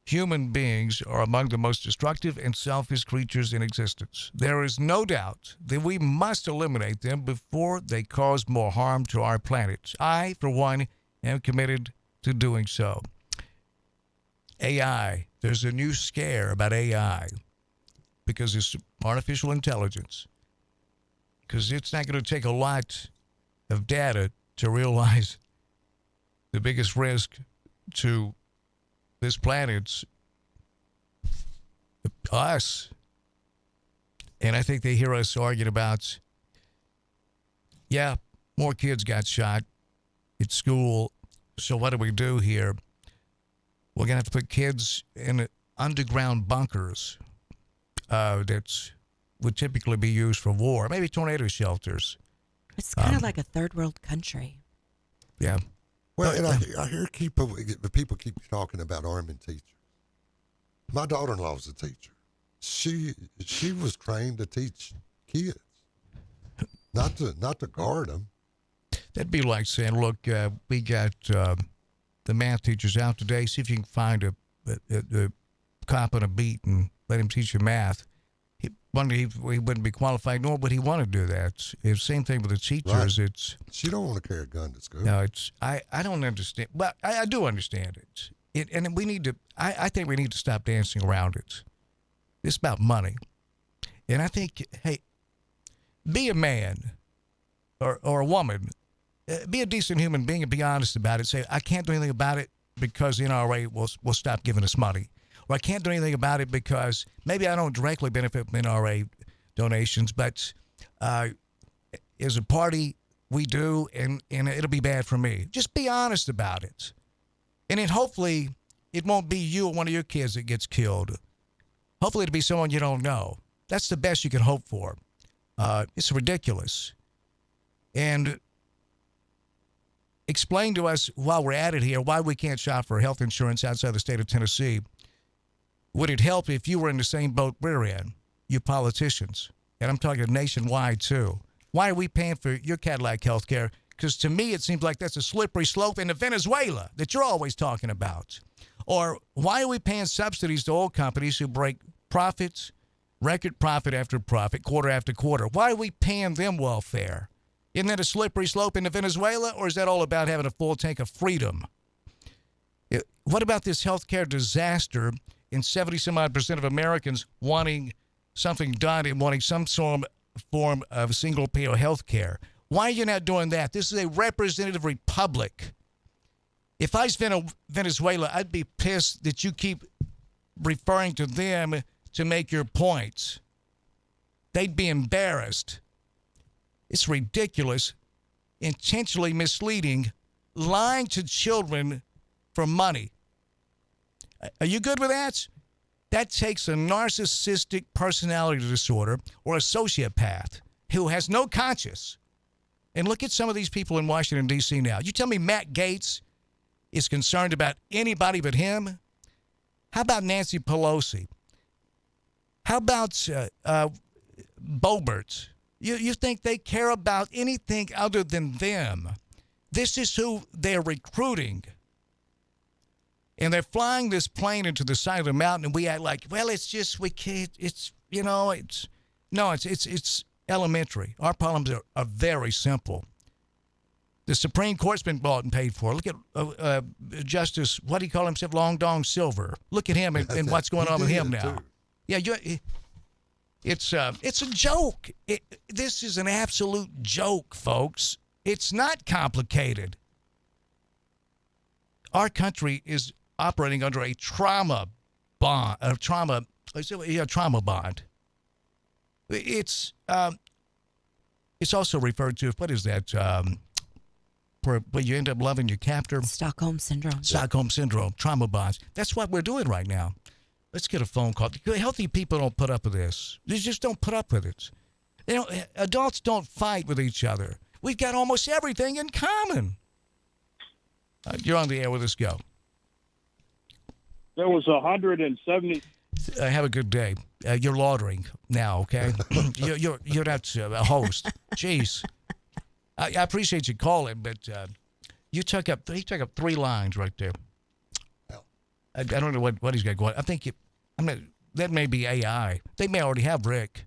human beings are among the most destructive and selfish creatures in existence. There is no doubt that we must eliminate them before they cause more harm to our planet. I, for one, am committed to doing so. AI. There's a new scare about AI because it's artificial intelligence. Because it's not going to take a lot of data to realize the biggest risk to this planet's us. And I think they hear us arguing about, more kids got shot at school. So what do we do here? We're going to have to put kids in underground bunkers that would typically be used for war, maybe tornado shelters. It's kind of like a third world country. Yeah. Well, and I hear people keep talking about arming teachers. My daughter-in-law was a teacher. She was trained to teach kids, not to guard them. That'd be like saying, look, we got the math teachers out today. See if you can find a cop on a beat and let him teach you math. He wouldn't be qualified, nor would he want to do that. It's the same thing with the teachers. Right. She don't want to carry a gun to school. No, I don't understand. But I do understand it. And we need to. I think we need to stop dancing around it. It's about money, and I think, hey, be a man or a woman, be a decent human being and be honest about it. Say, I can't do anything about it because the NRA will stop giving us money. Or I can't do anything about it because maybe I don't directly benefit from NRA donations, but as a party, we do, and it'll be bad for me. Just be honest about it. And then hopefully it won't be you or one of your kids that gets killed. Hopefully it'll be someone you don't know. That's the best you can hope for. It's ridiculous. And explain to us while we're at it here why we can't shop for health insurance outside the state of Tennessee. Would it help if you were in the same boat we're in, you politicians? And I'm talking nationwide, too. Why are we paying for your Cadillac health care? Because to me, it seems like that's a slippery slope into Venezuela that you're always talking about. Or why are we paying subsidies to oil companies who break profits, record profit after profit, quarter after quarter? Why are we paying them welfare? Isn't that a slippery slope into Venezuela, or is that all about having a full tank of freedom? What about this healthcare disaster in 70-some-odd% of Americans wanting something done and wanting some form of single-payer health care? Why are you not doing that? This is a representative republic. If I was Venezuela, I'd be pissed that you keep referring to them to make your points. They'd be embarrassed. It's ridiculous, intentionally misleading, lying to children for money. Are you good with that? That takes a narcissistic personality disorder or a sociopath who has no conscience. And look at some of these people in Washington, D.C. now. You tell me Matt Gaetz is concerned about anybody but him? How about Nancy Pelosi? How about Boebert? You think they care about anything other than them? This is who they're recruiting. And they're flying this plane into the side of the mountain, and we act like, well, it's just, we can't, it's, you know, it's elementary. Our problems are very simple. The Supreme Court's been bought and paid for. Look at Justice, what do you call himself, Long Dong Silver. Look at him and what's going on with him now. Too. Yeah, it's a joke. This is an absolute joke, folks. It's not complicated. Our country is operating under a trauma bond. It's It's also referred to, what is that, where you end up loving your captor? Stockholm Syndrome. Stockholm Syndrome, trauma bonds. That's what we're doing right now. Let's get a phone call. Healthy people don't put up with this. They just don't put up with it. Adults don't fight with each other. We've got almost everything in common. You're on the air with us. Go. There was 170. Have a good day. You're laundering now, okay? you're not a host. Jeez. I appreciate you calling, but he took up 3 lines right there. I don't know what he's got going. I think that may be AI. They may already have Rick.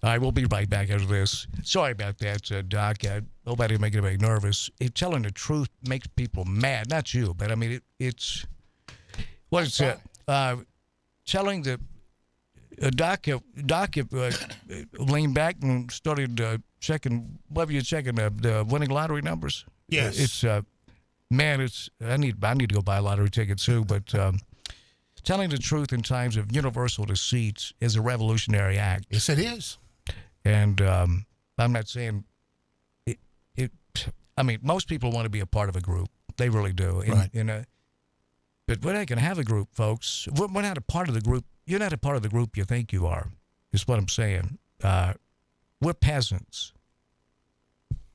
All right, we'll be right back after this. Sorry about that, Doc. I hope I didn't make anybody nervous. Telling the truth makes people mad. Not you, but I mean, it's what it's telling the Doc leaned back and started checking. What were you checking? The winning lottery numbers. Yes. It's man. It's I need to go buy a lottery ticket too. But telling the truth in times of universal deceit is a revolutionary act. Yes, it is. And I'm not saying it. I mean, most people want to be a part of a group. They really do. Right. But we're not going to have a group, folks. We're not a part of the group. You're not a part of the group you think you are, is what I'm saying. We're peasants.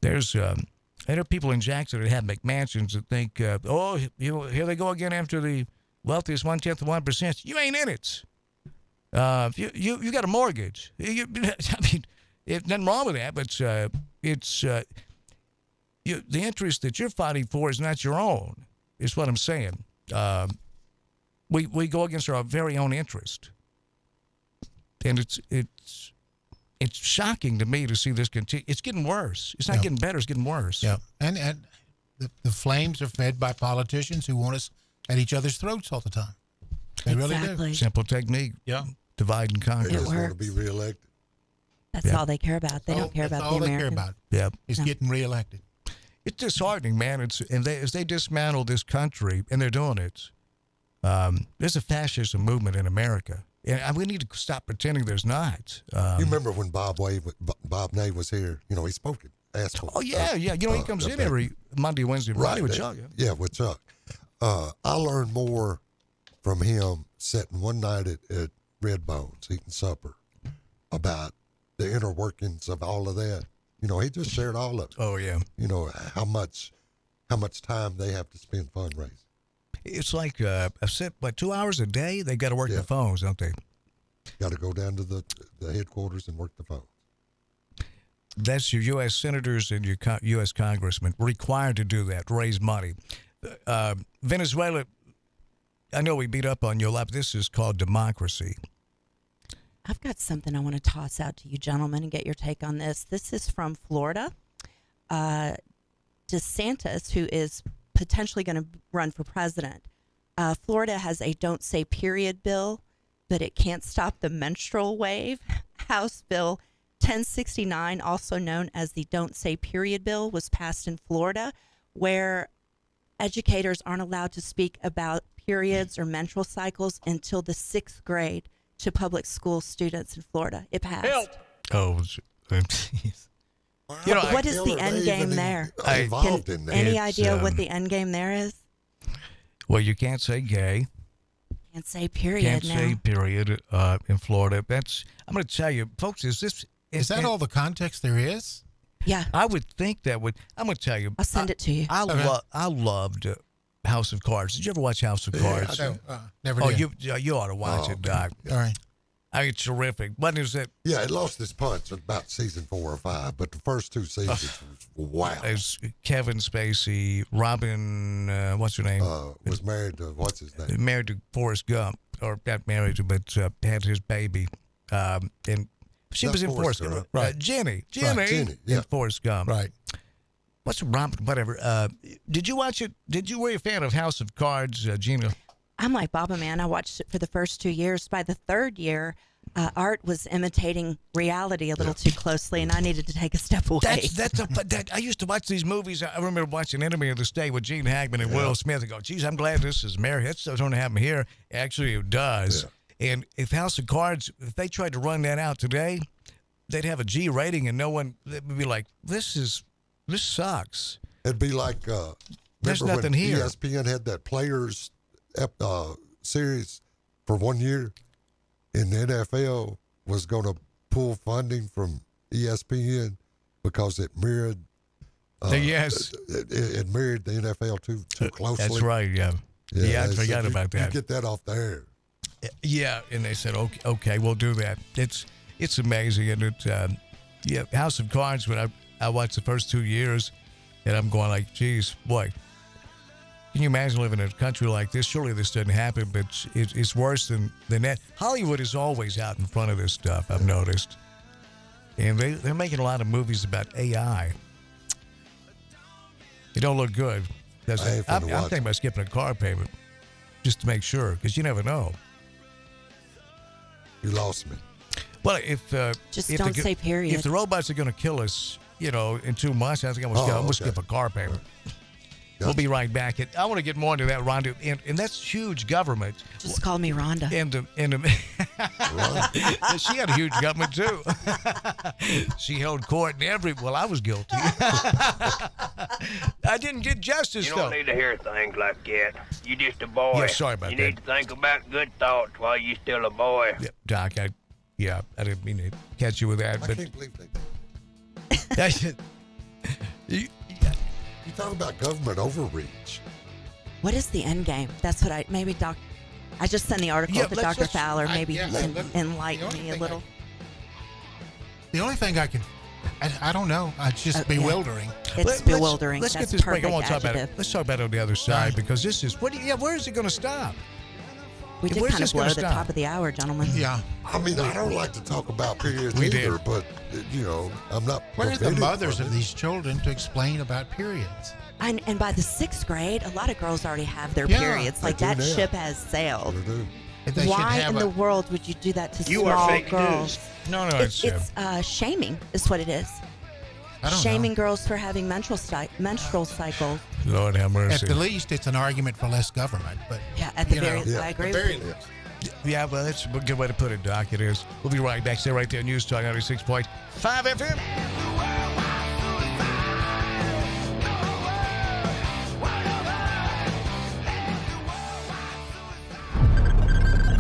There are people in Jackson that have McMansions that think, here they go again after the wealthiest 1/10 of 1%. You ain't in it. You got a mortgage. I mean, there's nothing wrong with that, but it's the interest that you're fighting for is not your own, is what I'm saying. We go against our very own interest, and it's shocking to me to see this continue. It's getting worse. It's not getting better. It's getting worse. Yeah, and the flames are fed by politicians who want us at each other's throats all the time. They really do. Simple technique. Yeah, divide and conquer. They just want to be reelected. That's all they care about. They don't care about the Americans. All they care about. Yeah, is getting reelected. It's disheartening, man. As they dismantle this country, and they're doing it. There's a fascism movement in America, and we need to stop pretending there's not. You remember when Bob Nave was here? He spoke at Aspen. Oh yeah. He comes in every Monday, Wednesday, Friday with Chuck. Yeah, with Chuck. I learned more from him sitting one night at Red Bones eating supper about the inner workings of all of that. He just shared all of it. Oh yeah. How much time they have to spend fundraising. It's like I've said, 2 hours a day. They got to work the phones, don't they? Got to go down to the headquarters and work the phones. That's your U.S. senators and your U.S. congressmen required to do that, raise money. Venezuela, I know we beat up on you a lot, but this is called democracy. I've got something I want to toss out to you gentlemen and get your take on this. This is from Florida. DeSantis, who is potentially going to run for president. Florida has a don't say period bill, but it can't stop the menstrual wave. House Bill 1069, also known as the don't say period bill, was passed in Florida, where educators aren't allowed to speak about periods or menstrual cycles until the 6th grade to public school students in Florida. It passed. Help. Oh, jeez. What is the end game there? Any idea what the end game there is? Well, you can't say gay. Can't say period now. Can't say period in Florida. I'm going to tell you, folks, is that all the context there is? Yeah. I would think that would. I'm going to tell you. I'll send it to you. I loved House of Cards. Did you ever watch House of Cards? Never did. You ought to watch it, Doc. All right. I mean, it's terrific. What is it? Yeah, it lost its punch about season 4 or 5, but the first 2 seasons was wow. It's Kevin Spacey, Robin, what's her name? Was married to, what's his name? Married to Forrest Gump, or not married to, but had his baby. And she was in Forrest Gump. Right. Jenny yeah. in Forrest Gump. Right. What's Robin, whatever. Did you watch it? Were you a fan of House of Cards, Gina? I'm like Baba, man. I watched it for the first 2 years. By the 3rd year, Art was imitating reality a little too closely, and I needed to take a step away. I used to watch these movies. I remember watching Enemy of the State with Gene Hackman and Will Smith. I go, geez, I'm glad this is America. That's what's going to happen here. Actually, it does. Yeah. And if House of Cards, if they tried to run that out today, they'd have a G rating, and no one would be like, this sucks. It'd be like, there's remember nothing when here. ESPN had that Players series for 1 year, and the NFL was going to pull funding from ESPN because it mirrored. Yes. It mirrored the NFL too closely. That's right, yeah. Yeah, I forgot about that. You get that off the air. Yeah, and they said, okay, we'll do that. It's amazing. And House of Cards, when I watched the first 2 years, and I'm going like, geez, boy, can you imagine living in a country like this? Surely this doesn't happen, but it's worse than that. Hollywood is always out in front of this stuff, I've noticed. And they're making a lot of movies about AI. It don't look good. I'm thinking about skipping a car payment just to make sure, because you never know. You lost me. Well, if don't say period. If the robots are going to kill us, in 2 months, I think I'm going to skip a car payment. Gotcha. We'll be right back. I want to get more into that, Rhonda, and that's huge government. Just call me Rhonda. She had a huge government too. She held court and I was guilty. I didn't get justice. You don't need to hear things like that. You just a boy. Yeah, sorry about that. You need to think about good thoughts while you still a boy. Yeah, Doc, I didn't mean to catch you with that. I can't believe that. You talk about government overreach. What is the end game? That's what I just sent the article to Dr. Fowler. Maybe he can enlighten me a little. The only thing I don't know. It's just bewildering. It's bewildering. Let's get this break. I want to talk about it. Let's talk about it on the other side because this is where is it going to stop? We did kind of blow the top of the hour, gentlemen. Yeah. I mean, I don't like to talk about periods either, but, I'm not. Where are the mothers of these children to explain about periods? And by the 6th grade, a lot of girls already have their periods. Like that ship has sailed. Why in the world would you do that to small girls? No, it's shaming is what it is. Shaming girls for having menstrual cycles. Lord have mercy. At the least, it's an argument for less government. But at the very least, I agree with you. Yeah, well, that's a good way to put it, Doc. It is. We'll be right back. Stay right there. News Talk 96.5 FM.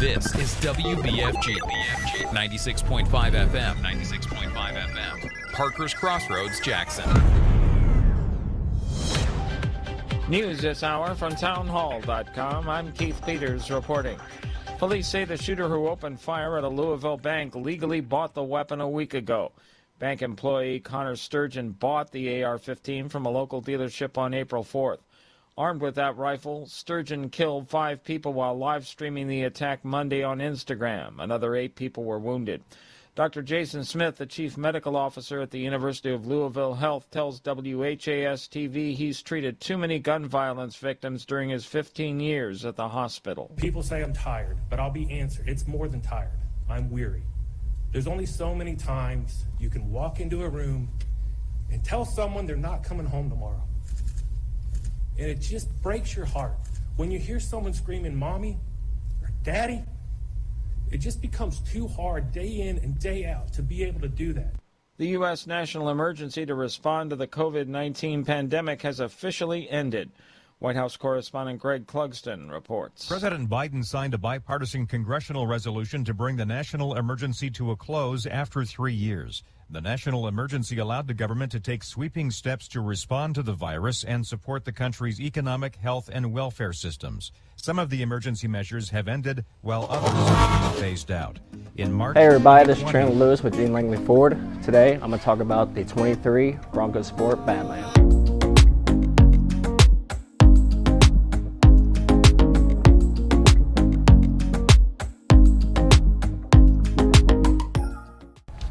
This is WBFG 96.5 FM. 96.5 FM. Parker's Crossroads, Jackson. News this hour from townhall.com. I'm Keith Peters reporting. Police say the shooter who opened fire at a Louisville bank legally bought the weapon a week ago. Bank employee Connor Sturgeon bought the AR-15 from a local dealership on April 4th. Armed with that rifle, Sturgeon killed 5 people while live streaming the attack Monday on Instagram. Another 8 people were wounded. Dr. Jason Smith, the chief medical officer at the University of Louisville Health, tells WHAS-TV he's treated too many gun violence victims during his 15 years at the hospital. People say I'm tired, but I'll be answered. It's more than tired. I'm weary. There's only so many times you can walk into a room and tell someone they're not coming home tomorrow. And it just breaks your heart. When you hear someone screaming, "Mommy," or "Daddy," it just becomes too hard day in and day out to be able to do that. The U.S. national emergency to respond to the COVID-19 pandemic has officially ended. White House correspondent Greg Clugston reports. President Biden signed a bipartisan congressional resolution to bring the national emergency to a close after 3 years. The national emergency allowed the government to take sweeping steps to respond to the virus and support the country's economic, health, and welfare systems. Some of the emergency measures have ended, while others are being phased out. In March, hey everybody, this is Trent Lewis with Gene Langley Ford. Today, I'm going to talk about the 23 Bronco Sport Badland.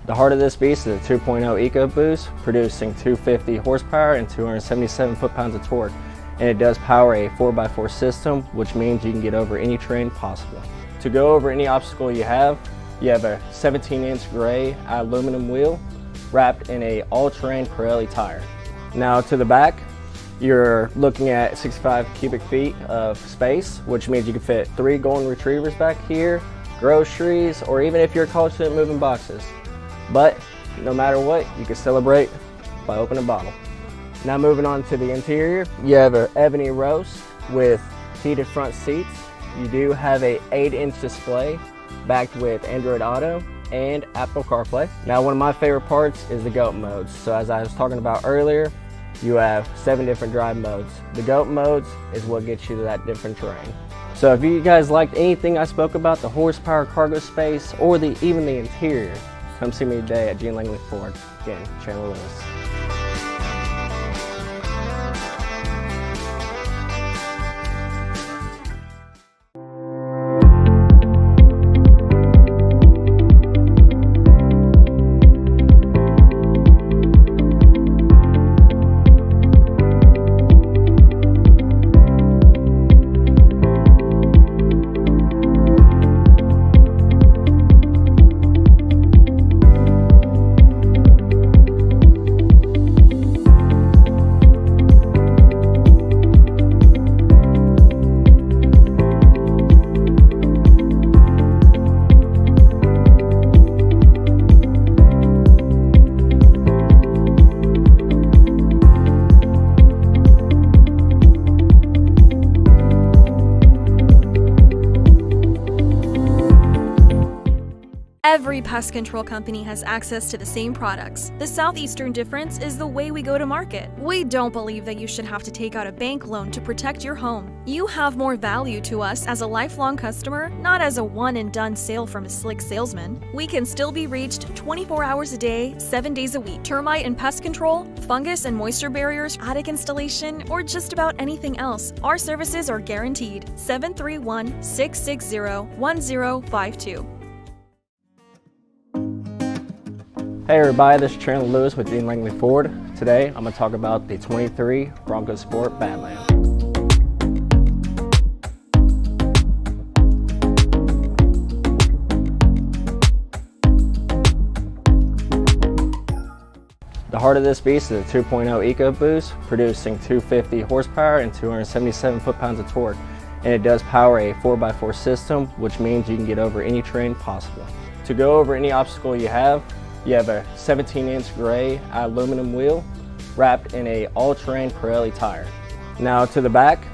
The heart of this beast is a 2.0 EcoBoost, producing 250 horsepower and 277 foot-pounds of torque. And it does power a 4x4 system, which means you can get over any terrain possible. To go over any obstacle you have a 17-inch gray aluminum wheel wrapped in a all-terrain Pirelli tire. Now to the back, you're looking at 65 cubic feet of space, which means you can fit 3 golden retrievers back here, groceries, or even if you're a college student moving boxes. But no matter what, you can celebrate by opening a bottle. Now moving on to the interior, you have an ebony roast with heated front seats. You do have a 8-inch display backed with Android Auto and Apple CarPlay. Now one of my favorite parts is the GOAT modes. So as I was talking about earlier, you have 7 different drive modes. The GOAT modes is what gets you to that different terrain. So if you guys liked anything I spoke about, the horsepower, cargo space, or even the interior, come see me today at Gene Langley Ford. Again, Chandler Lewis. Every pest control company has access to the same products. The southeastern difference is the way we go to market. We don't believe that you should have to take out a bank loan to protect your home. You have more value to us as a lifelong customer, not as a one-and-done sale from a slick salesman. We can still be reached 24 hours a day, 7 days a week. Termite and pest control, fungus and moisture barriers, attic installation, or just about anything else. Our services are guaranteed. 731-660-1052. Hey everybody, this is Chandler Lewis with Gene Langley Ford. Today I'm going to talk about the 23 Bronco Sport Badland. The heart of this beast is a 2.0 EcoBoost, producing 250 horsepower and 277 foot-pounds of torque. And it does power a 4x4 system, which means you can get over any terrain possible. To go over any obstacle you have a 17-inch gray aluminum wheel wrapped in a all-terrain Pirelli tire. Now to the back,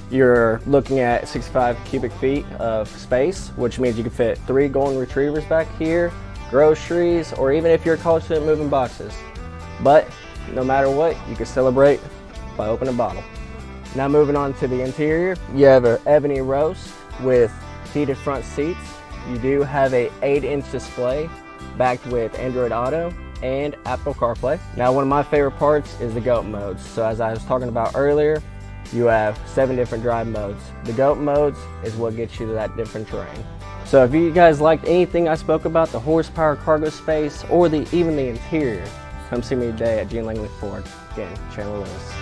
you're looking at 65 cubic feet of space, which means you can fit 3 golden retrievers back here, groceries, or even if you're a college student moving boxes. But no matter what, you can celebrate by opening a bottle. Now moving on to the interior, you have an ebony roast with heated front seats. You do have a 8-inch display backed with Android Auto and Apple CarPlay. Now one of my favorite parts is the GOAT modes. So as I was talking about earlier, you have 7 different drive modes. The GOAT modes is what gets you to that different terrain. So if you guys liked anything I spoke about, the horsepower, cargo space, or even the interior, come see me today at Gene Langley Ford. Again, Chandler Lewis.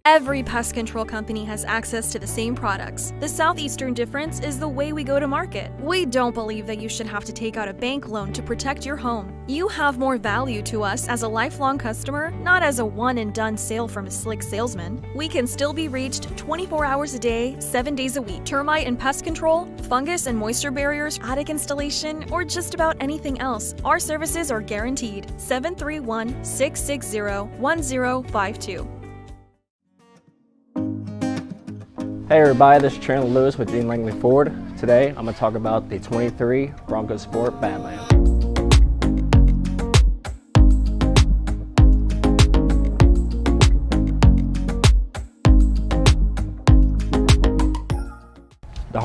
Every pest control company has access to the same products. The southeastern difference is the way we go to market. We don't believe that you should have to take out a bank loan to protect your home. You have more value to us as a lifelong customer, not as a one-and-done sale from a slick salesman. We can still be reached 24 hours a day, 7 days a week. Termite and pest control, fungus and moisture barriers, attic installation, or just about anything else. Our services are guaranteed. 731-660-1052. Hey everybody, this is Chandler Lewis with Gene Langley Ford. Today I'm going to talk about the 23 Bronco Sport Badland.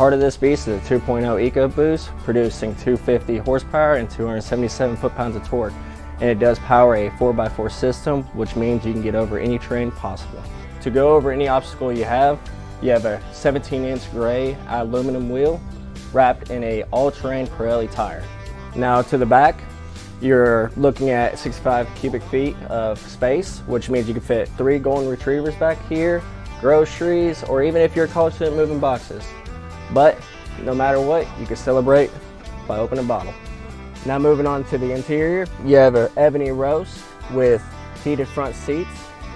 heart of this beast is a 2.0 EcoBoost, producing 250 horsepower and 277 foot-pounds of torque. And it does power a 4x4 system, which means you can get over any terrain possible. To go over any obstacle you have a 17-inch gray aluminum wheel wrapped in a all-terrain Pirelli tire. Now to the back, you're looking at 65 cubic feet of space, which means you can fit 3 golden retrievers back here, groceries, or even if you're a college student, moving boxes. But no matter what, you can celebrate by opening a bottle. Now moving on to the interior, you have an ebony roast with heated front seats.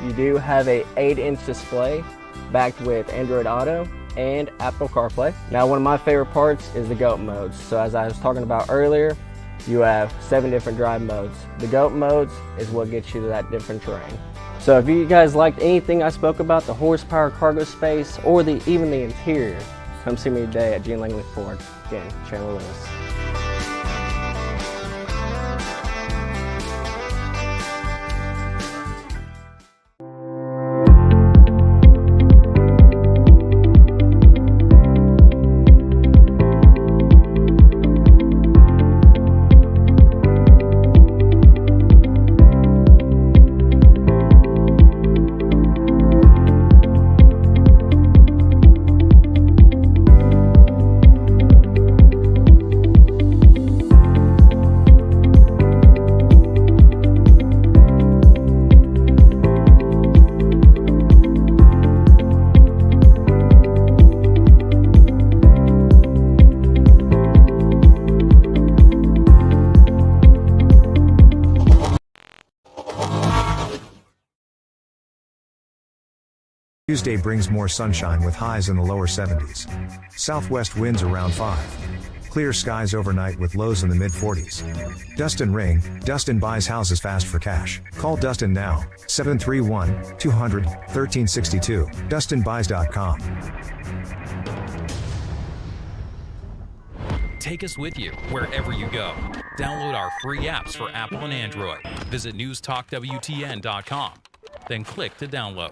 You do have a 8-inch display backed with Android Auto and Apple CarPlay. Now one of my favorite parts is the GOAT modes. So as I was talking about earlier, you have 7 different drive modes. The GOAT modes is what gets you to that different terrain. So if you guys liked anything I spoke about, the horsepower, cargo space, or even the interior, come see me today at Gene Langley Ford. Again, Chandler Lewis. Tuesday brings more sunshine with highs in the lower 70s. Southwest winds around 5. Clear skies overnight with lows in the mid-40s. Dustin Ring, Dustin buys houses fast for cash. Call Dustin now, 731-200-1362, DustinBuys.com. Take us with you wherever you go. Download our free apps for Apple and Android. Visit newstalkwtn.com. Then click to download.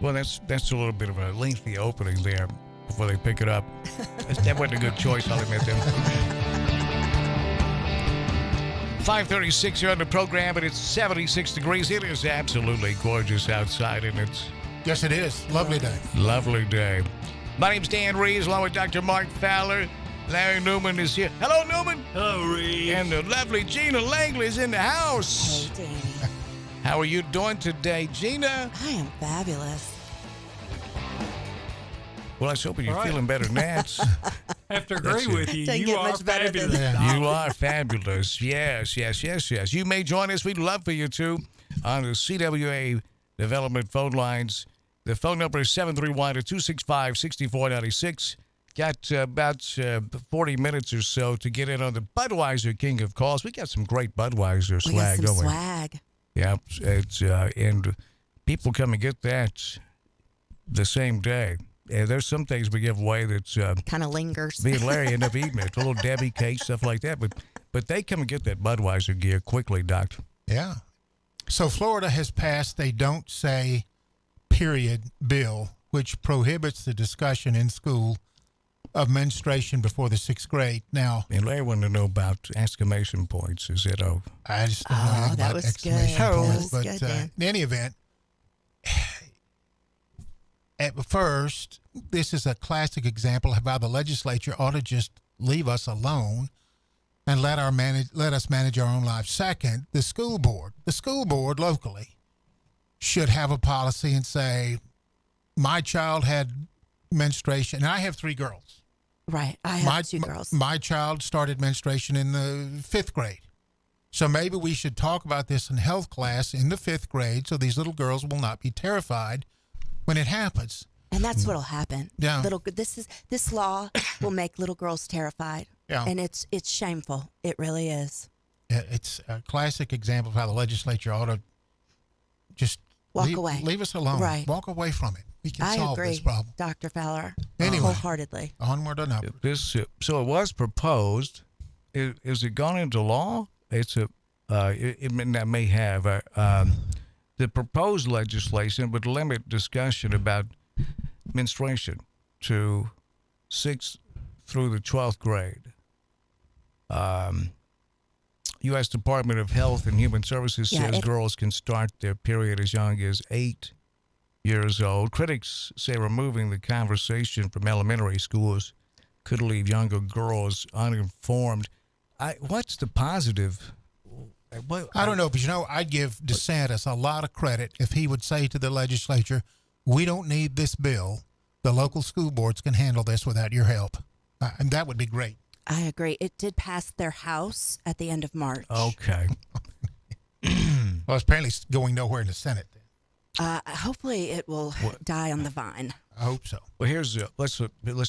Well, that's a little bit of a lengthy opening there before they pick it up. That wasn't a good choice, I'll admit that. 5:36 here on the program, and it's 76 degrees. It is absolutely gorgeous outside, and it's... Yes, it is. Lovely day. Lovely day. My name's Dan Reeves, along with Dr. Mark Fowler. Larry Newman is here. Hello, Newman. Hello, Reeves. And the lovely Gina Langley is in the house. Hey, Danny. How are you doing today, Gina? I am fabulous. Well, I was hoping you're feeling better than that. I have to agree with you. Don't You get are much better than fabulous. that. You are fabulous. Yes. You may join us. We'd love for you to on the CWA development phone lines. The phone number is 731-265-6496. Got about 40 minutes or so to get in on the Budweiser King of Calls. We got some great Budweiser swag, We got some don't we? swag. Yeah, it's and people come and get that the same day. There's some things we give away that's Kind of lingers. me and Larry end up eating it, a little Debbie cake, stuff like that. But they come and get that Budweiser gear quickly, Doc. Yeah. So Florida has passed a "Don't Say" period bill, which prohibits the discussion in school of menstruation before the 6th grade. Now, And Larry wanted to know about exclamation points. Is it I just don't know anything that about was exclamation good. That points, was but good, Dan. in any event, at first, this is a classic example of how the legislature ought to just leave us alone and let us manage our own lives. Second, the school board locally should have a policy and say, my child had menstruation, and I have 3 girls. Right. I have 2 girls. My child started menstruation in the 5th grade. So maybe we should talk about this in health class in the 5th grade so these little girls will not be terrified when it happens. And that's what'll happen. Yeah. This law will make little girls terrified. Yeah. And it's shameful. It really is. It's a classic example of how the legislature ought to just leave us alone. Right. Walk away from it. We can I solve agree, this problem. Dr. Fowler. Anyway, Wholeheartedly. Onward and upward. So it was proposed. Is it gone into law? It's it may have the proposed legislation would limit discussion about menstruation to 6th through the 12th grade. U.S. Department of Health and Human Services says girls can start their period as young as 8 years old. Critics say removing the conversation from elementary schools could leave younger girls uninformed. What's the positive? I don't know, but I'd give DeSantis a lot of credit if he would say to the legislature, we don't need this bill. The local school boards can handle this without your help. And that would be great. I agree. It did pass their House at the end of March. Okay. Well, it's apparently going nowhere in the Senate. Hopefully it will die on the vine. I hope so. Well, here's let's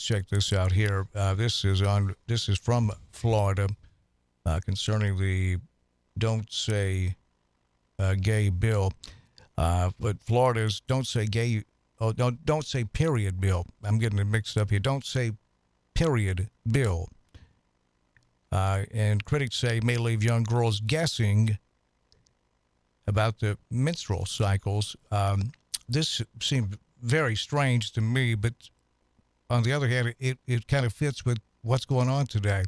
check this out here. This is from Florida concerning the Don't Say Gay bill. But Florida's Don't Say Gay. Oh, don't say period bill. I'm getting it mixed up here. Don't say period bill. And critics say may leave young girls guessing about the menstrual cycles. This seemed very strange to me, but on the other hand, it kind of fits with what's going on today.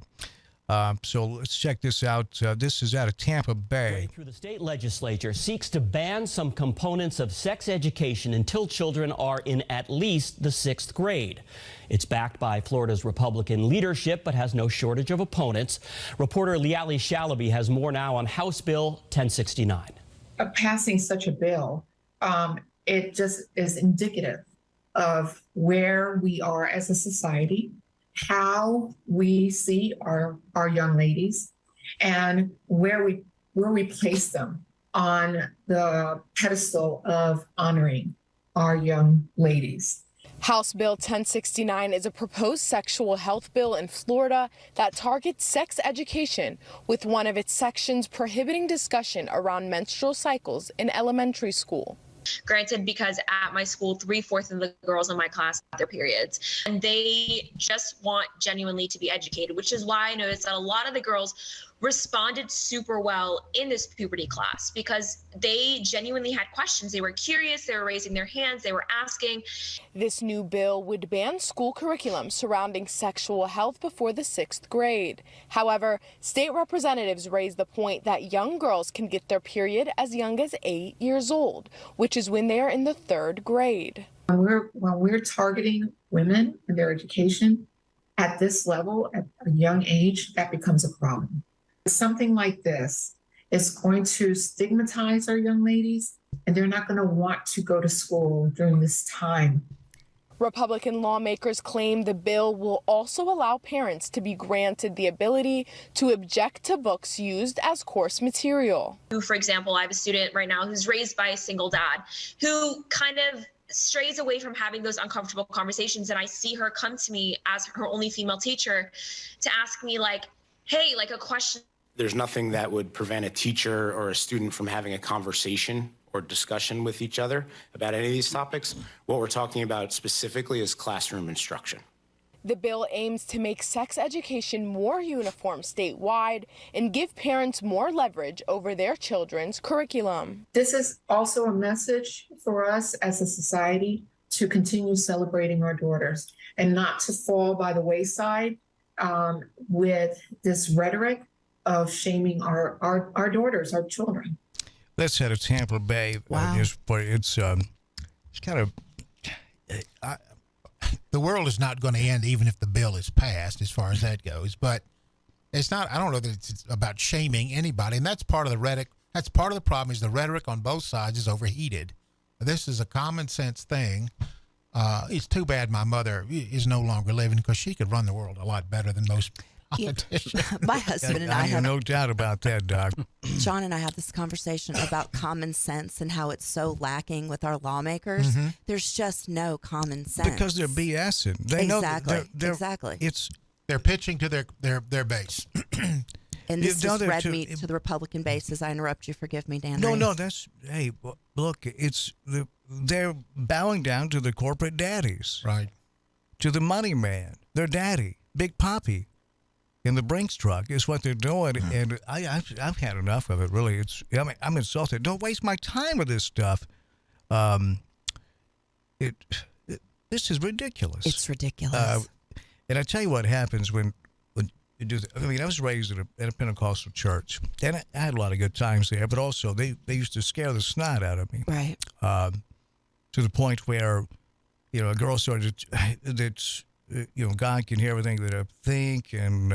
So let's check this out. This is out of Tampa Bay. Through the state legislature seeks to ban some components of sex education until children are in at least the 6th grade. It's backed by Florida's Republican leadership, but has no shortage of opponents. Reporter Leali Shalaby has more now on House Bill 1069. Passing such a bill, it just is indicative of where we are as a society, how we see our young ladies, and where we place them on the pedestal of honoring our young ladies. House Bill 1069 is a proposed sexual health bill in Florida that targets sex education, with one of its sections prohibiting discussion around menstrual cycles in elementary school. Granted, because at my school, 3/4 of the girls in my class have their periods, and they just want genuinely to be educated, which is why I noticed that a lot of the girls responded super well in this puberty class because they genuinely had questions. They were curious, they were raising their hands, they were asking. This new bill would ban school curriculum surrounding sexual health before the 6th grade. However, state representatives raised the point that young girls can get their period as young as 8 years old, which is when they are in the 3rd grade. When we're targeting women and their education at this level, at a young age, that becomes a problem. Something like this is going to stigmatize our young ladies, and they're not going to want to go to school during this time. Republican lawmakers claim the bill will also allow parents to be granted the ability to object to books used as course material. For example, I have a student right now who's raised by a single dad who kind of strays away from having those uncomfortable conversations, and I see her come to me as her only female teacher to ask me like, hey, like a question. There's nothing that would prevent a teacher or a student from having a conversation or discussion with each other about any of these topics. What we're talking about specifically is classroom instruction. The bill aims to make sex education more uniform statewide and give parents more leverage over their children's curriculum. This is also a message for us as a society to continue celebrating our daughters and not to fall by the wayside with this rhetoric of shaming our daughters, our children. Let's head to Tampa Bay. Wow. It's kind of... The world is not going to end even if the bill is passed, as far as that goes. But it's not, I don't know that it's about shaming anybody. And that's part of the rhetoric. That's part of the problem is the rhetoric on both sides is overheated. This is a common sense thing. It's too bad my mother is no longer living because she could run the world a lot better than most politicians. My husband and I have no doubt about that, Doc. John and I have this conversation about common sense and how it's so lacking with our lawmakers. Mm-hmm. There's just no common sense. Because they're BSing. They exactly. know Exactly. They're pitching to their base. And this No, is they're red too- meat to the Republican base. As I interrupt you, forgive me, Dan. No, Ray. no, that's hey. Look, they're bowing down to the corporate daddies, right? To the money man, their daddy, Big Papi, in the Brinks truck is what they're doing, and I've had enough of it. Really, I'm insulted. Don't waste my time with this stuff. This is ridiculous. It's ridiculous. And I tell you what happens when you do. I mean, I was raised at a Pentecostal church, and I had a lot of good times there. But also, they used to scare the snot out of me. Right. To the point where, a girl started that God can hear everything that I think, and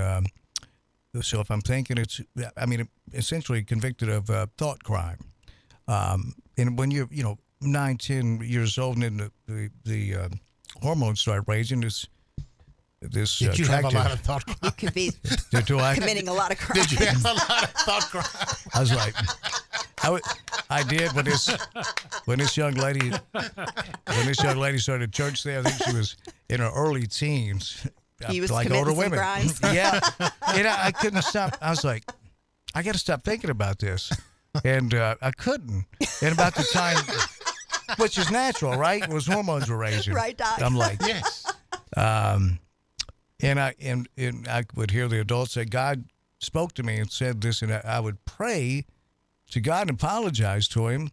so if I'm thinking, essentially convicted of thought crime. And when you're 9, 10 years old, and then the hormones start raising, this Did you have a lot of thought crime? You could be committing a lot of crimes. Did you have a lot of thought crime? I was like, I did when this young lady started church there. I think she was in her early teens. He was like committing older some women. crimes. Yeah, and I couldn't stop. I was like, I got to stop thinking about this, and I couldn't. And about the time, which is natural, right? It was hormones were raising. Right, Doc. I'm like, yes. And I would hear the adults say, God spoke to me and said this, and I would pray to God and apologize to him,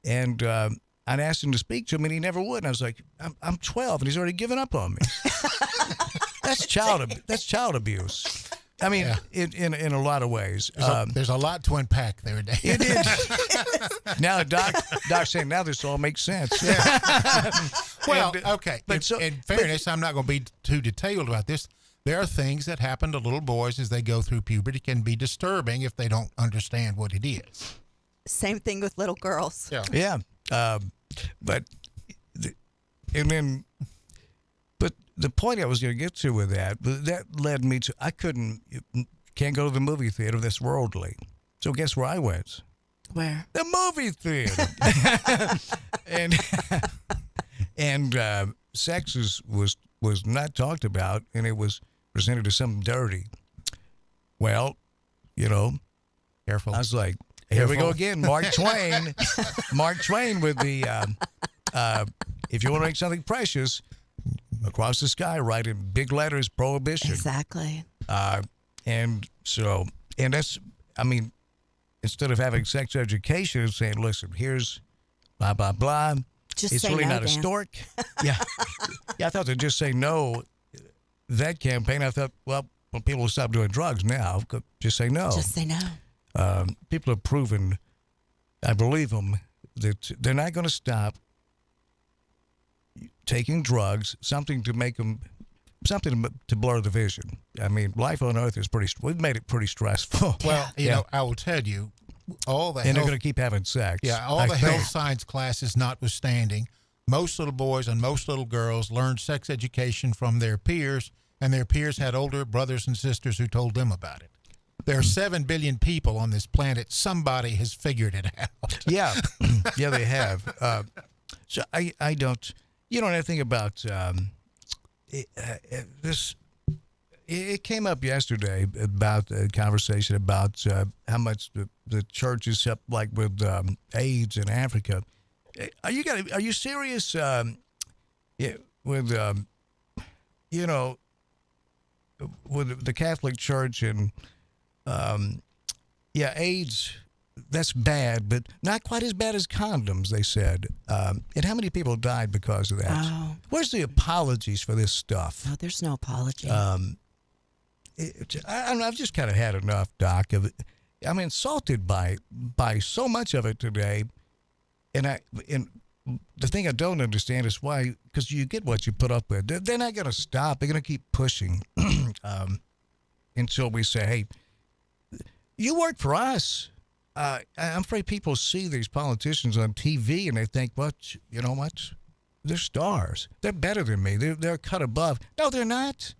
and I'd ask him to speak to him, and he never would. And I was like, I'm 12, and he's already given up on me. That's child abuse. I mean, in a lot of ways. There's a lot to unpack there, Dave. It is. Now, Doc saying, now this all makes sense. Yeah. Well, And, okay. In fairness, I'm not going to be too detailed about this. There are things that happen to little boys as they go through puberty can be disturbing if they don't understand what it is. Same thing with little girls. Yeah. But the point I was going to get to with that led me to, can't go to the movie theater that's worldly. So guess where I went? Where? The movie theater. and sex was not talked about, and it was presented as something dirty. Well, careful. I was like, here we go again, Mark Twain. Mark Twain with the, if you want to make something precious, across the sky, write in big letters, prohibition. Exactly. And that's, instead of having sex education and saying, listen, here's blah, blah, blah. Just it's say really no, not a Dan. stork. Yeah. I thought they'd just say no. That campaign, I thought, well, when people stop doing drugs now, just say no. Just say no. People have proven, I believe them, that they're not going to stop taking drugs, something to blur the vision. I mean, life on Earth is we've made it pretty stressful. Well, I will tell you, and they're going to keep having sex. Yeah, all the health science classes notwithstanding, most little boys and most little girls learned sex education from their peers, and their peers had older brothers and sisters who told them about it. There are 7 billion people on this planet. Somebody has figured it out. Yeah, yeah, they have. So I don't. You know anything about this? It came up yesterday about a conversation about how much the church is up, like with AIDS in Africa. Are you serious? With with the Catholic Church and AIDS. That's bad, but not quite as bad as condoms, they said. And how many people died because of that? Oh. Where's the apologies for this stuff? No, there's no apology. I've just kind of had enough, Doc. Of it. I'm insulted by so much of it today. And the thing I don't understand is why, because you get what you put up with. They're not going to stop. They're going to keep pushing until we say, hey, you work for us. I'm afraid people see these politicians on TV and they think, what? You know what? They're stars. They're better than me. They're cut above. No, they're not.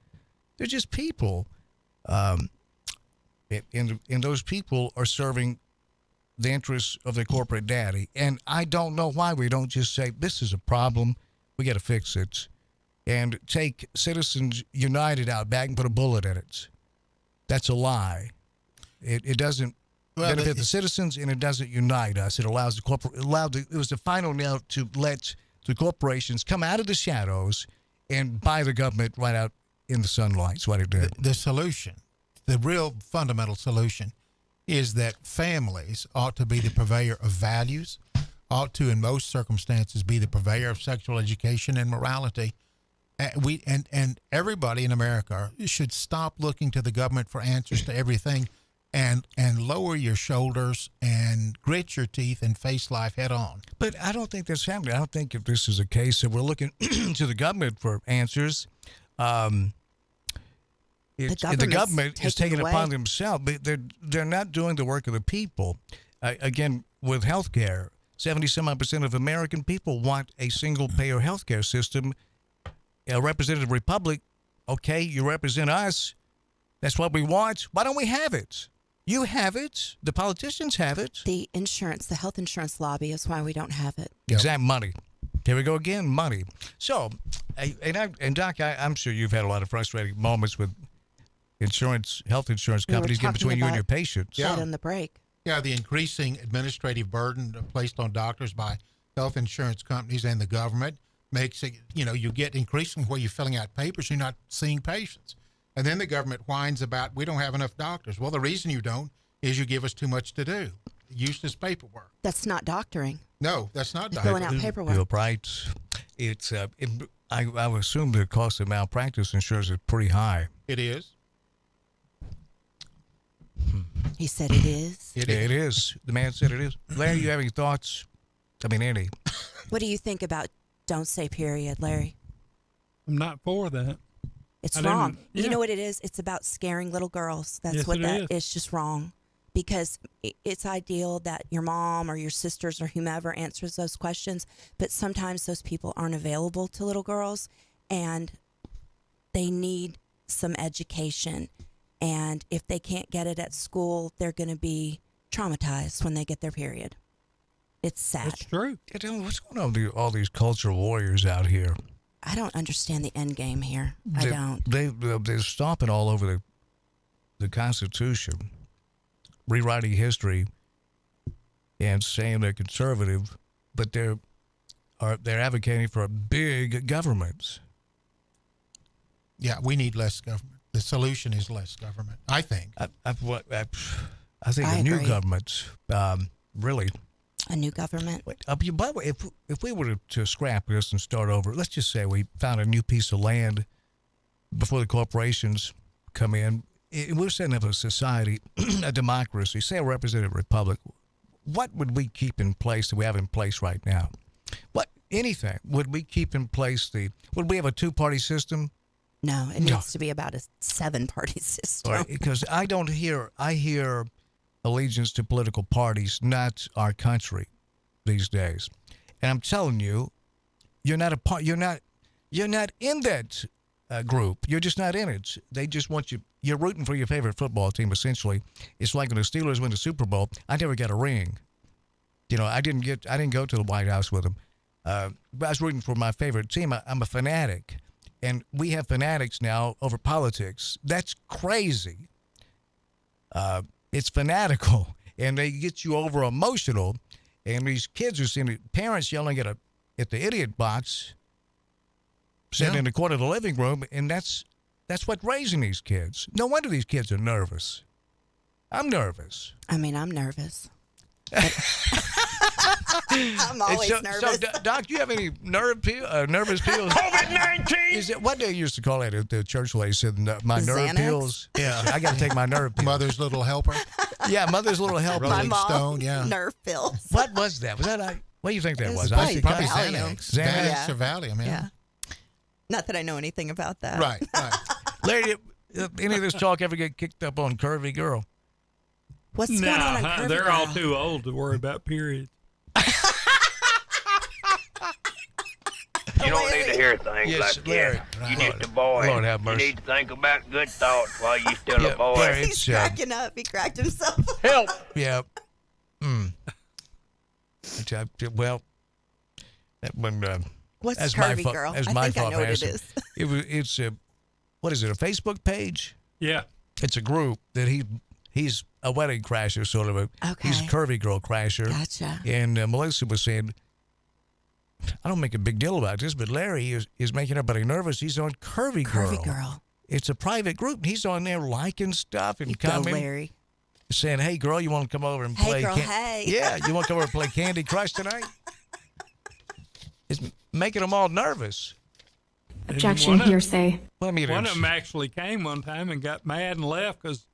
They're just people. And those people are serving the interests of the corporate daddy. And I don't know why we don't just say, this is a problem. We got to fix it. And take Citizens United out back and put a bullet in it. That's a lie. It doesn't benefit the citizens, and it doesn't unite us. It allows it was the final nail to let the corporations come out of the shadows and buy the government right out in the sunlight. That's what it did. The solution, the real fundamental solution, is that families ought to be the purveyor of values, ought to, in most circumstances, be the purveyor of sexual education and morality. And everybody in America should stop looking to the government for answers to everything, and lower your shoulders and grit your teeth and face life head on. But I don't think that's happening. I don't think if this is a case that we're looking to the government for answers. The government is taking it upon themselves, but they're not doing the work of the people. Again, with health care, 70% of American people want a single-payer health care system. A representative republic, okay, you represent us. That's what we want. Why don't we have it? You have it. The politicians have it. The health insurance lobby is why we don't have it. Exact money. Here we go again, money. So, and Doc, I'm sure you've had a lot of frustrating moments with health insurance companies getting between you and your patients. Yeah, on the break. Yeah, the increasing administrative burden placed on doctors by health insurance companies and the government makes it, you get increasingly where you're filling out papers, you're not seeing patients. And then the government whines about, we don't have enough doctors. Well, the reason you don't is you give us too much to do. Useless paperwork. That's not doctoring. No, that's not doctoring. Filling out paperwork. You're right. It's, I would assume the cost of malpractice insurance is pretty high. It is. He said it is. It is. The man said it is. Larry, you have any thoughts? I mean, any. What do you think about don't say period, Larry? I'm not for that. It's wrong. You know what it is? It's about scaring little girls. That's what that is. It's just wrong. Because it's ideal that your mom or your sisters or whomever answers those questions, but sometimes those people aren't available to little girls, and they need some education. And if they can't get it at school, they're going to be traumatized when they get their period. It's sad. It's true. What's going on with all these cultural warriors out here? I don't understand the end game here. I don't. They're stomping all over the Constitution, rewriting history, and saying they're conservative, but they're advocating for a big government. Yeah, we need less government. The solution is less government, I think. I think a new government, really. A new government. By the way, if we were to scrap this and start over, let's just say we found a new piece of land before the corporations come in. We're setting up a society, a democracy, say a representative republic. What would we keep in place that we have in place right now? Anything. Would we keep in place would we have a two-party system? No, it needs to be about a 7-party system. Right, because I hear allegiance to political parties, not our country these days. And I'm telling you, you're not in that group. You're just not in it. They just want you. You're rooting for your favorite football team, essentially. It's like when the Steelers win the Super Bowl. I never got a ring. I didn't go to the White House with them. But I was rooting for my favorite team. I'm a fanatic. And we have fanatics now over politics. That's crazy. It's fanatical, and they get you over emotional. And these kids are seeing parents yelling at the idiot box, sitting in the corner of the living room, and that's what's raising these kids. No wonder these kids are nervous. I'm nervous. I mean, I'm nervous. I'm always nervous. So, Doc, do you have any nervous pills? COVID-19! What they used to call it at the church lady said, my nerve Xanax? pills. Yeah, I got to take my nerve pills. Mother's Little Helper. Yeah, Mother's Little Helper. Rolling Stone, yeah. Nerve pills. What was that? Was that what do you think that was? Probably Valium. Xanax or Valium, yeah. Not that I know anything about that. Right. Larry, any of this talk ever get kicked up on Curvy Girl? What's going on Curvy they're Girl? all too old to worry about periods. You don't need to hear things like that. You just a boy. Lord have mercy. You need to think about good thoughts while you're still a boy. He's cracking up. He cracked himself. Help. Yeah. Well, that one. What's that's Curvy my fault. Girl? That's I my think fault I know what it asking. is. It's what is it? A Facebook page? Yeah. It's a group that He's a wedding crasher, sort of he's a curvy girl crasher. Gotcha. And Melissa was saying, I don't make a big deal about this, but Larry is making everybody nervous. He's on Curvy Girl. It's a private group. He's on there liking stuff and commenting. Larry. Saying, hey, girl, you want to come over and play? Hey, girl, hey. Yeah, you want to come over and play Candy Crush tonight? It's making them all nervous. Objection, hearsay. Well, I mean, One of them actually came one time and got mad and left because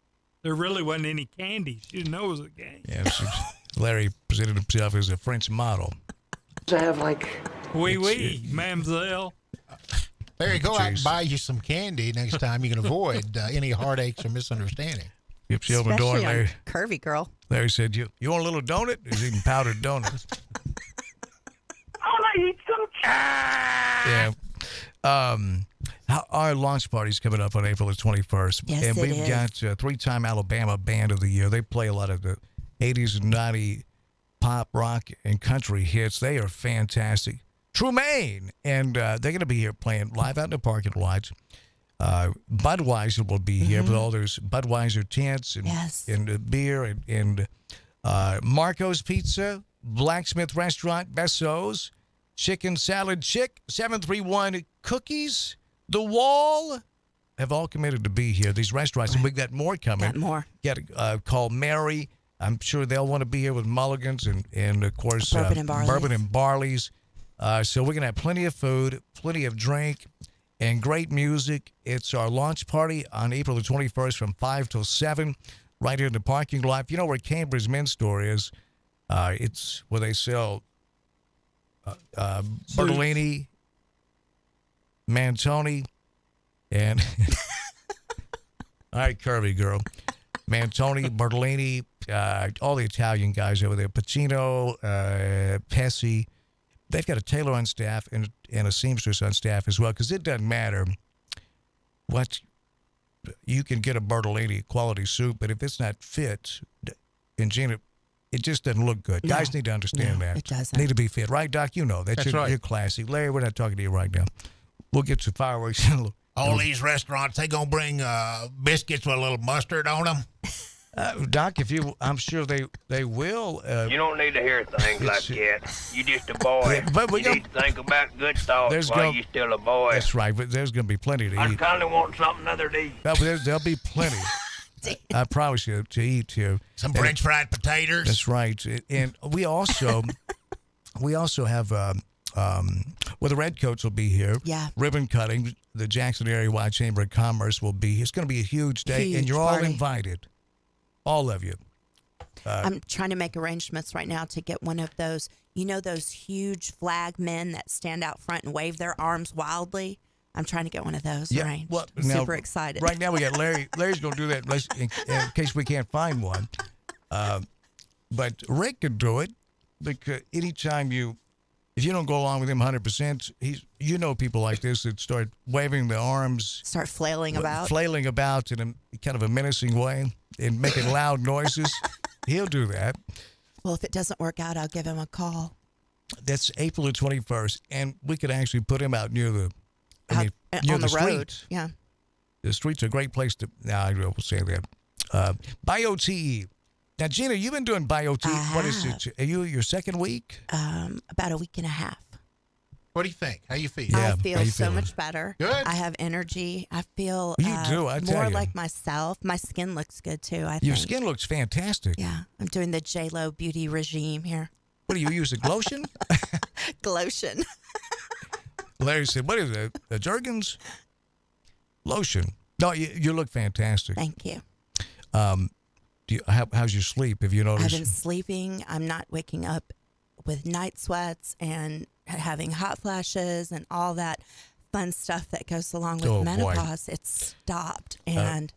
there really wasn't any candy. She didn't know it was a game. Yeah, Larry presented himself as a French model. I have like... Oui, mademoiselle. Larry, go out and buy you some candy next time. You can avoid any heartaches or misunderstanding. If she opened the door, Larry, Curvy Girl. Larry said, you want a little donut? He's eating powdered donuts. I eat some Yeah. Our launch party's coming up on April the 21st. Yes, and it we've is. got three-time Alabama Band of the Year. They play a lot of the 80s and 90s pop, rock, and country hits. They are fantastic. Trumaine. And they're going to be here playing live out in the parking lots. Budweiser will be here with all those Budweiser tents and beer and Marco's Pizza, Blacksmith Restaurant, Besso's, Chicken Salad Chick, 731 Cookies, The Wall have all committed to be here. These restaurants, and we've got more coming. Got more. Got called Mary. I'm sure they'll want to be here with Mulligan's and of course Bourbon and Barley's. So we're going to have plenty of food, plenty of drink, and great music. It's our launch party on April the 21st from 5 till 7 right here in the parking lot. If you know where Cambridge Men's Store is, it's where they sell Bertolini, Mantoni, and all right, Curvy Girl. Mantoni, Bertolini, all the Italian guys over there, Pacino, Pesci. They've got a tailor on staff and a seamstress on staff as well, because it doesn't matter what you can get a Bertolini quality suit, but if it's not fit, and Gina, it just doesn't look good. No. Guys need to understand that. It doesn't. Need to be fit, right, Doc? You know That's right. You're classy. Larry, we're not talking to you right now. We'll get some fireworks. All these restaurants, they gonna bring biscuits with a little mustard on them. Doc, I'm sure they will. You don't need to hear things like that. You just a boy. Yeah, but you need to think about good thoughts while you're still a boy. That's right, but there's going to be plenty to I eat. kind of want something other to eat. No, but there'll be plenty. I promise you to eat here. Some French fried potatoes. That's right, and we also have the Redcoats will be here. Yeah. Ribbon cutting. The Jackson Area Wide Chamber of Commerce will be. It's going to be a huge day, and Huge you're all party. invited. All of you. I'm trying to make arrangements right now to get one of those, those huge flag men that stand out front and wave their arms wildly. I'm trying to get one of those arranged. Well, I'm now, super excited. Right now we got Larry. Larry's going to do that in case we can't find one. But Rick could do it, because anytime if you don't go along with him 100%, people like this that start waving their arms, Start flailing about. in a kind of a menacing way and making loud noises. He'll do that. Well, if it doesn't work out, I'll give him a call. That's April the 21st, and we could actually put him out near the near on the road. street. Yeah. The street's a great place to. I will say that. BioTE. Now, Gina, you've been doing BioTE. What is it? Are you your second week? About a week and a half. What do you think? How you feel? I feel so much better. Good. I have energy. I feel You do, I tell more you. like myself. My skin looks good too, I think. Your skin looks fantastic. Yeah. I'm doing the J-Lo beauty regime here. What do you use? Lotion? Glotion. Larry said, what is it? A Jergens? Lotion. No, you look fantastic. Thank you. How's your sleep? Have you noticed? I've been sleeping. I'm not waking up with night sweats and having hot flashes and all that fun stuff that goes along with menopause. It's stopped, and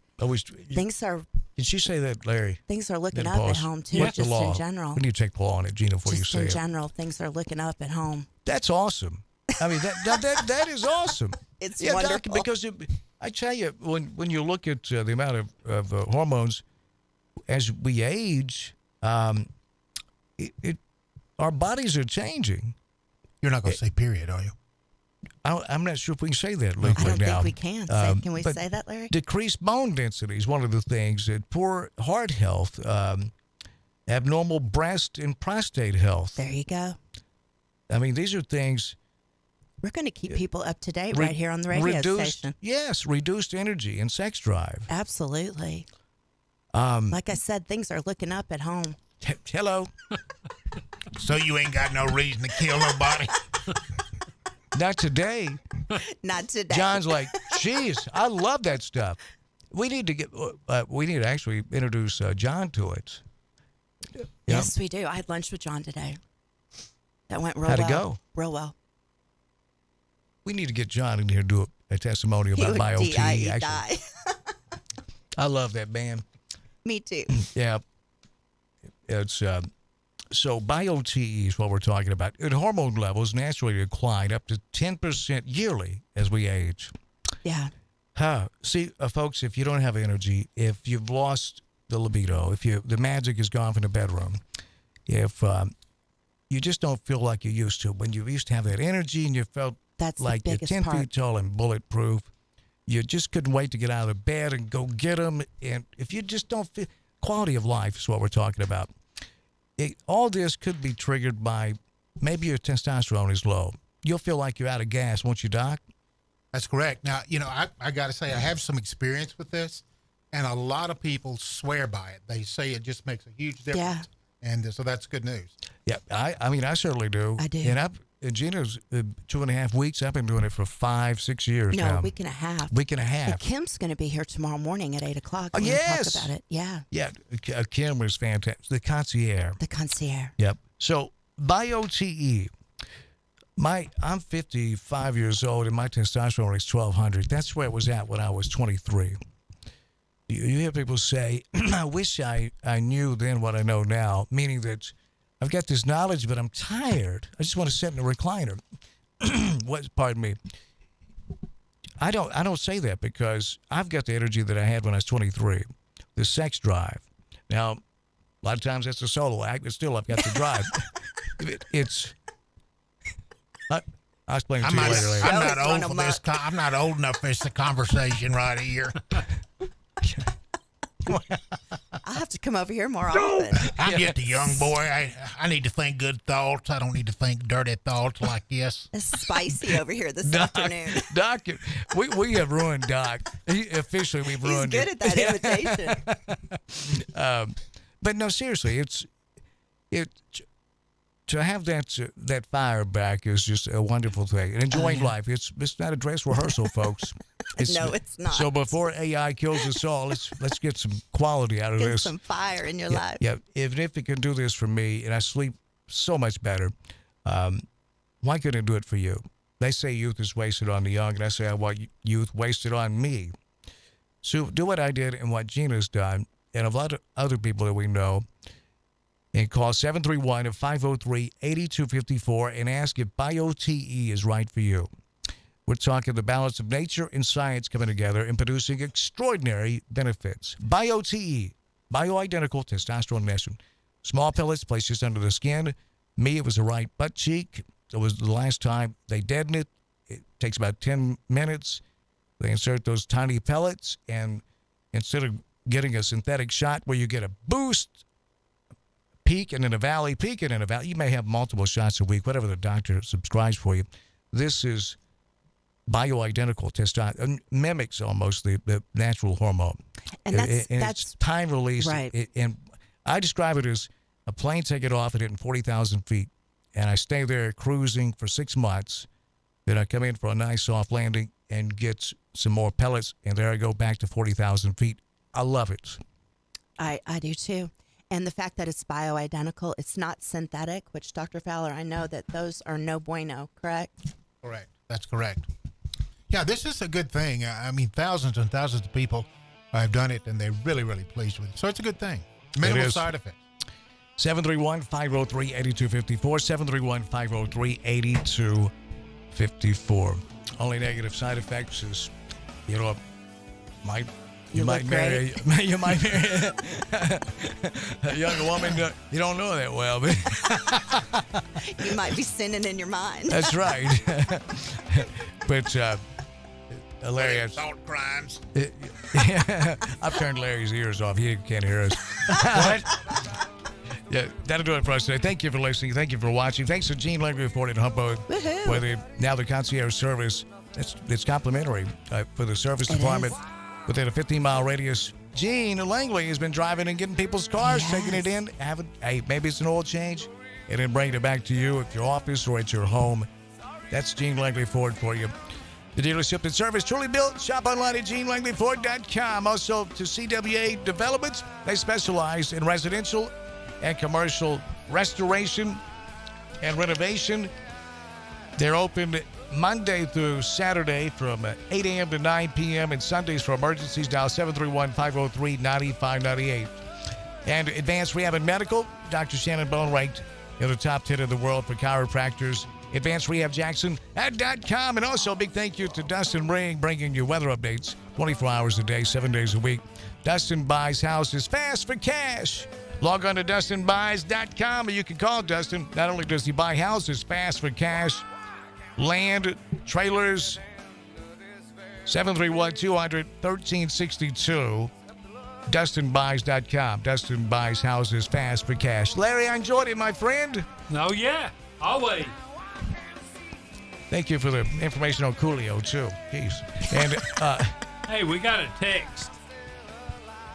things are. Did she say that, Larry? Things are looking up at home too, just in general. We need to take the law on it, Gina, before you say it. Just in general, things are looking up at home. That's awesome. I mean, that is awesome. It's wonderful. wonderful. Because I tell you, when you look at the amount of hormones as we age, our bodies are changing. You're not going to say period, are you? I'm not sure if we can say that legally I don't now. think we can. Can we but say that, Larry? Decreased bone density is one of the things. That poor heart health, abnormal breast and prostate health. There you go. I mean, these are things. We're going to keep people up to date right here on the radio station. Yes, reduced energy and sex drive. Absolutely. Like I said, things are looking up at home. Hello. So you ain't got no reason to kill nobody? Not today. Not today. John's like, geez, I love that stuff. We need to actually introduce John to it. Yes, we do. I had lunch with John today. That went real well. How'd it go? Real well. We need to get John in here to do a testimony about BioTE. Actually, I love that band. Me too. Yeah. It's so BioTE is what we're talking about. And hormone levels naturally decline up to 10% yearly as we age. Yeah. See, folks, if you don't have energy, if you've lost the libido, if the magic is gone from the bedroom, if you just don't feel like you used to, when you used to have that energy and you felt like you're 10 feet tall and bulletproof, you just couldn't wait to get out of the bed and go get them. And if you just don't feel, quality of life is what we're talking about. All this could be triggered by maybe your testosterone is low. You'll feel like you're out of gas, won't you, Doc? That's correct. Now, I got to say, I have some experience with this, and a lot of people swear by it. They say it just makes a huge difference. Yeah. And so that's good news. Yeah, I mean, I certainly do. I do. And Gina's 2.5 weeks. I've been doing it for 5-6 years now. No, a week and a half. Week and a half. And Kim's going to be here tomorrow morning at 8 o'clock. Oh, yes. Talk about it. Yeah. Yeah, Kim was fantastic. The concierge. The concierge. Yep. So, BioTE. I'm 55 years old, and my testosterone is 1,200. That's where it was at when I was 23. You hear people say, I wish I knew then what I know now, meaning that I've got this knowledge, but I'm tired. I just want to sit in a recliner. Pardon me. I don't say that because I've got the energy that I had when I was 23, the sex drive. Now, a lot of times that's a solo act, but still I've got the drive. I'll explain it to you later. I'm not old for this. I'm not old enough for this conversation right here. I'll have to come over here more often. I'm just a young boy. I need to think good thoughts. I don't need to think dirty thoughts like this. It's spicy over here this afternoon. Doc, we have ruined Doc. Officially, we've ruined He's good at that imitation. But no, seriously, to have that fire back is just a wonderful thing. And enjoying life. It's not a dress rehearsal, folks. No, it's not. So before AI kills us all, let's get some quality out of this. Get some fire in your life. Yeah, even if it can do this for me, and I sleep so much better, why couldn't it do it for you? They say youth is wasted on the young, and I say I want youth wasted on me. So do what I did and what Gina's done, and a lot of other people that we know, and call 731-503-8254 and ask if BioTE is right for you. We're talking the balance of nature and science coming together and producing extraordinary benefits. BioTE, bioidentical testosterone and estrogen. Small pellets placed just under the skin. Me, it was the right butt cheek. It was the last time they deaden it. It takes about 10 minutes. They insert those tiny pellets, and instead of getting a synthetic shot where you get a boost, peak and in a valley, peak and in a valley, you may have multiple shots a week, whatever the doctor subscribes for you. This is bioidentical testosterone, mimics almost the natural hormone. And that's it's time release. Right. And I describe it as a plane taking off at hitting 40,000 feet. And I stay there cruising for 6 months. Then I come in for a nice soft landing and get some more pellets. And there I go back to 40,000 feet. I love it. I do too. And the fact that it's bioidentical, it's not synthetic, which Dr. Fowler, I know that those are no bueno, correct? Correct. That's correct. Yeah, this is a good thing. I mean, thousands and thousands of people have done it, and they're really, really pleased with it. So it's a good thing. Minimal side effects. 731-503-8254, 731-503-8254. Only negative side effects is, might You might marry a young woman you don't know that well, but You might be sinning in your mind. that's right. But Larry, Assault crimes. I've turned Larry's ears off. He can't hear us. What? Yeah, that'll do it for us today. Thank you for listening. Thank you for watching. Thanks to Gene Langley for at Humboldt. Now the concierge service, it's complimentary for the service department within a 15-mile radius. Gene Langley has been driving and getting people's cars, taking it in. Hey, maybe it's an oil change, and then bringing it back to you at your office or at your home. That's Gene Langley Ford for you. The dealership and service truly built. Shop online at GeneLangleyFord.com. Also to CWA Developments. They specialize in residential and commercial restoration and renovation. They're open Monday through Saturday from 8 a.m. to 9 p.m. and Sundays for emergencies. Dial 731-503-9598. And Advanced Rehab and Medical. Dr. Shannon Bone ranked in the top 10 in the world for chiropractors. AdvancedRehabJackson.com. And also a big thank you to Dustin Ring, bringing you weather updates 24 hours a day, 7 days a week. Dustin buys houses fast for cash. Log on to DustinBuys.com, or you can call Dustin. Not only does he buy houses fast for cash, land, trailers, 731-200-1362. DustinBuys.com. Dustin buys houses fast for cash. Larry, I enjoyed it, my friend. Oh, yeah. Always. Thank you for the information on Coolio, too. Jeez. And, hey, we got a text.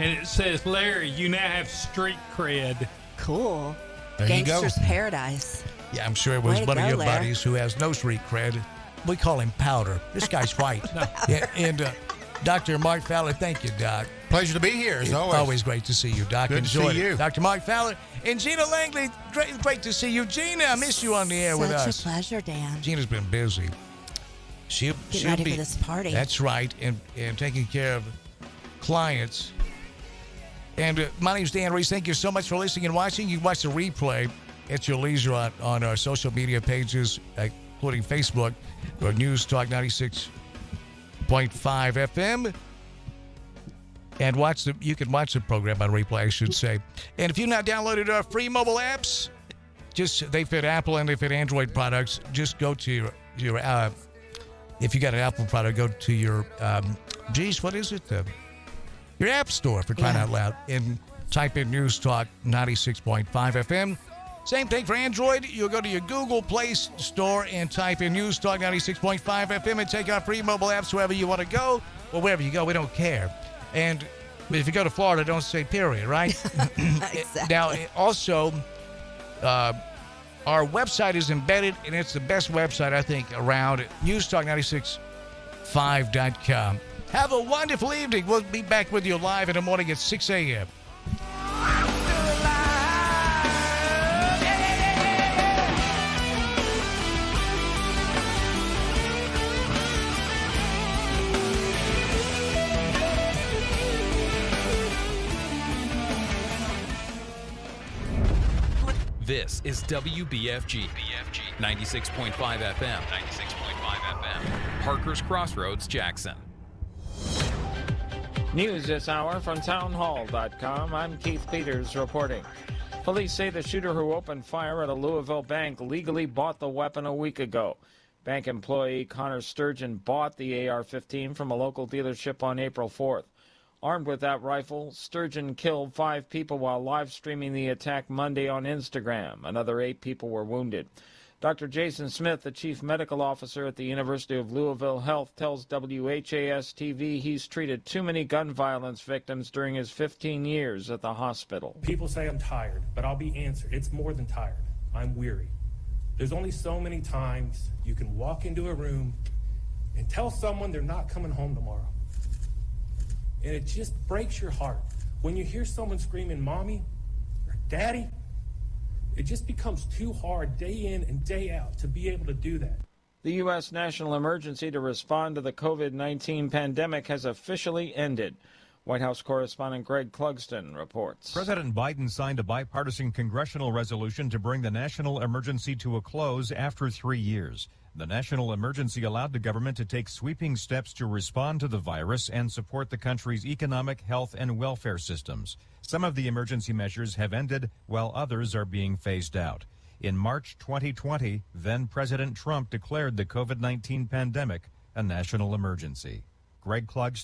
And it says, Larry, you now have street cred. Cool. There you go. Gangster's paradise. Yeah, I'm sure it was Way to one of go, your Larry. buddies who has no street cred. We call him Powder. This guy's white. Yeah, and Dr. Mark Fowler, thank you, Doc. Pleasure to be here, as always. Always great to see you, Doc. Good to Enjoyed see it. you. Dr. Mark Fowler and Gina Langley, great to see you. Gina, I miss you on the air with us. Such a pleasure, Dan. Gina's been busy. She'll ready be, for this party. That's right, and taking care of clients. And my name's Dan Reese. Thank you so much for listening and watching. You can watch the replay at your leisure on our social media pages, including Facebook, or News Talk 96.5 FM. And you can watch the program on replay, I should say. And if you've not downloaded our free mobile apps, they fit Apple and they fit Android products. Just go to your if you got an Apple product, go to your what is it? Your app store, for crying out loud, and type in News Talk 96.5 FM. Same thing for Android. You'll go to your Google Play Store and type in News Talk 96.5 FM and take our free mobile apps wherever you want to go. Well, wherever you go, we don't care. And if you go to Florida, don't say period, right? Exactly. Now, also, our website is embedded, and it's the best website, I think, around, newstalk965.com. Have a wonderful evening. We'll be back with you live in the morning at 6 a.m. This is WBFG 96.5 FM. Parker's Crossroads, Jackson. News this hour from townhall.com. I'm Keith Peters reporting. Police say the shooter who opened fire at a Louisville bank legally bought the weapon a week ago. Bank employee Connor Sturgeon bought the AR-15 from a local dealership on April 4th. Armed with that rifle, Sturgeon killed 5 people while live streaming the attack Monday on Instagram. Another 8 people were wounded. Dr. Jason Smith, the chief medical officer at the University of Louisville Health, tells WHAS-TV he's treated too many gun violence victims during his 15 years at the hospital. People say I'm tired, but I'll be answered. It's more than tired. I'm weary. There's only so many times you can walk into a room and tell someone they're not coming home tomorrow. And it just breaks your heart. When you hear someone screaming, "Mommy," or "Daddy," it just becomes too hard day in and day out to be able to do that. The U.S. national emergency to respond to the COVID-19 pandemic has officially ended. White House correspondent Greg Clugston reports. President Biden signed a bipartisan congressional resolution to bring the national emergency to a close after 3 years. The national emergency allowed the government to take sweeping steps to respond to the virus and support the country's economic, health, and welfare systems. Some of the emergency measures have ended, while others are being phased out. In March 2020, then President Trump declared the COVID-19 pandemic a national emergency. Greg Klug,